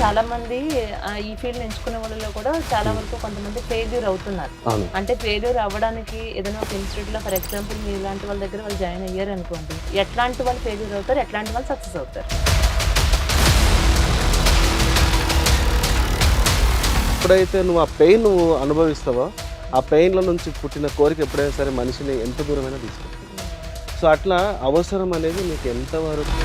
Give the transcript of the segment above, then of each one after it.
చాలా మంది ఈ ఫీల్డ్ ఎంచుకునే వాళ్ళలో కూడా చాలా వరకు కొంతమంది ఫెయిల్యూర్ అవుతున్నారు. అంటే ఫెయిల్యూర్ అవ్వడానికి ఏదైనా ఒక ఇన్స్టిట్యూట్ లో ఫర్ ఎగ్జాంపుల్ మీ ఇలాంటి వాళ్ళ దగ్గర వాళ్ళు జాయిన్ అయ్యారు అనుకోండి, ఎట్లాంటి వాళ్ళు ఫెయిల్యూర్ అవుతారు, ఎట్లాంటి వాళ్ళు సక్సెస్ అవుతారు? ఎప్పుడైతే నువ్వు ఆ పెయిన్ నువ్వు అనుభవిస్తావో ఆ పెయిన్ల నుంచి పుట్టిన కోరిక ఎప్పుడైనా సరే మనిషిని ఎంత దూరమైనా తీసుకెళ్తుంది. సో అట్లా అవసరం అనేది మీకు ఎంతవరకు.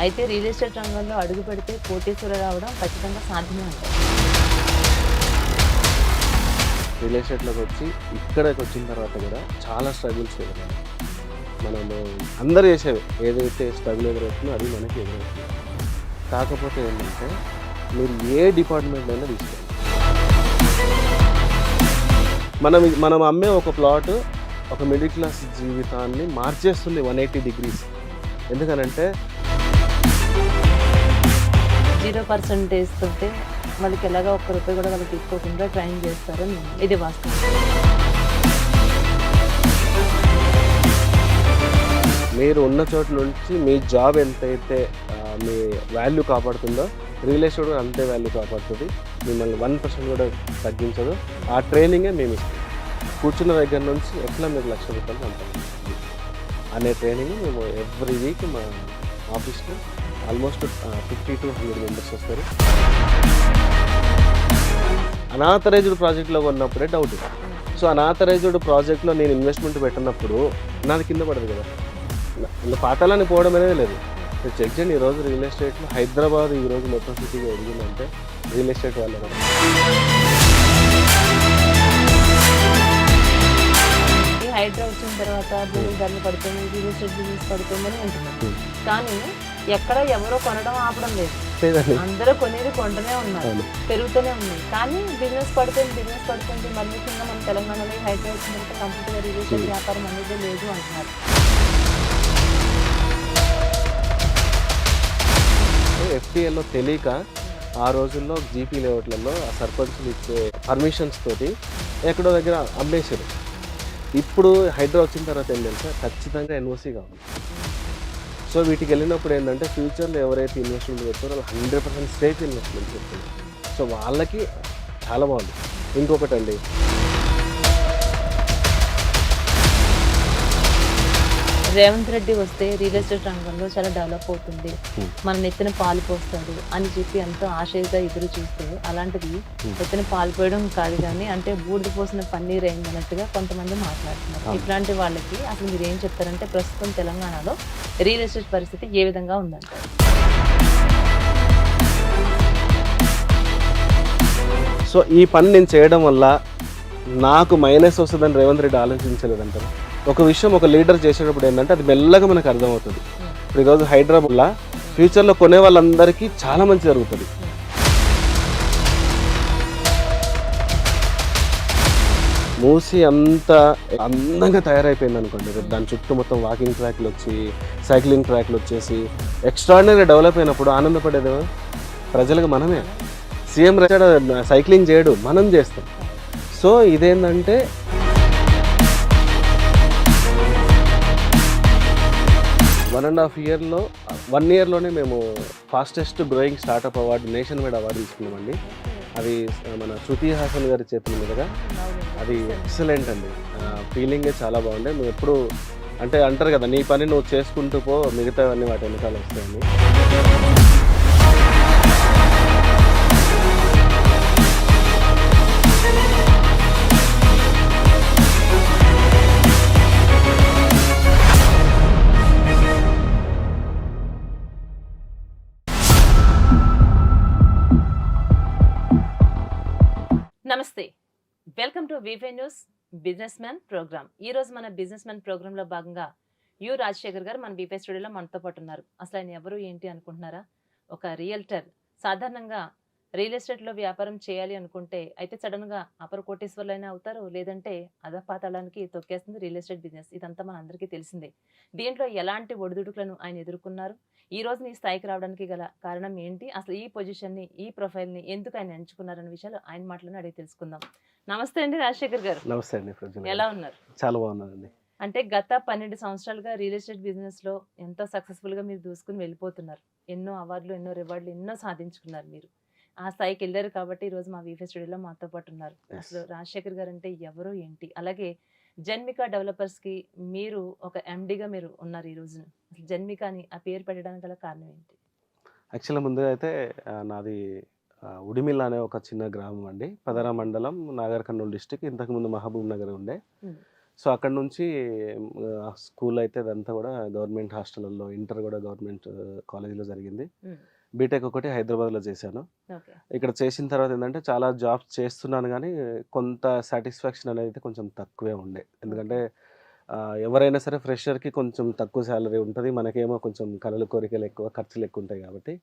అయితే రియల్ ఎస్టేట్ రంగంలో అడుగు పెడితే కోటీశ్వరులు రావడం ఖచ్చితంగా సాధ్యమే అంటారు. రియల్ ఎస్టేట్లోకి వచ్చి ఇక్కడికి వచ్చిన తర్వాత కూడా చాలా స్ట్రగుల్స్ ఎదురయ్యాయి. మనము అందరు చేసేవి ఏదైతే స్ట్రగుల్ ఎదురవుతుందో అది మనకి ఎదురవుతుంది. కాకపోతే ఏంటంటే మీరు ఏ డిపార్ట్మెంట్ అయినా తీసుకోండి, మనం అమ్మే ఒక ప్లాట్ ఒక మిడిల్ క్లాస్ జీవితాన్ని మార్చేస్తుంది 180 degrees. ఎందుకనంటే 0% తోటే వాళ్ళకి ఎలాగా ఒక్క రూపాయి కూడా వాళ్ళు తీసుకోకుండా ట్రైన్ చేస్తారని ఇది వాస్తవం. మీరు ఉన్న చోటు నుంచి మీ జాబ్ ఎంతైతే మీ వాల్యూ కాపాడుతుందో రియల్ ఎస్టేట్ కూడా అంతే వాల్యూ కాపాడుతుంది. మిమ్మల్ని 1% కూడా తగ్గించదు. ఆ ట్రైనింగే మేము ఇస్తాం. కూర్చున్న దగ్గర నుంచి ఎట్లా మీకు ₹1,00,000 సంపాదించాలి అనే ట్రైనింగ్ మేము ఎవ్రీ వీక్ మా ఆఫీస్లో ఆల్మోస్ట్ 50 to 100 మెంబర్స్ వస్తారు. అనాథరైజ్డ్ ప్రాజెక్ట్లో ఉన్నప్పుడే డౌట్. సో అనాథరైజ్డ్ ప్రాజెక్ట్లో నేను ఇన్వెస్ట్మెంట్ పెట్టినప్పుడు నాది కింద పడదు కదా, ఇంకా పాతాలని పోవడం అనేది లేదు. చెక్ చేయండి, ఈరోజు రియల్ ఎస్టేట్లో హైదరాబాద్ ఈరోజు మెట్రో సిటీగా ఎదిగిందంటే రియల్ ఎస్టేట్ వాళ్ళే కదా. ఈ హైడ్రా వచ్చిన తర్వాత భూమి ధరలు పడుతుంది, రియల్ ఎస్టేట్ బిజినెస్ పడుతుందని అంటున్నారు. కానీ ఎక్కడ ఎవరో కొనడం ఆపడం లేదు, అందరూ కొనేది కొంటనే ఉన్నారు, పెరుగుతూనే ఉన్నాయి. కానీ బిజినెస్ పడుతుంది మరి ముఖ్యంగా మన తెలంగాణలో హైడ్రా వచ్చిన తర్వాత కంప్లీట్గా రియల్ ఎస్టేట్ వ్యాపారం అనేది లేదు అంటున్నారు. ఎఫ్టీఏలో తెలియక ఆ రోజుల్లో జీపీ లేఅవుట్లలో ఆ సర్పంచ్లు ఇచ్చే పర్మిషన్స్ తోటి ఎక్కడో దగ్గర అమ్మేశారు. ఇప్పుడు హైడ్రా వచ్చిన తర్వాత ఏం తెలుసా, ఖచ్చితంగా ఎన్ఓసీ కావాలి. సో వీటికి వెళ్ళినప్పుడు ఏంటంటే ఫ్యూచర్లో ఎవరైతే ఇన్వెస్ట్మెంట్ పెడతారో వాళ్ళు 100% సేఫ్ ఇన్వెస్ట్మెంట్ చెప్తుంది. సో వాళ్ళకి చాలా బాగుంది. ఇంకొకటి అండి, రేవంత్ రెడ్డి వస్తే రియల్ ఎస్టేట్ రంగంలో చాలా డెవలప్ అవుతుంది, మన నెత్తిన పాలు పోస్తాడు అని చెప్పి ఎంతో ఆశగా ఎదురు చూస్తే అలాంటిది నెత్తిన పాలు పోయడం కాదు కానీ అంటే బూడిద పోసిన పన్నీర్ అయిందన్నట్టుగా కొంతమంది మాట్లాడుతున్నారు. ఇట్లాంటి వాళ్ళకి అసలు మీరు ఏం చెప్తారంటే ప్రస్తుతం తెలంగాణలో రియల్ ఎస్టేట్ పరిస్థితి ఏ విధంగా ఉందంటారు? సో ఈ పని నేను చేయడం వల్ల నాకు మైనస్ వస్తుందని రేవంత్ రెడ్డి ఆలోచించలేదంటారు. ఒక విషయం ఒక లీడర్ చేసేటప్పుడు ఏంటంటే అది మెల్లగా మనకు అర్థమవుతుంది. ఇప్పుడు ఈరోజు హైదరాబాద్లో ఫ్యూచర్లో కొనే వాళ్ళందరికీ చాలా మంచి జరుగుతుంది. మూసి అంత అందంగా తయారైపోయింది అనుకోండి, దాని చుట్టూ మొత్తం వాకింగ్ ట్రాక్లు వచ్చి సైక్లింగ్ ట్రాక్లు వచ్చేసి ఎక్స్ట్రాడినరీగా డెవలప్ అయినప్పుడు ఆనందపడేది ప్రజలకు మనమే. సీఎం సైక్లింగ్ చేయడు, మనం చేస్తాం. సో ఇదేంటంటే వన్ ఇయర్లోనే మేము fastest growing startup award nation wide award తీసుకున్నామండి. అది మన శృతి హాసన్ గారి చేతుల మీదుగా. అది ఎక్సలెంట్ అండి, ఫీలింగే చాలా బాగుండే. నువ్వు ఎప్పుడు అంటే అంటారు కదా, నీ పని నువ్వు చేసుకుంటూ పో, మిగతావన్నీ వాటి వెనకాల వస్తాయని. నమస్తే, వెల్కమ్ టు వివే న్యూస్ బిజినెస్ మ్యాన్ ప్రోగ్రామ్. ఈ రోజు మన బిజినెస్ మ్యాన్ ప్రోగ్రామ్ లో భాగంగా యు రాజశేఖర్ గారు మన బీపీ స్టూడియోలో మనతో పాటు ఉన్నారు. అసలు ఆయన ఎవరు ఏంటి అనుకుంటున్నారా? ఒక రియల్టర్. సాధారణంగా రియల్ ఎస్టేట్ లో వ్యాపారం చేయాలి అనుకుంటే అయితే సడన్ గా అపర కోటీశ్వర్లైనా అవుతారు, లేదంటే అధపాతాళానికి తొక్కేస్తుంది రియల్ ఎస్టేట్ బిజినెస్. ఇదంతా మన అందరికీ తెలిసిందే. దీంట్లో ఎలాంటి ఒడిదుడుకులను ఆయన ఎదుర్కొన్నారు, ఈ రోజు ఈ స్థాయికి రావడానికి గల కారణం ఏంటి, అసలు ఈ పొజిషన్ ని ఈ ప్రొఫైల్ ని ఎందుకు ఆయన ఎంచుకున్నారనే విషయాలు ఆయన మాటలను అడిగి తెలుసుకుందాం. నమస్తే అండి రాజశేఖర్ గారు. నమస్తే అండి. ఎలా ఉన్నారు? చాలా బాగున్నానండి. అంటే గత 12 సంవత్సరాలుగా రియల్ ఎస్టేట్ బిజినెస్‌లో ఎంతో సక్సెస్‌ఫుల్‌గా మీరు దూసుకొని వెళ్ళిపోతున్నారు. ఎన్నో అవార్డులు, ఎన్నో రివార్డులు ఎన్నో సాధించుకున్నారు మీరు. ఆ స్థాయికెళ్లారు కాబట్టి ఈరోజు మా వీఫే స్టూడియోలో మాతో పాటు ఉన్నారు. Yes. అసలు రాజశేఖర్ గారంటే ఎవరు? ఏంటి? అలాగే జన్మిక డెవలపర్స్‌కి మీరు ఒక ఎండీగా మీరు ఉన్నారు ఈ రోజున. అసలు జన్మిక అని ఆ పేరు పెట్టడానికి గల కారణం ఏంటి? యాక్చువల్‌గా ముందుగా అయితే నాది ఉడిమిల్ అనే ఒక చిన్న గ్రామం అండి. పదరా మండలం, నాగర్ కర్నూల్ డిస్ట్రిక్ట్. ఇంతకుముందు మహబూబ్ నగర్ ఉండే. హ్మ్. సో అక్కడి నుంచి స్కూల్ అయితే అదంతా కూడా గవర్నమెంట్ హాస్టళ్ళల్లో, ఇంటర్ కూడా గవర్నమెంట్ కాలేజీలో జరిగింది. హ్మ్. బీటెక్ ఒకటి హైదరాబాద్‌లో చేశాను. ఓకే. ఇక్కడ చేసిన తర్వాత ఏందంటే చాలా జాబ్స్ చేస్తున్నాను గానీ, కొంత సాటిస్ఫాక్షన్ అనేది కొంచెం తక్కువే ఉండే. ఎందుకంటే ఎవరైనా సరే ఫ్రెషర్‌కి కొంచెం తక్కువ సాలరీ ఉంటది. మనకేమో కొంచెం కలలు, కోరికలు ఎక్కువ, ఖర్చులు ఎక్కువ ఉంటాయి కాబట్టి,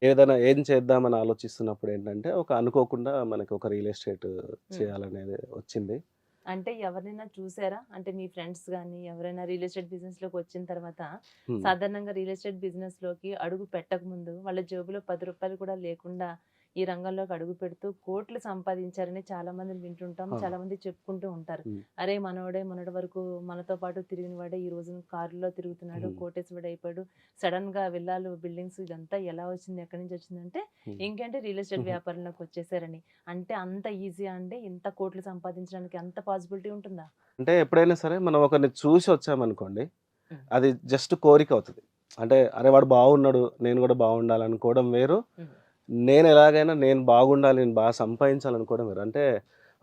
ఏం చేద్దామని ఆలోచిస్తున్నప్పుడు ఏంటంటే, అనుకోకుండా మనకి ఒక రియల్ ఎస్టేట్ హ్మ్. చేయాలనేది వచ్చింది. అంటే ఎవరినైనా చూసారా? అంటే మీ ఫ్రెండ్స్ గాని ఎవరైనా రియల్ ఎస్టేట్ బిజినెస్‌లోకి వచ్చిన తర్వాత హ్మ్. సాధారణంగా రియల్ ఎస్టేట్ బిజినెస్‌లోకి అడుగు పెట్టకముందు వాళ్ళ జేబులో రూ. 10 కూడా లేకుండా ఈ రంగంలోకి అడుగు పెడుతూ కోట్లు సంపాదించారని చాలా మందిని వింటుంటాం. అవును. చాలా మంది చెప్పుకుంటూ ఉంటారు. హ్మ్. అరే మనోడే మొన్నటి వరకు మనతో పాటు తిరిగిన వాడే ఈ రోజు కారులో తిరుగుతున్నాడు. హ్మ్. కోటేశ్వరుడు అయిపోయాడు. సడెన్‌గా విల్లాలు, బిల్డింగ్స్ ఇదంతా ఎలా వచ్చింది? ఎక్కడి నుంచి వచ్చిందంటే హ్మ్. ఇంకేంటి రియల్ ఎస్టేట్ హుహు. వ్యాపారంలోకి వచ్చేసారని. అంటే అంత ఈజీయా అండి? ఇంత కోట్లు సంపాదించడానికి అంత పాసిబిలిటీ ఉంటుందా? అంటే ఎప్పుడైనా సరే మనం ఒకరిని చూసి వచ్చామనుకోండి, హ్మ్. అది జస్ట్ కోరిక అవుతది. అంటే అరే! వాడు బాగున్నాడు, నేను కూడా బాగుండాలనుకోవడం వేరు. హ్మ్. నేను ఎలాగైనా నేను బాగుండాలి, నేను బాగా సంపాదించాలనుకోవడం వేరు. అంటే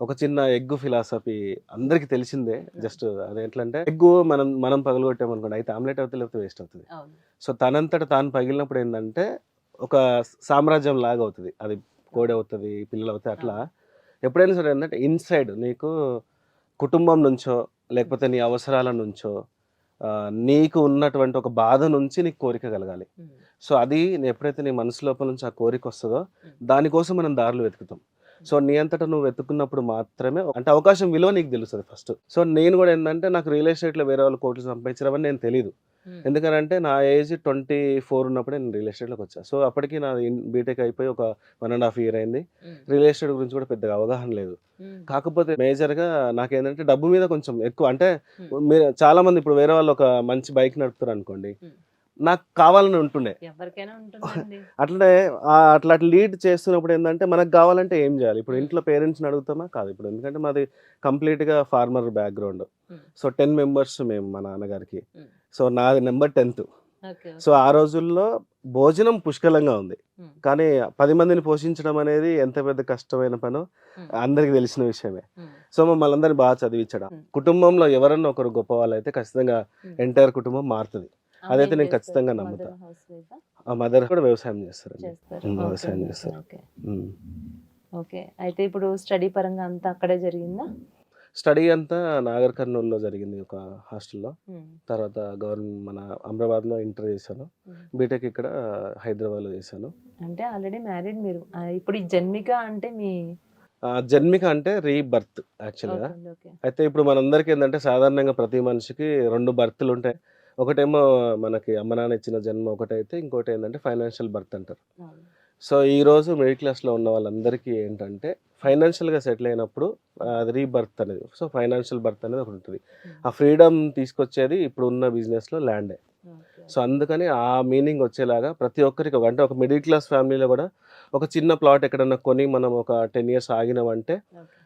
ఒక చిన్న ఎగ్ ఫిలాసఫీ అందరికీ తెలిసిందే. జస్ట్ అది ఎట్లంటే ఎగ్గు మనం మనం పగలగొట్టామనుకోండి, అయితే ఆమ్లెట్ అవుతది లేకపోతే వేస్ట్ అవుతది. అవును. సో తనంతట తాను పగిలినప్పుడు ఏందంటే ఒక సామ్రాజ్యం లాగా అవుతది. అది కోడి అవును. అవుతది, పిల్లలు అవుతాయి. అట్లా అవును. ఎప్పుడైనా సరే ఏందంటే ఇన్‌సైడ్ నీకు కుటుంబం నుంచో, హ్మ్. లేకపోతే నీ అవసరాల నుంచో, నీకు ఉన్నటువంటి ఒక బాధ నుంచి నీకు కోరిక కలగాలి. హ్మ్. సో, అది ఎప్పుడైతే నీ మనసు లోపల నుంచి ఆ కోరికొస్తదో, హ్మ్. దానికోసం మనం దారులు వెతుకుతాం. హ్మ్. సో, నీ అంతట నువ్వు వెతుకున్నప్పుడు మాత్రమే అంటే అవకాశం విలువ నీకు తెలుస్తది ఫస్ట్. సో, నేను గూడా ఏందంటే, నాకు రియల్ ఎస్టేట్‌లో వేరే వాళ్ళు కోట్లు సంపాదించారని నేను తెలీదు. హ్మ్. ఎందుకనంటే, నా ఏజ్ 24 ఉన్నప్పుడే నేను రియల్ ఎస్టేట్‌లోకొచ్చా. సో, అప్పటికి నాది బీటెక్ అయిపోయి ఒక 1 ½ ఇయర్ అయింది. హ్మ్. రియల్ ఎస్టేట్ గురించి కూడా పెద్దగా అవగాహన లేదు. హ్మ్. కాకపోతే మేజర్‌గా నాకేందంటే, డబ్బు మీద కొంచెం ఎక్కువ అంటే, హ్మ్. చాలామంది ఇప్పుడు వేరే వాళ్ళు ఒక మంచి బైక్ నడుపుతారనుకోండి, హ్మ్. నాకు కావాలని ఉంటుండే. ఎవరికైనా ఉంటుందండి. అట్లనే అట్లా లీడ్ చేస్తున్నప్పుడు ఏందంటే, మనకు గావాలంటే ఏం జేయాలి? ఇప్పుడు హ్మ్. ఇంట్లో పేరెంట్స్‌ని అడుగుతామా? కాదు. ఇప్పుడు ఎందుకంటే మాది కంప్లీట్‌గా ఫార్మర్ బ్యాక్‌గ్రౌండ్. హ్మ్. సో, 10 మెంబర్స్ మేము మా నాన్నగారికి. హ్మ్. సో, నాది నంబర్ 10థ్. ఓకే. So, okay. ఆ రోజుల్లో భోజనం పుష్కలంగా ఉంది. హ్మ్. కానీ 10 మందిని పోషించడం అనేది ఎంత పెద్ద కష్టమైన పనో హ్మ్. అందరికి తెలిసిన విషయమే. హ్మ్. సో, మమ్మల్నందరిని బాగా చదివిచ్చడం. హ్మ్. కుటుంబంలో ఎవరన్నా ఒకరు గొప్పవాళ్ళైతే ఖచ్చితంగా హ్మ్. ఎంటైర్ కుటుంబం మారుతది. అమ్మ అదైతే ఏం నేను చేస్తారు? ఖచ్చితంగా నమ్ముతా. మదర్ హౌస్ వైఫా? ఆ మదర్ కూడా వ్యవసాయం చేస్తారండి. చేస్తారు. ఓకే. వ్యవసాయం ఓకే. చేస్తారు. ఓకే. హ్మ్. ఓకే. అయితే ఇప్పుడు స్టడీ పరంగా అంతా అక్కడే జరిగిందా? స్టడీ అంతా నాగర్ కర్నూల్‌లో జరిగింది ఒక హాస్టల్‌లో. హ్మ్. తర్వాత మన అమరాబాద్‌లో ఇంటర్ చేశాను. హ్మ్. బీటెక్ ఇక్కడ హైదరాబాద్‌లో చేశాను. అంటే ఆల్రెడీ మ్యారీడ్ మీరు. ఇప్పుడు ఈ జన్మిక అంటే మీ జన్మిక అంటే రీబర్త్ యాక్చువల్‌గా. ఓకే అండి. ఓకే. అయితే ఇప్పుడు మనందరికీ ఏందంటే సాధారణంగా ప్రతి మనిషికి 2 బర్త్‌లుంటాయి. ఒకటేమో మనకి అమ్మ నాన్న ఇచ్చిన జన్మ ఒకటైతే, ఇంకోటేందంటే ఫైనాన్షియల్ బర్త్ అంటారు. అవును. సో, ఈరోజు మిడిల్ క్లాస్‌లో ఉన్న వాళ్ళందరికీ ఏంటంటే, ఫైనాన్షియల్‌గా సెటిల్ అయినప్పుడు అది రీబర్త్ అనేది. సో, ఫైనాన్షియల్ బర్త్ అనేది ఒకటుంటది. హ్మ్. ఆ ఫ్రీడమ్ తీసుకొచ్చేది ఇప్పుడున్న బిజినెస్‌లో ల్యాండే. ఓకే. సో, అందుకని ఆ మీనింగ్ వచ్చేలాగా ప్రతి ఒక్కరికి అంటే ఒక మిడిల్ క్లాస్ ఫ్యామిలీలో గూడా ఒక చిన్న ప్లాట్ ఎక్కడన్నా కొని మనం ఒక 10 ఇయర్స్ ఆగినామంటే ఓకే.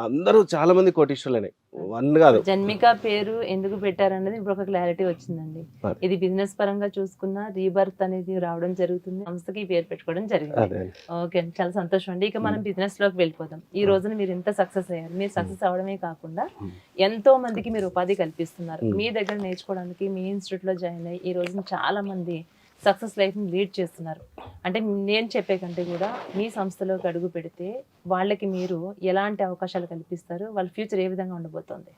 అందరూ చాలా మంది కోటీశ్వరులనే. ఓకే. 1 గాదు. ఇప్పుడు జన్మిక పేరు ఎందుకు పెట్టారన్నది ఇప్పుడు ఒక క్లారిటీ వచ్చిందండి. అదే. ఇది బిజినెస్ పరంగా చూసుకున్న రీబర్త్ అనేది రావడం జరుగుతుంది. సంస్థకి ఈ పేరు పెట్టుకోవడం జరిగింది. అదే. ఓకే అండి. చాలా సంతోషం అండి. ఇక మనం బిజినెస్ లోకి వెళ్ళిపోదాం. ఈ రోజున మీరు ఇంత సక్సెస్ అయ్యారు. మీరు సక్సెస్ అవ్వడమే కాకుండా హ్మ్. ఎంతో మందికి మీరు ఉపాధి కల్పిస్తున్నారు. హ్మ్. మీ దగ్గర నేర్చుకోవడానికి మీ ఇన్స్టిట్యూట్ లో జాయిన్ అయ్యి ఈ రోజున చాలా మంది సక్సెస్ లైఫ్ ని లీడ్ చేస్తున్నారు. అంటే నేను చెప్పే కంటే కూడా మీ సంస్థలోకి అడుగు పెడితే వాళ్ళకి మీరు ఎలాంటి అవకాశాలు కల్పిస్తారు? వాళ్ళ ఫ్యూచర్ ఏ విధంగా ఉండబోతోంది?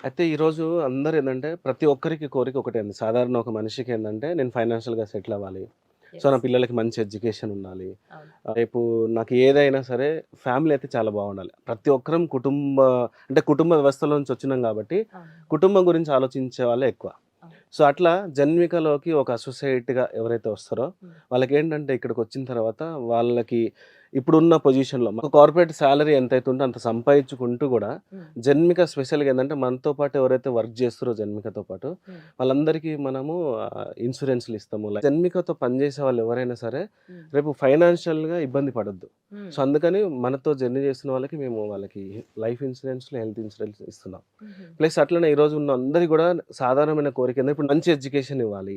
అయితే ఈరోజు అందరూ ఏందంటే ప్రతి ఒక్కరికి కోరిక ఒకటే అండి. సాధారణ ఒక మనిషికి ఏందంటే నేను ఫైనాన్షియల్‌గా సెటిల్ అవ్వాలి. సో, నా Yes. పిల్లలకి మంచి ఎడ్యుకేషన్ ఉండాలి. అవును. రేపు నాకు ఏదైనా సరే ఫ్యామిలీ అయితే చాలా బాగుండాలి. ప్రతి ఒక్కరం కుటుంబ వ్యవస్థలో నుంచి వచ్చినాం కాబట్టి అవును. కుటుంబం గురించి ఆలోచించే వాళ్ళే ఎక్కువ. అవును. సో, అట్లా జన్మికలోకి ఒక అసోసియేట్‌గా ఎవరైతే వస్తారో హ్మ్. వాళ్ళకేంటంటే ఇక్కడికొచ్చిన తర్వాత వాళ్ళకి ఇప్పుడున్న పొజిషన్లో కార్పొరేట్ శాలరీ ఎంత అవుతుందో అంత సంపాదించుకుంటూ కూడా జన్మిక స్పెషల్గా ఏంటంటే మనతో పాటు ఎవరైతే వర్క్ చేస్తారో జన్మికతో పాటు వాళ్ళందరికీ మనము ఇన్సూరెన్స్లు ఇస్తాము. జన్మికతో పనిచేసే వాళ్ళు ఎవరైనా సరే రేపు ఫైనాన్షియల్గా ఇబ్బంది పడద్దు. సో అందుకని మనతో జర్నీ చేస్తున్న వాళ్ళకి మేము వాళ్ళకి లైఫ్ ఇన్సూరెన్స్లో హెల్త్ ఇన్సూరెన్స్ ఇస్తున్నాం. ప్లస్ అట్లనే ఈరోజు ఉన్న అందరికీ కూడా సాధారణమైన కోరిక ఏంటంటే ఇప్పుడు మంచి ఎడ్యుకేషన్ ఇవ్వాలి.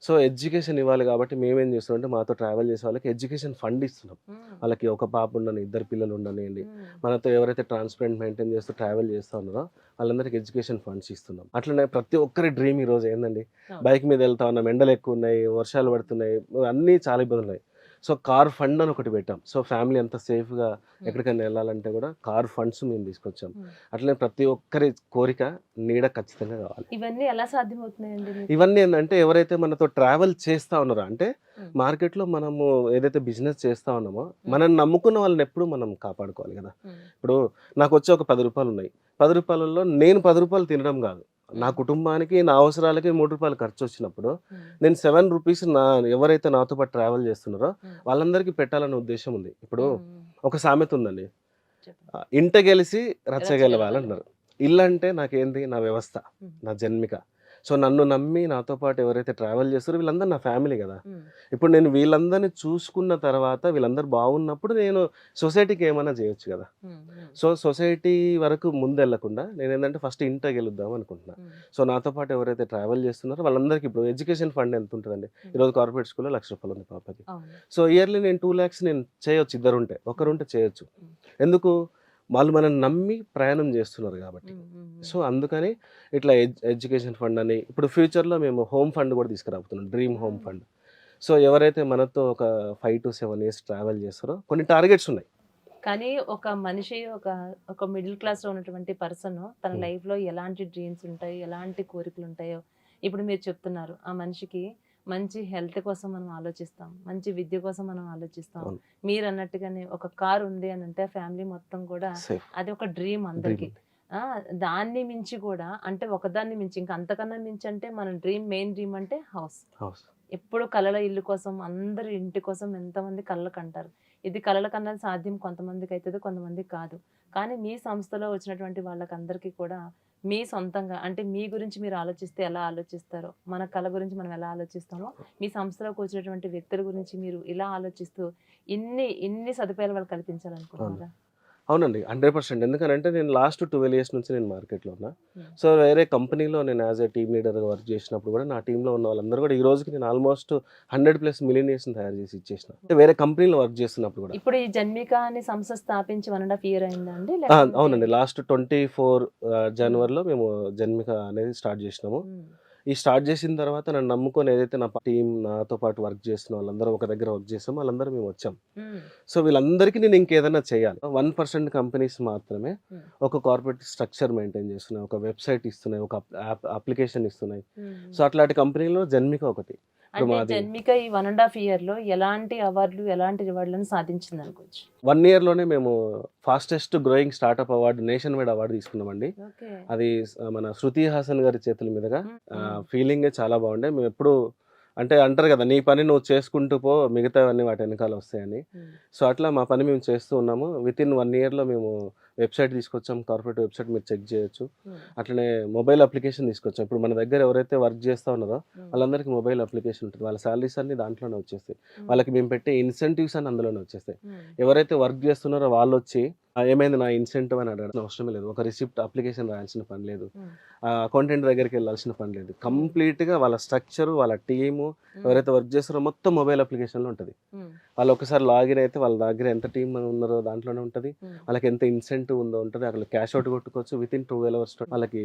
సో ఎడ్యుకేషన్ ఇవ్వాలి కాబట్టి మేమేం చేస్తున్నాం అంటే మాతో ట్రావెల్ చేసే వాళ్ళకి ఎడ్యుకేషన్ ఫండ్ ఇస్తున్నాం. వాళ్ళకి ఒక పాప ఉండని, 2 పిల్లలు ఉండనివ్వండి, మనతో ఎవరైతే ట్రాన్స్పరెంట్ మెయింటైన్ చేస్తూ ట్రావెల్ చేస్తూ ఉన్నారో వాళ్ళందరికీ ఎడ్యుకేషన్ ఫండ్స్ ఇస్తున్నాం. అట్లనే ప్రతి ఒక్కరి డ్రీమ్ ఈరోజు ఏంటండి, బైక్ మీద వెళ్తా ఉన్నాం, ఎండలు ఎక్కువ ఉన్నాయి, వర్షాలు పడుతున్నాయి, అన్నీ చాలా ఇబ్బందులు ఉన్నాయి. సో కార్ ఫండ్ అని ఒకటి పెట్టాం. సో ఫ్యామిలీ అంతా సేఫ్గా ఎక్కడికైనా వెళ్ళాలంటే కూడా కార్ ఫండ్స్ మేము తీసుకొచ్చాం. అట్లనే ప్రతి ఒక్కరి కోరిక నీడ ఖచ్చితంగా కావాలి. ఇవన్నీ ఎలా సాధ్యమవుతున్నాయండి మీకు? ఇవన్నీ ఏంటంటే ఎవరైతే మనతో ట్రావెల్ చేస్తా ఉన్నారో, అంటే మార్కెట్లో మనము ఏదైతే బిజినెస్ చేస్తా ఉన్నామో మనం నమ్ముకున్న వాళ్ళని ఎప్పుడు మనం కాపాడుకోవాలి కదా. ఇప్పుడు నాకు వచ్చే ఒక 10 రూపాయలు ఉన్నాయి, 10 రూపాయలలో నేను 10 రూపాయలు తినడం కాదు, నా కుటుంబానికి నా అవసరాలకి 3 రూపాయలు ఖర్చు వచ్చినప్పుడు నేను 7 రూపీస్ ఎవరైతే నాతో పాటు ట్రావెల్ చేస్తున్నారో వాళ్ళందరికీ పెట్టాలనే ఉద్దేశం ఉంది. ఇప్పుడు ఒక సామెత ఉందండి, ఇంట గెలిసి రచ్చగెలవాలన్నారు. ఇల్లు అంటే నాకేంది, నా వ్యవస్థ, నా జన్మిక. సో నన్ను నమ్మి నాతో పాటు ఎవరైతే ట్రావెల్ చేస్తారో వీళ్ళందరూ నా ఫ్యామిలీ కదా. ఇప్పుడు నేను వీళ్ళందరినీ చూసుకున్న తర్వాత వీళ్ళందరూ బాగున్నప్పుడు నేను సొసైటీకి ఏమైనా చేయొచ్చు కదా. సో సొసైటీ వరకు ముందెళ్ళకుండా నేను ఏంటంటే ఫస్ట్ ఇంట గెలుద్దాం అనుకుంటున్నా. సో నాతో పాటు ఎవరైతే ట్రావెల్ చేస్తున్నారో వాళ్ళందరికీ ఇప్పుడు ఎడ్యుకేషన్ ఫండ్ ఎంత ఉంటుందండి, ఈరోజు కార్పొరేట్ స్కూల్లో 1,00,000 రూపాయలు ఉంది పాపకి. సో ఇయర్లీ నేను 2 lakhs నేను చేయొచ్చు, ఇద్దరుంటే, ఒకరుంటే చేయొచ్చు. ఎందుకు, వాళ్ళు మనం నమ్మి ప్రయాణం చేస్తున్నారు కాబట్టి. సో అందుకని ఇట్లా ఎడ్యుకేషన్ ఫండ్ అని, ఇప్పుడు ఫ్యూచర్లో మేము హోమ్ ఫండ్ కూడా తీసుకురాబోతున్నాం, డ్రీమ్ హోమ్ ఫండ్. సో ఎవరైతే మనతో ఒక 5 to 7 years ట్రావెల్ చేస్తారో కొన్ని టార్గెట్స్ ఉన్నాయి. కానీ ఒక మనిషి ఒక మిడిల్ క్లాస్లో ఉన్నటువంటి పర్సన్ తన లైఫ్లో ఎలాంటి డ్రీమ్స్ ఉంటాయి, ఎలాంటి కోరికలు ఉంటాయో ఇప్పుడు మీరు చెప్తున్నారు. ఆ మనిషికి మంచి హెల్త్ కోసం మనం ఆలోచిస్తాం, మంచి విద్య కోసం మనం ఆలోచిస్తాం. మీరు అన్నట్టుగానే ఒక కార్ ఉంది అని అంటే ఫ్యామిలీ మొత్తం కూడా అది ఒక డ్రీమ్ అందరికి. దాన్ని మించి కూడా అంటే ఒకదాన్ని మించి ఇంకా అంతకన్నా మించి అంటే మన మెయిన్ డ్రీమ్ అంటే హౌస్. ఎప్పుడు కలల ఇల్లు కోసం అందరు ఇంటి కోసం ఎంతమంది కళ్ళకు అంటారు. ఇది కలల కన్నా సాధ్యం కొంతమందికి అవుతుంది, కొంతమందికి కాదు. కానీ మీ సంస్థలో వచ్చినటువంటి వాళ్ళకందరికీ కూడా మీ సొంతంగా అంటే మీ గురించి మీరు ఆలోచిస్తే ఎలా ఆలోచిస్తారో, మన కళ గురించి మనం ఎలా ఆలోచిస్తామో మీ సంస్థలోకి వచ్చినటువంటి వ్యక్తుల గురించి మీరు ఇలా ఆలోచిస్తూ ఇన్ని సదుపాయాలు వాళ్ళు కల్పించాలనుకుంటున్నారా? అవునండి, 100%. ఎందుకంటే నేను లాస్ట్ 12 years నుంచి నేను మార్కెట్లో ఉన్నా. సో వేరే కంపెనీలో నేను యాజ్ ఏ టీమ్ లీడర్గా వర్క్ చేసినప్పుడు కూడా నా టీంలో ఉన్న వాళ్ళందరూ కూడా ఈ రోజుకి నేను ఆల్మోస్ట్ 100+ మిలియనీర్స్ని తయారు చేసి ఇచ్చేసిన, వేరే కంపెనీలో వర్క్ చేస్తున్నప్పుడు కూడా. ఇప్పుడు ఈ జన్మిక అనే సంస్థ స్థాపించి 1.5 year అయిందండి? అవునండి, లాస్ట్ 24 Januaryలో మేము జన్మిక అనేది స్టార్ట్ చేసినాము. ఈ స్టార్ట్ చేసిన తర్వాత నన్ను నమ్ముకొని ఏదైతే నా టీం నాతో పాటు వర్క్ చేస్తున్న వాళ్ళందరూ ఒక దగ్గర వర్క్ చేస్తామో వాళ్ళందరూ మేము వచ్చాం. సో వీళ్ళందరికీ నేను ఇంకేదైనా చేయాలి. 1% కంపెనీస్ మాత్రమే ఒక కార్పొరేట్ స్ట్రక్చర్ మెయింటైన్ చేస్తున్నాయి, ఒక వెబ్సైట్ ఇస్తున్నాయి, ఒక అప్లికేషన్ ఇస్తున్నాయి. సో అట్లాంటి కంపెనీలో జన్మిక ఒకటి. జన్మిక ఈ 1.5 year లో ఎలాంటి అవార్డులు, ఎలాంటి రివార్డులను సాధించింది అనుకోవచ్చు? 1 yearలోనే మేము fastest growing startup award, nation wide award తీసుకున్నామండి. అది మన శృతి హాసన్ గారి చేతుల మీదుగా. ఫీలింగే చాలా బాగుండే. మేము ఎప్పుడు అంటే అంటారు కదా, నీ పని నువ్వు చేసుకుంటూ పో, మిగతావన్నీ వాటి వెనకాల వస్తాయని. సో అట్లా మా పని మేము చేస్తూ ఉన్నాము. వితిన్ 1 yearలో మేము వెబ్సైట్ తీసుకొచ్చాం, కార్పొరేట్ వెబ్సైట్ మీరు చెక్ చేయొచ్చు. అట్లనే మొబైల్ అప్లికేషన్ తీసుకొచ్చాం. ఇప్పుడు మన దగ్గర ఎవరైతే వర్క్ చేస్తూ ఉన్నారో వాళ్ళందరికీ మొబైల్ అప్లికేషన్ ఉంటుంది, వాళ్ళ శాలరీస్ అన్ని దాంట్లోనే వచ్చేస్తాయి, వాళ్ళకి మేము పెట్టే ఇన్సెంటివ్స్ అన్ని అందులోనే వచ్చేస్తాయి. ఎవరైతే వర్క్ చేస్తున్నారో వాళ్ళు వచ్చి ఏమైంది నా ఇన్సెంటివ్ అని అడగాల్సిన అవసరం లేదు, ఒక రిసిప్ట్ అప్లికేషన్ రాయాల్సిన పని లేదు, అకౌంటెంట్ దగ్గరికి వెళ్ళాల్సిన పని లేదు. కంప్లీట్గా వాళ్ళ స్ట్రక్చర్, వాళ్ళ టీము ఎవరైతే వర్క్ చేస్తారో మొత్తం మొబైల్ అప్లికేషన్లో ఉంటుంది. వాళ్ళు ఒకసారి లాగిన్ అయితే వాళ్ళ దగ్గర ఎంత టీం ఉన్నారో దాంట్లోనే ఉంటుంది, వాళ్ళకి ఎంత ఇన్సెంటివ్ ఉందో ఉంటుంది, అక్కడ క్యాష్ అవుట్ కొట్టుకోవచ్చు. వితిన్ 12 hours వాళ్ళకి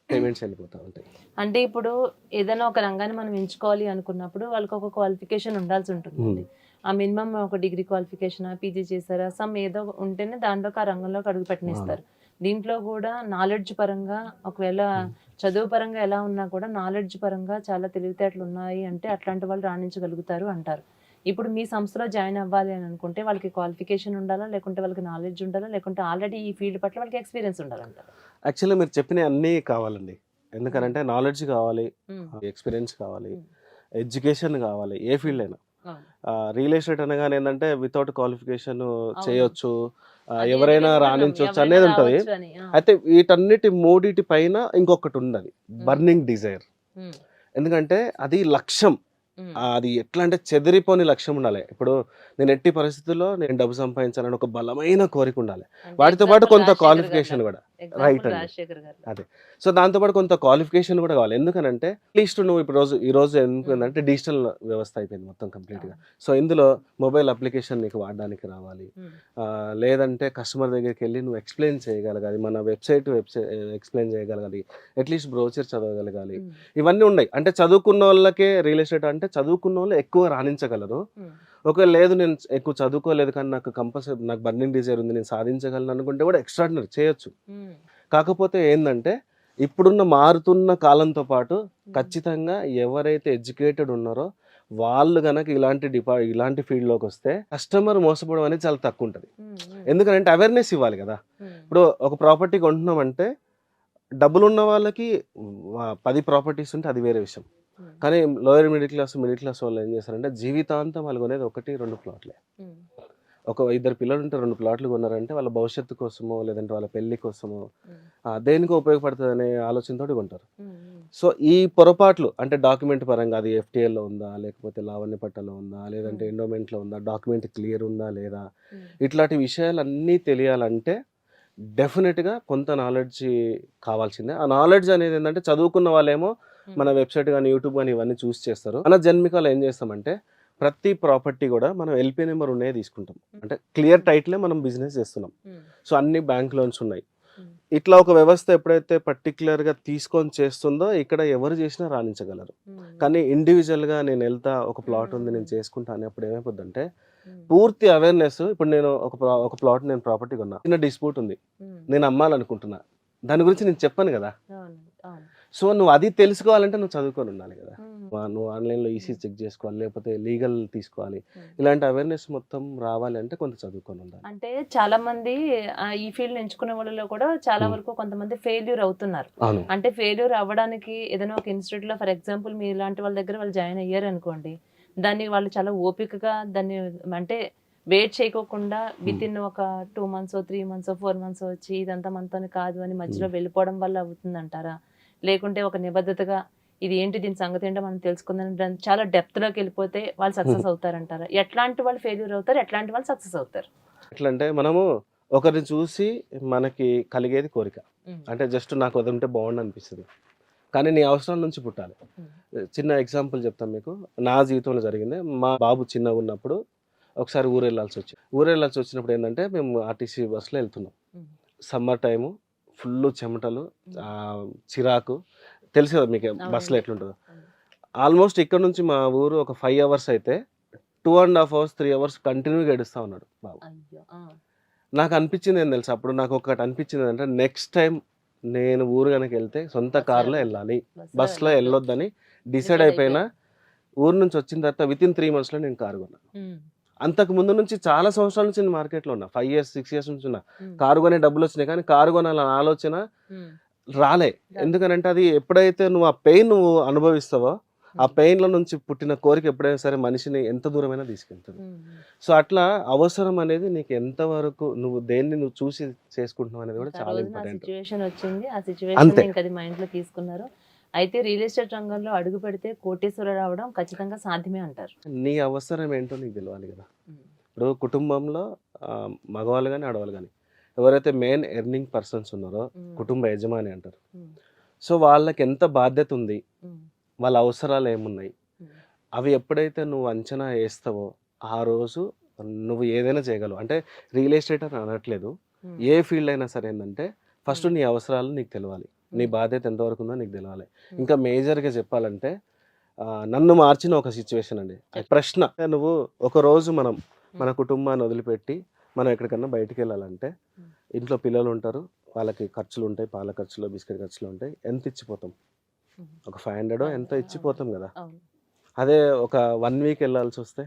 పేమెంట్స్ వెళ్ళిపోతూ ఉంటాయి. అంటే ఇప్పుడు ఏదైనా ఒక రంగాన్ని మనం ఎంచుకోవాలి అనుకున్నప్పుడు వాళ్ళకి ఒక క్వాలిఫికేషన్ ఉండాల్సి ఉంటుంది. ఆ మినిమం ఒక డిగ్రీ క్వాలిఫికేషన్, పీజీ చేశారా, సమ్ ఏదో ఉంటేనే దాంట్లోకి ఆ రంగంలోకి అడుగు పెట్టనిస్తారు. దీంట్లో కూడా నాలెడ్జ్ పరంగా ఒకవేళ చదువు పరంగా ఎలా ఉన్నా కూడా నాలెడ్జ్ పరంగా చాలా తెలివితేటలు ఉన్నాయి అంటే అట్లాంటి వాళ్ళు రాణించగలుగుతారు అంటారు. ఇప్పుడు మీ సంస్థలో జాయిన్ అవ్వాలి అని అనుకుంటే వాళ్ళకి క్వాలిఫికేషన్ ఉండాలా, లేకుంటే వాళ్ళకి నాలెడ్జ్ ఉండాలా, లేకుంటే ఆల్రెడీ ఈ ఫీల్డ్ పట్ల వాళ్ళకి ఎక్స్పీరియన్స్ ఉండాలంటారు? యాక్చువల్లీ మీరు చెప్పిన అన్నీ కావాలండి. ఎందుకంటే నాలెడ్జ్ కావాలి, ఎక్స్పీరియన్స్ కావాలి, ఎడ్యుకేషన్ కావాలి, ఏ ఫీల్డ్ అయినా. రియల్ ఎస్టేట్ అనగానే ఏంటంటే వితౌట్ క్వాలిఫికేషన్ చేయొచ్చు, అది ఎవరైనా విన్నాం, రాణించవచ్చు ఎవరైనా అనేది ఉంటుంది. రావచ్చు అని. అయితే వీటన్నిటి మూడిటి పైన ఇంకొకటి ఉన్నది, బర్నింగ్ డిజైర్. ఉమ్, ఎందుకంటే అది లక్ష్యం. ఉమ్, అది ఎట్లా అంటే చెదిరిపోని లక్ష్యం ఉండాలి. ఇప్పుడు నేను ఎట్టి పరిస్థితుల్లో నేను డబ్బు సంపాదించాలని ఒక బలమైన కోరిక ఉండాలి. అంటే వాటితో పాటు example కొంత రాజశేఖర్ క్వాలిఫికేషన్ గారు. కూడా. Example రైట్ అండి. రాజశేఖర్ గారు. అదే. సో దాంతోపాటు కొంత క్వాలిఫికేషన్ కూడా కావాలి. ఎందుకనంటే అట్లీస్ట్ నువ్వు ఇప్పుడు ఈ రోజు ఎందుకు ఏంటంటే డిజిటల్ వ్యవస్థ అయిపోయింది మొత్తం కంప్లీట్గా. సో ఇందులో మొబైల్ అప్లికేషన్ నీకు వాడడానికి రావాలి, ఉమ్, లేదంటే కస్టమర్ దగ్గరికి వెళ్ళి నువ్వు ఎక్స్ప్లెయిన్ చేయగలగాలి, మన వెబ్సైట్ ఎక్స్ప్లెయిన్ చేయగలగాలి, అట్లీస్ట్ బ్రోచర్ చదవగలగాలి. ఉమ్, ఇవన్నీ ఉన్నాయి. అంటే చదువుకున్న వాళ్ళకే రియల్ ఎస్టేట్ అంటే చదువుకున్న వాళ్ళు ఎక్కువ రాణించగలరు. ఉమ్, ఒకవేళ లేదు నేను ఎక్కువ చదువుకోలేదు కానీ నాకు కంపల్సరీ నాకు బర్నింగ్ డిజైర్ ఉంది, నేను సాధించగలను అనుకుంటే కూడా ఎక్స్ట్రాడినరీ చేయొచ్చు. ఉమ్, కాకపోతే ఏంటంటే ఇప్పుడున్న మారుతున్న కాలంతో పాటు ఖచ్చితంగా ఎవరైతే ఎడ్యుకేటెడ్ ఉన్నారో వాళ్ళు కనుక ఇలాంటి ఫీల్డ్లోకి వస్తే కస్టమర్ మోసపోవడం అనేది చాలా తక్కువ ఉంటుంది. ఉమ్, ఉమ్, ఎందుకంటే అవేర్నెస్ ఇవ్వాలి కదా. ఉమ్, ఇప్పుడు ఒక ప్రాపర్టీ కొంటున్నామంటే డబ్బులు ఉన్న వాళ్ళకి 10 ప్రాపర్టీస్ ఉంటే అది వేరే విషయం. ఉమ్, కానీ లోయర్ మిడిల్ క్లాస్ వాళ్ళు ఏం చేస్తారంటే జీవితాంతం వాళ్ళు కొనేది 1-2 ప్లాట్లే. ఉమ్, ఒక 2 పిల్లలు ఉంటే 2 ప్లాట్లు కొన్నారంటే వాళ్ళ భవిష్యత్తు కోసమో లేదంటే వాళ్ళ పెళ్లి కోసమో ఉమ్, దేనికో ఉపయోగపడుతుంది అనే ఆలోచనతో కొంటారు. ఉమ్, ఉమ్, సో ఈ పొరపాట్లు అంటే డాక్యుమెంట్ పరంగా అది FTAలో ఉందా లేకపోతే లావణ్యపట్టలో ఉందా లేదంటే ఎండోమెంట్లో ఉందా, డాక్యుమెంట్ క్లియర్ ఉందా లేదా, ఉమ్, ఇట్లాంటి విషయాలన్నీ తెలియాలంటే డెఫినెట్గా కొంత నాలెడ్జ్ కావాల్సిందే. ఆ నాలెడ్జ్ అనేది ఏంటంటే చదువుకున్న వాళ్ళేమో మన వెబ్సైట్ కానీ యూట్యూబ్ కానీ ఇవన్నీ చూస్ చేస్తారు. మన జన్మికలో ఏం చేస్తామంటే ప్రతి ప్రాపర్టీ కూడా మనం LP నెంబర్ ఉన్నాయి తీసుకుంటాం. అంటే క్లియర్ టైటిలే మనం బిజినెస్ చేస్తున్నాం. ఉమ్, సో అన్ని బ్యాంక్ లోన్స్ ఉన్నాయి. ఉమ్, ఇట్లా ఒక వ్యవస్థ ఎప్పుడైతే పర్టికులర్గా తీసుకొని చేస్తుందో ఇక్కడ ఎవరు చేసినా రాణించగలరు. ఉమ్, కానీ ఇండివిజువల్గా నేను వెళ్తా ఒక ప్లాట్ ఉంది నేను చేసుకుంటా అనేప్పుడు ఏమైపోద్దంటే ఉమ్, పూర్తి అవేర్నెస్. ఇప్పుడు నేను ఒక ప్లాట్ నేను ప్రాపర్టీ కొన్నా, చిన్న డిస్ప్యూట్ ఉంది, ఉమ్, నేను అమ్మాలనుకుంటున్నా, దాని గురించి నేను చెప్పాను కదా. అవును, అవును, సో నువ్వు అది తెలుసుకోవాలంటే నువ్వు చదువుకొని ఉండాలి కదా. ఉమ్, నువ్వు ఆన్లైన్లో ఈసీ చెక్ చేసుకోవాలి, లేకపోతే లీగల్ తీసుకోవాలి. ఉమ్. ఇలాంటి అవేర్నెస్ మొత్తం రావాలి అంటే కొంత చదువుకొని ఉండాలి. అంటే చాలా మంది ఈ ఫీల్డ్ ఎంచుకునే వాళ్ళలో కూడా చాలా ఉమ్. వరకు కొంతమంది ఫెయిల్యూర్ అవుతున్నారు. అవును. అంటే ఫెయిల్యూర్ అవ్వడానికి ఏదైనా ఒక ఇన్స్టిట్యూట్ లో ఫర్ ఎగ్జాంపుల్ మీ ఇలాంటి వాళ్ళ దగ్గర వాళ్ళు జాయిన్ అయ్యారు అనుకోండి, దాన్ని వాళ్ళు చాలా ఓపికగా దాన్ని అంటే వెయిట్ చేయకోకుండా విత్ ఇన్ ఒక 2 months 3 months 4 months వచ్చి ఇదంతా మనతో కాదు అని మధ్యలో వెళ్ళిపోవడం వల్ల అవుతుందంటారా, లేకుంటే ఒక నిబద్ధతగా ఇది ఏంటి దీని సంగతి ఏంటో మనం తెలుసుకుందని దాన్ని చాలా డెప్త్ లోకి వెళ్ళిపోతే వాళ్ళు సక్సెస్ అవుతారంటారా? ఎట్లాంటి వాళ్ళు ఫెయిల్యూర్ అవుతారు, ఎట్లాంటి వాళ్ళు సక్సెస్ అవుతారు? ఎట్లా అంటే మనము ఒకరిని చూసి మనకి కలిగేది కోరిక. ఉమ్, అంటే జస్ట్ నాకు అది ఉంటే బాగుండు అనిపిస్తుంది, కానీ నీ అవసరం నుంచి పుట్టాలి. ఉమ్, చిన్న ఎగ్జాంపుల్ చెప్తాను మీకు. నా జీవితంలో జరిగింది. మా బాబు చిన్నగా ఉన్నప్పుడు ఒకసారి ఊరు వెళ్ళాల్సి వచ్చినప్పుడు ఏంటంటే మేము RTC బస్సులో వెళ్తున్నాం. ఉమ్, సమ్మర్ టైము, ఫుల్ చెమటలు, చిరాకు, తెలుసు కదా మీకు బస్సులో ఎట్లుంటుందో. ఉమ్, ఆల్మోస్ట్ ఇక్కడ నుంచి మా ఊరు ఒక 5 hours అయితే 2.5 hours 3 hours కంటిన్యూగా ఏడుస్తూ ఉన్నాడు బాబు. అయ్యో, నాకు అనిపించింది ఏం తెలుసు, అప్పుడు నాకు ఒకటి అనిపించింది అంటే నెక్స్ట్ టైం నేను ఊరు కనుక వెళ్తే సొంత కార్లో వెళ్ళాలి, బస్సులో వెళ్ళొద్దని డిసైడ్ అయిపోయినా. ఊరు నుంచి వచ్చిన తర్వాత విత్ ఇన్ 3 monthsలో నేను కారు కొన్నా. అంతకు ముందు నుంచి చాలా సంవత్సరాల నుంచి నేను మార్కెట్లో ఉన్నా, 5 years 6 years నుంచి ఉన్నా. కారు కొనే డబ్బులు వచ్చినాయి కానీ కారు కొనాలన్న ఆలోచన రాలే. ఎందుకనంటే అది ఎప్పుడైతే నువ్వు ఆ పెయిన్ నువ్వు అనుభవిస్తావో ఆ పెయిన్ల నుంచి పుట్టిన కోరిక ఎప్పుడైనా సరే మనిషిని ఎంత దూరమైనా తీసుకెళ్తుంది. సో అట్లా అవసరం అనేది నీకు ఎంతవరకు నువ్వు దేన్ని నువ్వు చూసి చేసుకుంటున్నావు అనేది కూడా చాలా ఇంపార్టెంట్. సిచ్యువేషన్ వచ్చింది, ఆ సిచ్యువేషన్ ఇంకా అది మైండ్ లో తీసుకున్నారు. అయితే రియల్ ఎస్టేట్ రంగంలో అడుగు పెడితే కోటేశ్వర రావడం ఖచ్చితంగా సాధ్యమే అంటారు. నీ అవసరం ఏంటో నీకు తెలియాలి కదా. ఇప్పుడు కుటుంబంలో మగవాళ్ళు కానీ ఆడవాళ్ళు కానీ ఎవరైతే మెయిన్ ఎర్నింగ్ పర్సన్స్ ఉన్నారో కుటుంబ యజమాని అంటారు. సో వాళ్ళకి ఎంత బాధ్యత ఉంది, వాళ్ళ అవసరాలు ఏమున్నాయి, అవి ఎప్పుడైతే నువ్వు అంచనా వేస్తావో ఆ రోజు నువ్వు ఏదైనా చేయగలవు. అంటే రియల్ ఎస్టేట్ అని అనట్లేదు, ఏ ఫీల్డ్ అయినా సరే ఏంటంటే ఫస్ట్ నీ అవసరాలు నీకు తెలియాలి, నీ బాధ్యత ఎంతవరకు ఉందో నీకు తెలియాలి. ఇంకా మేజర్గా చెప్పాలంటే నన్ను మార్చిన ఒక సిచ్యువేషన్ అండి ప్రశ్న. నువ్వు ఒకరోజు మన కుటుంబాన్ని వదిలిపెట్టి మనం ఎక్కడికన్నా బయటికి వెళ్ళాలంటే ఇంట్లో పిల్లలు ఉంటారు, వాళ్ళకి ఖర్చులు ఉంటాయి, పాల ఖర్చులు, బిస్కెట్ ఖర్చులు ఉంటాయి. ఎంత ఇచ్చిపోతాం? ఒక 500 ఎంత ఇచ్చిపోతాం కదా. అదే ఒక 1 week వెళ్ళాల్సి వస్తే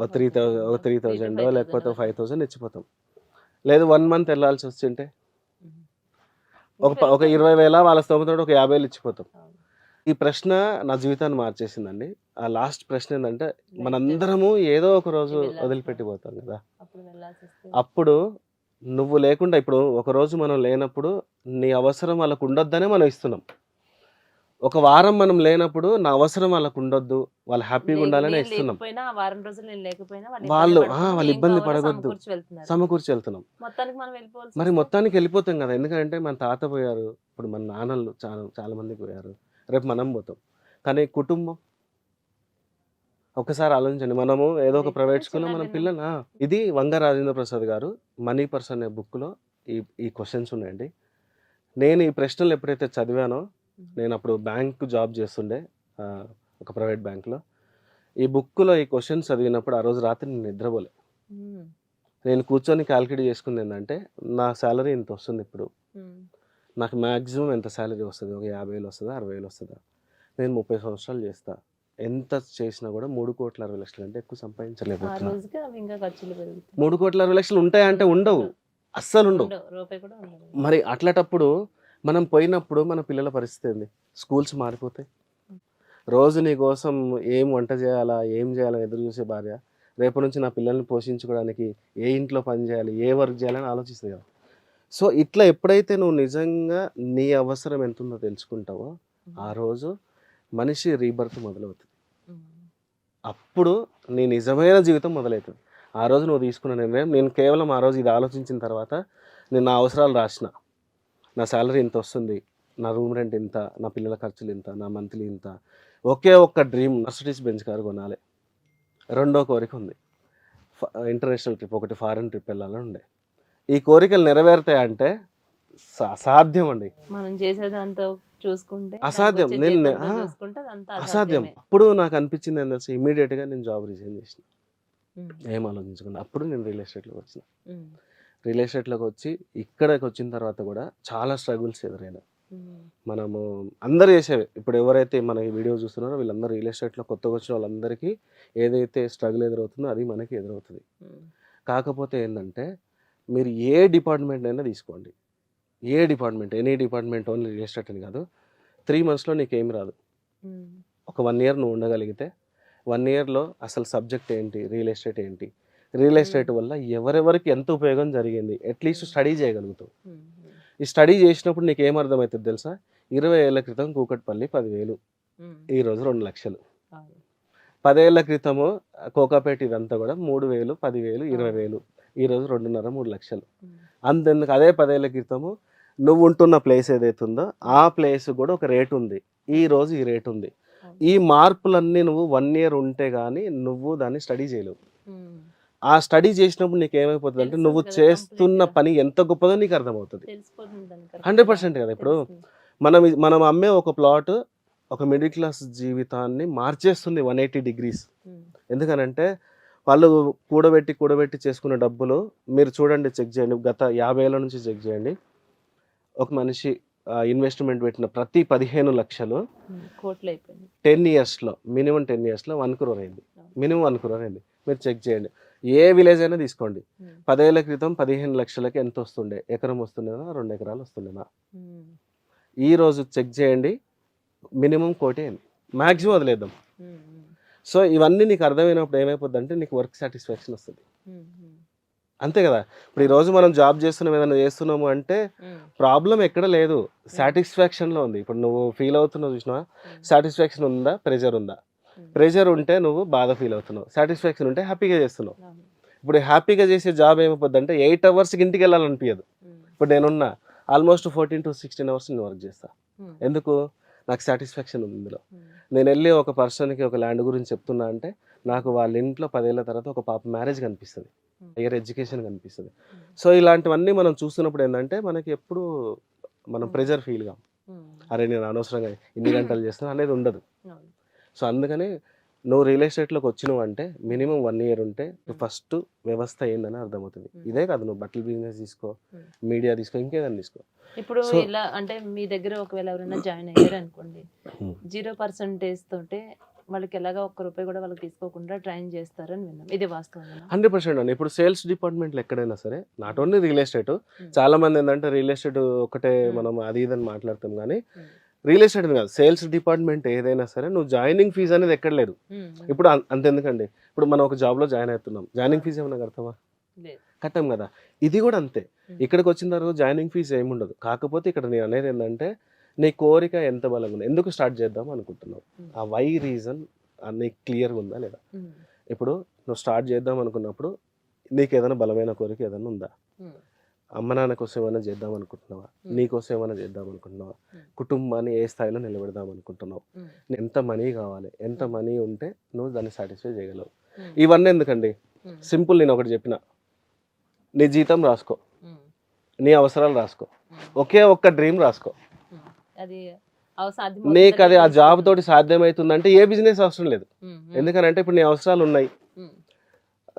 ఒక 3,000 లేకపోతే 5,000 ఇచ్చిపోతాం. లేదు 1 month వెళ్ళాల్సి వస్తుంటే ఒక 20,000 వాళ్ళ స్తోమతో ఒక 50,000 ఇచ్చిపోతాం. ఈ ప్రశ్న నా జీవితాన్ని మార్చేసిందండి. ఆ లాస్ట్ ప్రశ్న ఏందంటే, మనందరము ఏదో ఒక రోజు వదిలిపెట్టిపోతాం కదా! అప్పుడు వెళ్ళాల్సొస్తే అప్పుడు నువ్వు లేకుండా ఇప్పుడు ఒకరోజు మనం లేనప్పుడు నీ అవసరం వాళ్ళకు ఉండొద్దనే మనం ఇస్తున్నాం. ఒక వారం మనం లేనప్పుడు నా అవసరం వాళ్ళకు ఉండొద్దు. వాళ్ళు హ్యాపీగా ఉండాలనే నేను ఇస్తున్నాం. లేకపోయినా ఆ వారం రోజులు నేను లేకపోయినా వాళ్ళు వాళ్ళు ఇబ్బంది పడకుండా వాళ్ళు ఏం ఇబ్బంది కావాలో పడగొద్దు. సమకూర్చి వెళ్తున్నారు. సమకూర్చి వెళ్తున్నాం. మొత్తానికి మనం వెళ్ళిపోవాల్సి మరి వస్తే మొత్తానికి వెళ్ళిపోతాం కదా! ఎందుకంటే మన తాత పోయారు. ఇప్పుడు మన నాన్నలు చాలా చాలా మంది పోయారు. రేపు మనం పోతాం. కానీ కుటుంబం ఒక్కసారి ఆలోచించండి. మనము ఏదో ఒక అది ప్రైవేట్ ఎప్పుడూ స్కూల్‌లో మన చిన్నదిన్నం. ఇది వంగ రాజేంద్ర ప్రసాద్ గారు 'మనీ పర్స్' అనే బుక్‌లో ఈ ఈ క్వెషన్స్ ఉన్నాయండి. నేను ఈ ప్రశ్నలు ఎప్పుడైతే చదివానో, నేను అప్పుడు బ్యాంక్ జాబ్ చేస్తుండే ఒక ప్రైవేట్ బ్యాంక్‌లో. ఈ బుక్‌లో ఈ క్వెషన్స్ చదివినప్పుడు ఆ రోజు రాత్రి నేను నిద్రపోలే. హ్మ్. నేను కూర్చొని కాలిక్యులేట్ చేసుకుంది ఏందంటే, నా సాలరీ ఇంత వస్తుంది ఇప్పుడు. హ్మ్. నాకు మాక్సిమం ఎంత సాలరీ వస్తది? ఒక 50,000 వస్తదా? 60,000 వస్తదా? నేను 30 సంవత్సరాలు చేస్తా. ఎంత చేసినా కూడా 3,60,00,000 కంటే ఎక్కువ ఆ సంపాదించలేకపోతున్నా. రోజుకి అవి ఇంకా ఖర్చులు పెరుగుతాయి. 3,60,00,000 ఉంటాయా అంటే ఉండవు. అస్సలుండవు. ఉండవు. రూపాయి కూడా ఉండదు. మరి అట్లాటప్పుడు మనం పోయినప్పుడు మన పిల్లల పరిస్థితి ఏంది? స్కూల్స్ మారిపోతాయి. రోజు నీ కోసం ఏం వంట చేయాలా? ఏం చేయాలని ఎదురు చూసే భార్య, రేపటి నుంచి నా పిల్లల్ని పోషించుకోవడానికి ఏ ఇంట్లో పని చేయాలి? ఏ వర్క్ చేయాలని ఆలోచిస్తది కదా! సో, ఇట్లా ఎప్పుడైతే నువ్వు నిజంగా నీ అవసరం ఎంతుందో తెలుసుకుంటావో, ఆ రోజు మనిషి రీబర్త్ మొదలవుతది. హ్మ్. అప్పుడు నీ నిజమైన జీవితం మొదలైతది. ఆ రోజు నువ్వు తీసుకున్న నిర్ణయం నేను కేవలం ఆ రోజు ఇది ఆలోచించిన తర్వాత నేను నా అవసరాలు రాసిన. నా సాలరీ ఇంతొస్తుంది. నా రూమ్ రెంట్ ఇంత, నా పిల్లల ఖర్చులు ఇంత, నా మంత్లీ ఇంత. ఒకే ఒక్క డ్రీమ్ మర్సిడీస్ బెంజ్ కార్ కొనాలి. రెండో కోరిక ఉంది. ఇంటర్నేషనల్ ట్రిప్, ఒకటి ఫారెన్ ట్రిప్ వెళ్ళాలని ఉండే. ఈ కోరికలు నెరవేరుతాయంటే అసాధ్యం అండి. మనం చేసేదంతా చూసుకుంటే అసాధ్యం. దానికొచ్చే నేను జీతంతో చూసుకుంటే అదంతా అసాధ్యం. అసాధ్యమే. అప్పుడు నాకు అనిపించింది ఏందో తెలుసా? ఇమ్మీడియేట్‌గా నేను జాబ్ రిజైన్ చేసిన. హ్మ్. ఏం ఆలోచించకుండా. అప్పుడు నేను రియల్ ఎస్టేట్‌లోకి వచ్చిన. హ్మ్. రియల్ ఎస్టేట్‌లోకి వచ్చి ఇక్కడికి వచ్చిన తర్వాత కూడా చాలా స్ట్రగుల్స్ ఎదురైనాయి. హ్మ్. మనము అందరూ చేసేవే. ఇప్పుడు ఎవరైతే మన ఈ వీడియో చూస్తున్నారో వీళ్ళందరూ రియల్ ఎస్టేట్‌లో కొత్తగా వచ్చిన వాళ్ళందరికీ ఏదైతే స్ట్రగుల్ ఎదురవుతుందో అది మనకి ఎదురవుతది. హ్మ్. కాకపోతే ఏందంటే మీరు ఏ డిపార్ట్‌మెంట్ అయినా తీసుకోండి. ఏ department, any department only real estate అని కాదు. 3 మంత్స్‌లో నీకేమి రాదు. హ్మ్. ఒక 1 ఇయర్ నువ్వు ఉండగలిగితే 1 ఇయర్‌లో అసలు సబ్జెక్ట్ ఏంటి? రియల్ ఎస్టేట్ ఏంటి? రియల్ ఎస్టేట్ వల్ల ఎవరెవరికి ఎంత ఉపయోగం జరిగింది? అట్‌లీస్ట్ స్టడీ చేయగలుగుతావు. హ్మ్. ఈ స్టడీ చేసినప్పుడు నీకేం అర్థమవుతది తెలుసా? 20 ఏళ్ల క్రితం కూకట్పల్లి 10,000, హ్మ్. ఈరోజు 2,00,000. అవును. 10 ఏళ్ల క్రితము కోకాపేట ఇదంతా కూడా 3,000, 10,000, 20,000. ఈరోజు 2.5, 3,00,000. హ్మ్. అంతెందుకు అదే 10 ఏళ్ల క్రితము నువ్వు ఉంటున్న ప్లేస్ ఏదైతే ఉందో ఆ ప్లేస్ కూడా ఒక రేట్ ఉంది. ఈ రోజు ఈ రేట్ ఉంది. అవును. ఈ మార్పులన్నీ నువ్వు 1 ఇయర్ ఉంటే గానీ నువ్వు దాన్ని స్టడీ చేయలేవు. హ్మ్. ఆ స్టడీ చేసినప్పుడు నీకేమైపోతుందంటే తెలుస్తుంది నువ్వు కదా చేస్తున్న కంప్లీట్‌గా. పని ఎంత గొప్పదో నీకు అర్థమవుతది. తెలిసిపోతుంది దాన్ని కరెక్ట్‌గా. 100% కదా! ఇప్పుడు తెలుస్తుంది. మనం అమ్మే ఒక ప్లాట్ ఒక మిడిల్ క్లాస్ జీవితాన్ని మార్చేస్తుంది 180 డిగ్రీస్. హ్మ్. ఎందుకనంటే వాళ్ళు కూడబెట్టి చేసుకున్న డబ్బులు మీరు చూడండి, చెక్ చేయండి. గత 50 ఏళ్ల నుంచి చెక్ చేయండి. ఒక మనిషి ఇన్వెస్ట్‌మెంట్ పెట్టిన ప్రతి 15,00,000 హ్మ్. కోట్లయిపోయింది. 10 ఇయర్స్‌లో మినిమమ్ 10 ఇయర్స్‌లో 1 క్రోర్ అయింది. అవును. మినిమమ్ 1 క్రోర్ అయింది. మీరు చెక్ చేయండి. ఏ విలేజ్ అయినా తీసుకోండి. హ్మ్. 10 ఏళ్ల క్రితం 15,00,000కి ఎంత వస్తుండే? ఎకరం వస్తుండేనా? 2 ఎకరాలు వస్తుండేనా? హ్మ్. ఈ రోజు చెక్ చేయండి. మినిమమ్ 1,00,00,000 అయింది. మాక్సిమం వదిలేద్దాం. హ్మ్. హ్మ్. సో, ఇవన్నీ నీకు అర్థమైనప్పుడు ఏమైపోద్దంటే నీకు వర్క్ సాటిస్ఫాక్షన్ వస్తది. హ్మ్. హ్మ్. అంతే కదా! ఇప్పుడు ఈరోజు మనం జాబ్ చేస్తున్నాం, ఏదైనా చేస్తున్నాము అంటే హ్మ్. ప్రాబ్లమ్ ఎక్కడ లేదు. సాటిస్ఫాక్షన్‌లో ఉంది. ఇప్పుడు నువ్వు ఫీల్ అవుతున్నావు చూసినావా? హ్మ్. సాటిస్ఫాక్షన్ ఉందా? ప్రెషర్ ఉందా? హ్మ్. ప్రెషర్ ఉంటే నువ్వు బాధ ఫీల్ అవుతున్నావు. సాటిస్ఫాక్షన్ ఉంటే హ్యాపీగా చేస్తున్నావు. అవును. ఇప్పుడు హ్యాపీగా చేసే జాబ్ ఏమైపోద్దంటే 8 అవర్స్‌కి ఇంటికెళ్ళాలనిపియదు. హ్మ్. ఇప్పుడు నేనున్నా ఆల్మోస్ట్ 14-16 అవర్స్ నేను వర్క్ చేస్తా. హ్మ్. ఎందుకు? నాకు సాటిస్ఫాక్షన్ ఉంది ఇందులో. హ్మ్. నేనెళ్ళి ఒక పర్సన్‌కి ఒక ల్యాండ్ గురించి చెప్తున్నా అంటే నాకు వాళ్ళ ఇంట్లో 10 ఏళ్ల తర్వాత ఒక పాప మ్యారేజ్ కనిపిస్తది. హ్మ్. హైయర్ ఎడ్యుకేషన్ కనిపిస్తది. హ్మ్. సో, ఇలాంటివన్నీ మనం చూస్తున్నప్పుడు ఏందంటే మనకి ఎప్పుడూ మనం హ్మ్. ప్రెషర్ ఫీల్ గాం. హ్మ్. అరే! నేను అనవసరంగా ఇన్ని గంటలు చేస్తున్నా అనేది ఉండదు. అవును. సో, అందుకని నువ్వు రియల్ ఎస్టేట్‌లోకి వచ్చినవంటే మినిమమ్ 1 ఇయర్ ఉంటే ఫస్ట్ వ్యవస్థ ఏందని అర్థమవుతది. ఇదే కాదు, నువ్వు బట్టల బిజినెస్ తీసుకో, హ్మ్. మీడియా తీసుకో, ఇంకేదైనా తీసుకో. ఇప్పుడు సో ఇలా అంటే మీ దగ్గర ఒకవేళ ఎవరైనా జాయిన్ అయ్యారనుకోండి, హ్మ్. 0% తోటే వాళ్ళకి ఎలాగా ఒక్క రూపాయి కూడా వాళ్ళకి తీసుకోకుండా ట్రైన్ చేస్తారని విన్నాం. ఇది వాస్తవమేనా? 100% అండి. ఇప్పుడు సేల్స్ డిపార్ట్మెంట్‌లో ఎక్కడైనా సరే, నాట్ ఓన్లీ రియల్ ఎస్టేట్. హ్మ్. చాలా మంది ఏందంటే రియల్ ఎస్టేట్ ఒకటే హ్మ్. మనం అది ఇది అని మాట్లాడతాం గానీ, హ్మ్. రియల్ ఎస్టేట్ కాదు, సేల్స్ డిపార్ట్మెంట్ ఏదైనా సరే నువ్వు జాయినింగ్ ఫీజు అనేది ఎక్కడ లేదు. ఇప్పుడు అంతెందుకండి, ఇప్పుడు మనం ఒక జాబ్లో జాయిన్ అవుతున్నాం, జాయినింగ్ ఫీజు ఏమైనా కడతావా? కట్టాం కదా. ఇది కూడా అంతే. ఇక్కడికి వచ్చిన తర్వాత జాయినింగ్ ఫీజు ఏముండదు. కాకపోతే ఇక్కడ నేను అనేది ఏంటంటే నీ కోరిక ఎంత బలంగా ఉంది, ఎందుకు స్టార్ట్ చేద్దాం అనుకుంటున్నావు, ఆ వై రీజన్ నీకు క్లియర్గా ఉందా లేదా. ఇప్పుడు నువ్వు స్టార్ట్ చేద్దాం అనుకున్నప్పుడు నీకు ఏదైనా బలమైన కోరిక ఏదైనా ఉందా? అమ్మ నాన్న కోసం ఏమైనా చేద్దాం అనుకుంటున్నావా? నీ కోసం ఏమైనా చేద్దాం అనుకుంటున్నావా? కుటుంబాన్ని ఏ స్థాయిలో నిలబెడదాం అనుకుంటున్నావు? ఎంత మనీ కావాలి, ఎంత మనీ ఉంటే నువ్వు దాన్ని సాటిస్ఫై చేయగలవు? ఇవన్నీ ఎందుకండి, సింపుల్. నేను ఒకటి చెప్పిన, నీ జీతం రాసుకో, నీ అవసరాలు రాసుకో, ఒకే ఒక్క డ్రీమ్ రాసుకో. నీకు అది ఆ జాబ్ తోటి సాధ్యమవుతుందంటే ఏ బిజినెస్ అవసరం లేదు. ఎందుకనంటే ఇప్పుడు నీ అవసరాలు ఉన్నాయి,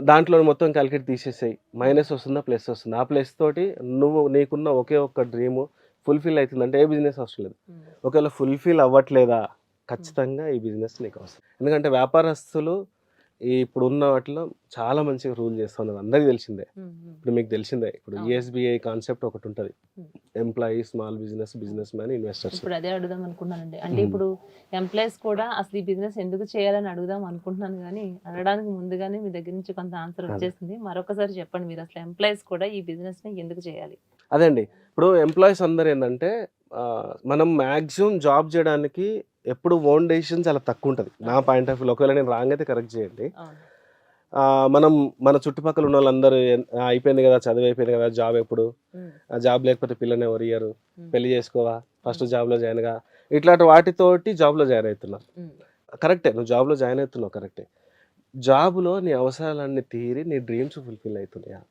దాంట్లో మొత్తం క్యాలిక్యులేట్ తీసేసాయి, మైనస్ వస్తుందా ప్లస్ వస్తుందా, ఆ ప్లస్ తోటి నువ్వు నీకున్న ఒకే ఒక్క డ్రీమ్ ఫుల్ఫిల్ అవుతుందంటే ఏ బిజినెస్ అవసరం లేదు. ఒకవేళ ఫుల్ఫిల్ అవ్వట్లేదా, ఖచ్చితంగా ఈ బిజినెస్ నీకు అవసరం. ఎందుకంటే వ్యాపారస్తులు ఇప్పుడు ఉన్న వాటిలో చాలా మంచిగా రూల్ చేస్తున్నారు, అందరికీ తెలిసిందే. ఇప్పుడు మీకు తెలిసిందే, ఇప్పుడు ఈఎస్బిఐ కాన్సెప్ట్ ఒకటి ఉంటుంది, employee, small business, business man, investors. ఇప్పుడు అదే అడుగుదాం అనుకున్నానండి. అంటే ఇప్పుడు ఎంప్లాయీస్ కూడా అసలు ఈ బిజినెస్ ఎందుకు చేయాలని అడుగుదాం అనుకుంటున్నాను, కానీ అడగడానికి ముందుగానే మీ దగ్గర నుంచి కొంత ఆన్సర్ వచ్చేసింది. మరొకసారి చెప్పండి, మీరు అసలు ఎంప్లాయీస్ కూడా ఈ బిజినెస్ ని ఎందుకు చేయాలి? అదే అండి, ఇప్పుడు ఎంప్లాయీస్ అందరు ఏంటంటే మనం మ్యాక్సిమం జాబ్ చేయడానికి ఎప్పుడు ఓన్ డెసిషన్ చాలా తక్కువ ఉంటుంది నా పాయింట్ ఆఫ్ వ్యూ. ఒకవేళ నేను రాంగ్ అయితే కరెక్ట్ చేయండి. మనం మన చుట్టుపక్కల ఉన్న వాళ్ళందరూ అయిపోయింది కదా, చదువు అయిపోయింది కదా, జాబ్ ఎప్పుడు, జాబ్ లేకపోతే పిల్లని ఎవరు ఇయ్యరు, పెళ్లి చేసుకోవా, ఫస్ట్ జాబ్లో జాయిన్ గా, ఇట్లాంటి వాటితోటి జాబ్లో జాయిన్ అవుతున్నారు. కరెక్టే, నువ్వు జాబ్లో జాయిన్ అవుతున్నావు కరెక్టే. జాబ్లో నీ అవసరాలన్నీ తీరి నీ డ్రీమ్స్ ఫుల్ఫిల్ అవుతున్నాయా?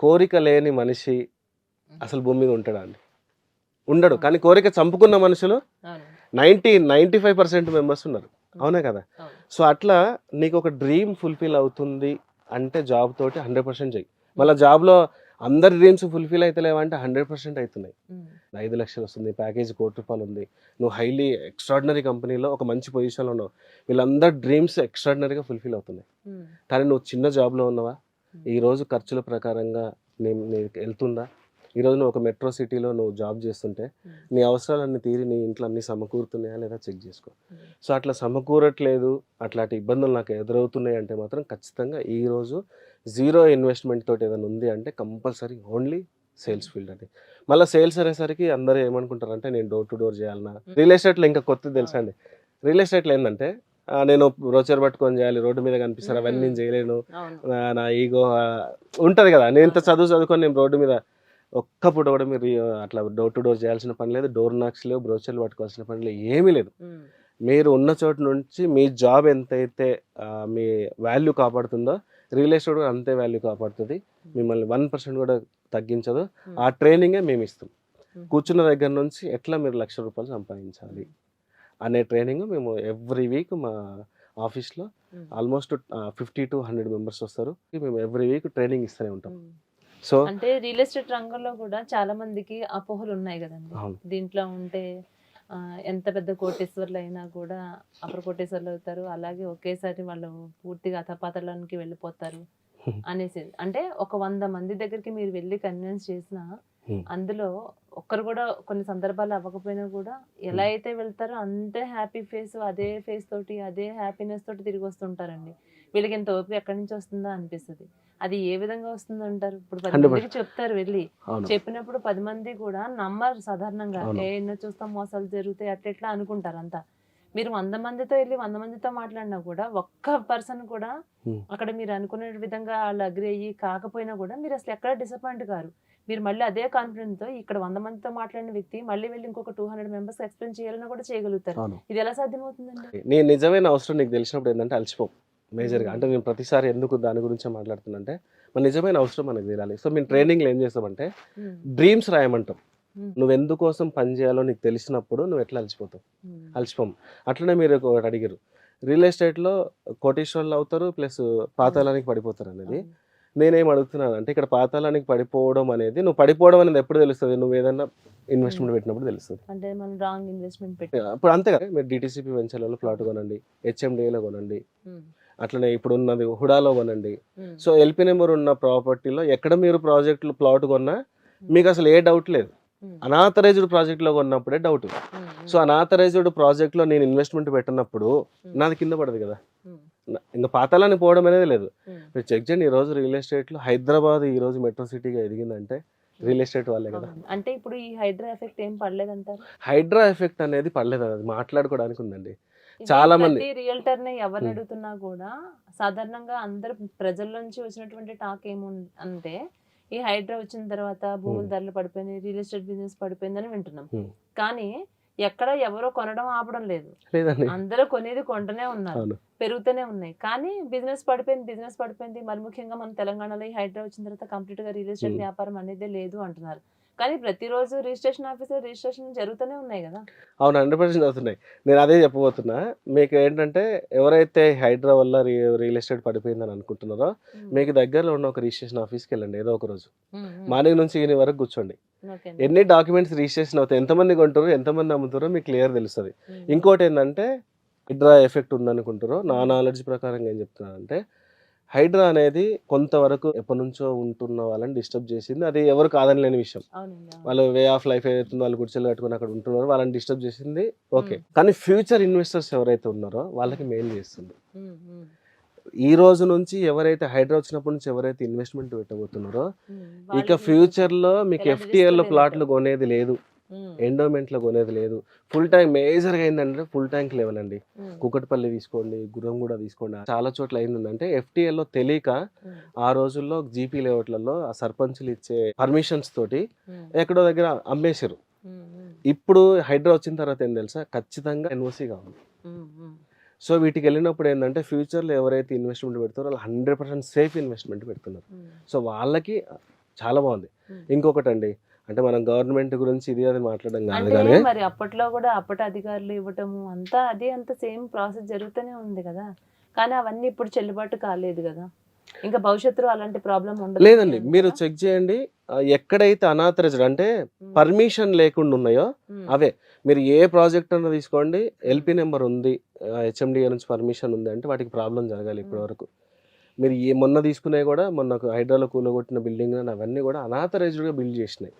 కోరిక లేని మనిషి అసలు భూమి మీద ఉంటాడా అండి? ఉండడు. కానీ కోరిక చంపుకున్న మనుషులు 95% మెంబర్స్ ఉన్నారు, అవునా కదా. సో అట్లా నీకు ఒక డ్రీమ్ ఫుల్ఫిల్ అవుతుంది అంటే జాబ్ తోటి 100% చెయ్యి. మళ్ళీ జాబ్లో అందరి డ్రీమ్స్ ఫుల్ఫిల్ అవుతలేవంటే 100% అవుతున్నాయి. 5 లక్షలు వస్తుంది, ప్యాకేజ్ ₹1,00,00,000 ఉంది, నువ్వు హైలీ ఎక్స్ట్రాడినరీ కంపెనీలో ఒక మంచి పొజిషన్లో ఉన్నావు, వీళ్ళందరి డ్రీమ్స్ ఎక్స్ట్రాడినరీగా ఫుల్ఫిల్ అవుతున్నాయి. కానీ నువ్వు చిన్న జాబ్లో ఉన్నావా, ఈరోజు ఖర్చుల ప్రకారంగా నీకు వెళ్తుందా? ఈరోజు నువ్వు ఒక మెట్రో సిటీలో నువ్వు జాబ్ చేస్తుంటే నీ అవసరాలన్నీ తీరి నీ ఇంట్లో అన్నీ సమకూరుతున్నాయా లేదా చెక్ చేసుకో. సో అట్లా సమకూరట్లేదు, అట్లాంటి ఇబ్బందులు నాకు ఎదురవుతున్నాయి అంటే మాత్రం ఖచ్చితంగా ఈరోజు జీరో ఇన్వెస్ట్మెంట్ తోటి ఏదైనా ఉంది అంటే కంపల్సరీ ఓన్లీ సేల్స్ ఫీల్డ్ అండి. మళ్ళీ సేల్స్ అనేసరికి అందరూ ఏమనుకుంటారు అంటే నేను డోర్ టు డోర్ చేయాలన్నా. రియల్ ఎస్టేట్లో ఇంకా కొత్తది తెలుసా అండి, రియల్ ఎస్టేట్లో ఏంటంటే నేను బ్రోచర్ పట్టుకొని చేయాలి, రోడ్డు మీద కనిపిస్తారు, అవన్నీ నేను చేయలేను, నా ఈగో ఉంటుంది కదా. నేను ఇంత చదువుకొని నేను రోడ్డు మీద ఒక్క పూట కూడా మీరు అట్లా డోర్ టు డోర్ చేయాల్సిన పని లేదు, డోర్ నాక్స్ లేవు, బ్రోచర్లు పట్టుకోవాల్సిన పని లేదు, ఏమీ లేదు. మీరు ఉన్న చోటు నుంచి మీ జాబ్ ఎంతైతే మీ వాల్యూ కాపాడుతుందో రియల్ ఎస్టేట్ కూడా అంతే వాల్యూ కాపాడుతుంది, మిమ్మల్ని 1% కూడా తగ్గించదు. ఆ ట్రైనింగే మేము ఇస్తాం. కూర్చున్న దగ్గర నుంచి ఎట్లా మీరు ₹1,00,000 సంపాదించాలి అనే ట్రైనింగ్ మేము ఎవ్రీ వీక్ మా ఆఫీస్లో ఆల్మోస్ట్ 50 to 100 మెంబర్స్ వస్తారు, మేము ఎవ్రీ వీక్ ట్రైనింగ్ ఇస్తూనే ఉంటాం. సో అంటే రియల్ ఎస్టేట్ రంగంలో కూడా చాలా మందికి అపోహలు ఉన్నాయి కదండి. దీంట్లో ఉంటే ఎంత పెద్ద కోటేశ్వర్లు అయినా కూడా అపర కోటేశ్వర్లు అవుతారు, అలాగే ఒకేసారి వాళ్ళు పూర్తిగా అథపాతాళానికి వెళ్ళిపోతారు అనేసి. అంటే ఒక 100 మంది దగ్గరికి మీరు వెళ్ళి కన్విన్స్ చేసినా అందులో ఒక్కరు కూడా కొన్ని సందర్భాలు అవ్వకపోయినా కూడా ఎలా అయితే వెళ్తారో అంతే హ్యాపీ ఫేస్, అదే ఫేస్ తోటి, అదే హ్యాపీనెస్ తోటి తిరిగి వస్తుంటారండి. వీళ్ళకి ఎంత ఓపిక ఎక్కడి నుంచి వస్తుందో అనిపిస్తుంది. అది ఏ విధంగా వస్తుంది అంటారు? ఇప్పుడు 10 మందికి చెప్తారు, వెళ్ళి చెప్పినప్పుడు 10 మంది కూడా నమ్మరు సాధారణంగా, ఎన్నో చూస్తాం మోసాలు జరుగుతాయి అట్లా అనుకుంటారు అంతా. మీరు 100 మందితో వెళ్ళి 100 మందితో మాట్లాడినా కూడా ఒక్క పర్సన్ కూడా అక్కడ మీరు అనుకునే విధంగా వాళ్ళు అగ్రి అయ్యి కాకపోయినా కూడా మీరు అసలు ఎక్కడ డిసప్పాయింట్ కారు. మీరు మళ్ళీ అదే కాన్ఫిడెన్స్ తో ఇక్కడ 100 మందితో మాట్లాడిన వ్యక్తి మళ్ళీ వెళ్ళి ఇంకొక 200 మెంబర్స్ ఎక్స్ప్లెయిన్ చేయాలన్నా కూడా చేయగలుగుతారు. ఇది ఎలా సాధ్యమవుతుందండి? నీ నిజమైన అవసరం నీకు తెలిసినప్పుడు ఏంటంటే అలసిపోం మేజర్గా. అంటే నేను ప్రతిసారి ఎందుకు దాని గురించే మాట్లాడుతున్నా, మన నిజమైన అవసరం మనకు తీరాలి. సో మేము ట్రైనింగ్లో ఏం చేస్తామంటే డ్రీమ్స్ రాయమంటాం. నువ్వు ఎందుకోసం పని చేయాలో నీకు తెలిసినప్పుడు నువ్వు ఎట్లా అలసిపోం. అట్లనే మీరు ఒకటి అడిగారు, రియల్ ఎస్టేట్లో కోటీశ్వర్లు అవుతారు ప్లస్ పాతాళానికి పడిపోతారు అనేది. నేనేం అడుగుతున్నాను అంటే ఇక్కడ పాతాళానికి పడిపోవడం అనేది, నువ్వు పడిపోవడం అనేది ఎప్పుడు తెలుస్తుంది, నువ్వు ఏదైనా ఇన్వెస్ట్మెంట్ పెట్టినప్పుడు తెలుస్తుంది. అంటే మనం రాంగ్ ఇన్వెస్ట్మెంట్ పెట్టి ఇప్పుడు అంతే కదా. మీరు డిటిసిపి వెంచర్లలో ప్లాట్ కొనండి, హెచ్ఎండిఏలో కొనండి, అట్లనే ఇప్పుడు ఉన్నది హుడాలో కొనండి. సో ఎల్పీ నెంబర్ ఉన్న ప్రాపర్టీలో ఎక్కడ మీరు ప్రాజెక్టులు ప్లాట్ కొన్నా మీకు అసలు ఏ డౌట్ లేదు, అనాథరైజ్డ్ ప్రాజెక్ట్లో కొన్నప్పుడే డౌట్. సో అనాథరైజ్డ్ ప్రాజెక్ట్లో నేను ఇన్వెస్ట్మెంట్ పెట్టినప్పుడు నాది కింద పడదు కదా, ఇంకా పాతాలని పోవడం అనేది లేదు. మీరు చెక్ చేయండి, ఈరోజు రియల్ ఎస్టేట్లో హైదరాబాద్ ఈరోజు మెట్రో సిటీగా ఎదిగిందంటే రియల్ ఎస్టేట్ వాళ్ళే కదా. అంటే ఇప్పుడు ఈ హైడ్రా ఎఫెక్ట్ ఏం పడలేదంటారు? హైడ్రా ఎఫెక్ట్ అనేది పడలేదు, అది మాట్లాడుకోవడానికి ఉందండి. చాలా మంది రియల్టర్ ని ఎవరిని అడుగుతున్నా కూడా సాధారణంగా అందరు ప్రజల నుంచి వచ్చినటువంటి టాక్ అంటే ఈ హైడ్రా వచ్చిన తర్వాత భూముల ధరలు పడిపోయినాయి, రియల్ ఎస్టేట్ బిజినెస్ పడిపోయిందని వింటున్నాం. కానీ ఎక్కడ ఎవరో కొనడం ఆపడం లేదు, అందరూ కొనేది కొంటనే ఉన్నారు, పెరుగుతూనే ఉన్నాయి. కానీ బిజినెస్ పడిపోయింది. మరి ముఖ్యంగా మన తెలంగాణలో ఈ హైడ్రా వచ్చిన తర్వాత కంప్లీట్ గా రియల్ ఎస్టేట్ వ్యాపారం అనేది లేదు అంటున్నారు. కానీ ప్రతిరోజు రిజిస్ట్రేషన్ ఆఫీసులో రిజిస్ట్రేషన్ జరుగుతూనే ఉన్నాయి కదా. అవును, 100% అవుతున్నాయి. నేను అదే చెప్పబోతున్నా మీకు. ఏంటంటే ఎవరైతే హైడ్రా వల్ల రియల్ ఎస్టేట్ పడిపోయిందని అనుకుంటున్నారో మీకు దగ్గరలో ఉన్న ఒక రిజిస్ట్రేషన్ ఆఫీస్కి వెళ్ళండి. ఏదో ఒక రోజు మార్నింగ్ నుంచి ఈవినింగ్ వరకు కూర్చోండి. ఎన్ని డాక్యుమెంట్స్ రిజిస్ట్రేషన్ అవుతాయి, ఎంతమంది కొంటారో ఎంతమంది అమ్ముతారో మీకు క్లియర్ తెలుస్తుంది. ఇంకోటి ఏంటంటే హైడ్రా ఎఫెక్ట్ ఉందనుకుంటారో నా నాలెడ్జ్ ప్రకారం ఏం చెప్తున్నానంటే, హైడ్రా అనేది కొంతవరకు ఎప్పటి నుంచో ఉంటున్న వాళ్ళని డిస్టర్బ్ చేసింది. అది ఎవరు కాదని లేని విషయం. వాళ్ళు వే ఆఫ్ లైఫ్ ఏదైతే వాళ్ళు గుడిసెలు కట్టుకుని అక్కడ ఉంటున్నారో వాళ్ళని డిస్టర్బ్ చేసింది, ఓకే. కానీ ఫ్యూచర్ ఇన్వెస్టర్స్ ఎవరైతే ఉన్నారో వాళ్ళకి మెయిల్ చేస్తుంది. ఈ రోజు నుంచి ఎవరైతే హైడ్రా వచ్చినప్పటి నుంచి ఎవరైతే ఇన్వెస్ట్మెంట్ పెట్టబోతున్నారో ఇక ఫ్యూచర్ లో మీకు FTL లో ప్లాట్లు కొనేది లేదు, ఎండోమెంట్ లో కొనేది లేదు. ఫుల్ ట్యాంక్ మేజర్గా అయిందంటే ఫుల్ ట్యాంక్ లెవెల్ అండి. కుకట్పల్లి తీసుకోండి, గుర్రంగూడ తీసుకోండి, చాలా చోట్ల అయిందంటే FTL లో తెలియక ఆ రోజుల్లో జీపీ లేఅవుట్లలో ఆ సర్పంచులు ఇచ్చే పర్మిషన్స్ తోటి ఎక్కడో దగ్గర అమ్మేశారు. ఇప్పుడు హైడ్రా వచ్చిన తర్వాత ఏం తెలుసా, ఖచ్చితంగా NOC కావాలి. సో వీటికి వెళ్ళినప్పుడు ఏంటంటే ఫ్యూచర్లో ఎవరైతే ఇన్వెస్ట్మెంట్ పెడతారో వాళ్ళు 100% సేఫ్ ఇన్వెస్ట్మెంట్ పెడుతున్నారు. సో వాళ్ళకి చాలా బాగుంది. ఇంకొకటి అండి, అంటే మనం గవర్నమెంట్ గురించి ఇది అది మాట్లాడడం కాదు, కానీ మరి అప్పట్లో కూడా అప్పటి అధికారులు ఇవ్వటము అంతా అంత సేమ్ ప్రాసెస్ జరుగుతూనే ఉంది కదా. కానీ అవన్నీ ఇప్పుడు చెల్లుబాటు కాలేదు కదా. ఇంకా భవిష్యత్తులో అలాంటి ప్రాబ్లం ఉండదు లేదండి. మీరు చెక్ చేయండి, ఎక్కడైతే అనాథరైజ్డ్ అంటే పర్మిషన్ లేకుండా ఉన్నాయో అవే. మీరు ఏ ప్రాజెక్ట్ అన్నా తీసుకోండి, LP నెంబర్ ఉంది, HMDA నుంచి పర్మిషన్ ఉంది అంటే వాటికి ప్రాబ్లం జరగాలి. ఇప్పటి వరకు మీరు మొన్న తీసుకునే కూడా మొన్న హైడ్రాలో కూలగొట్టిన బిల్డింగ్ అవన్నీ కూడా అనాథరైజ్డ్గా బిల్డ్ చేసినాయి.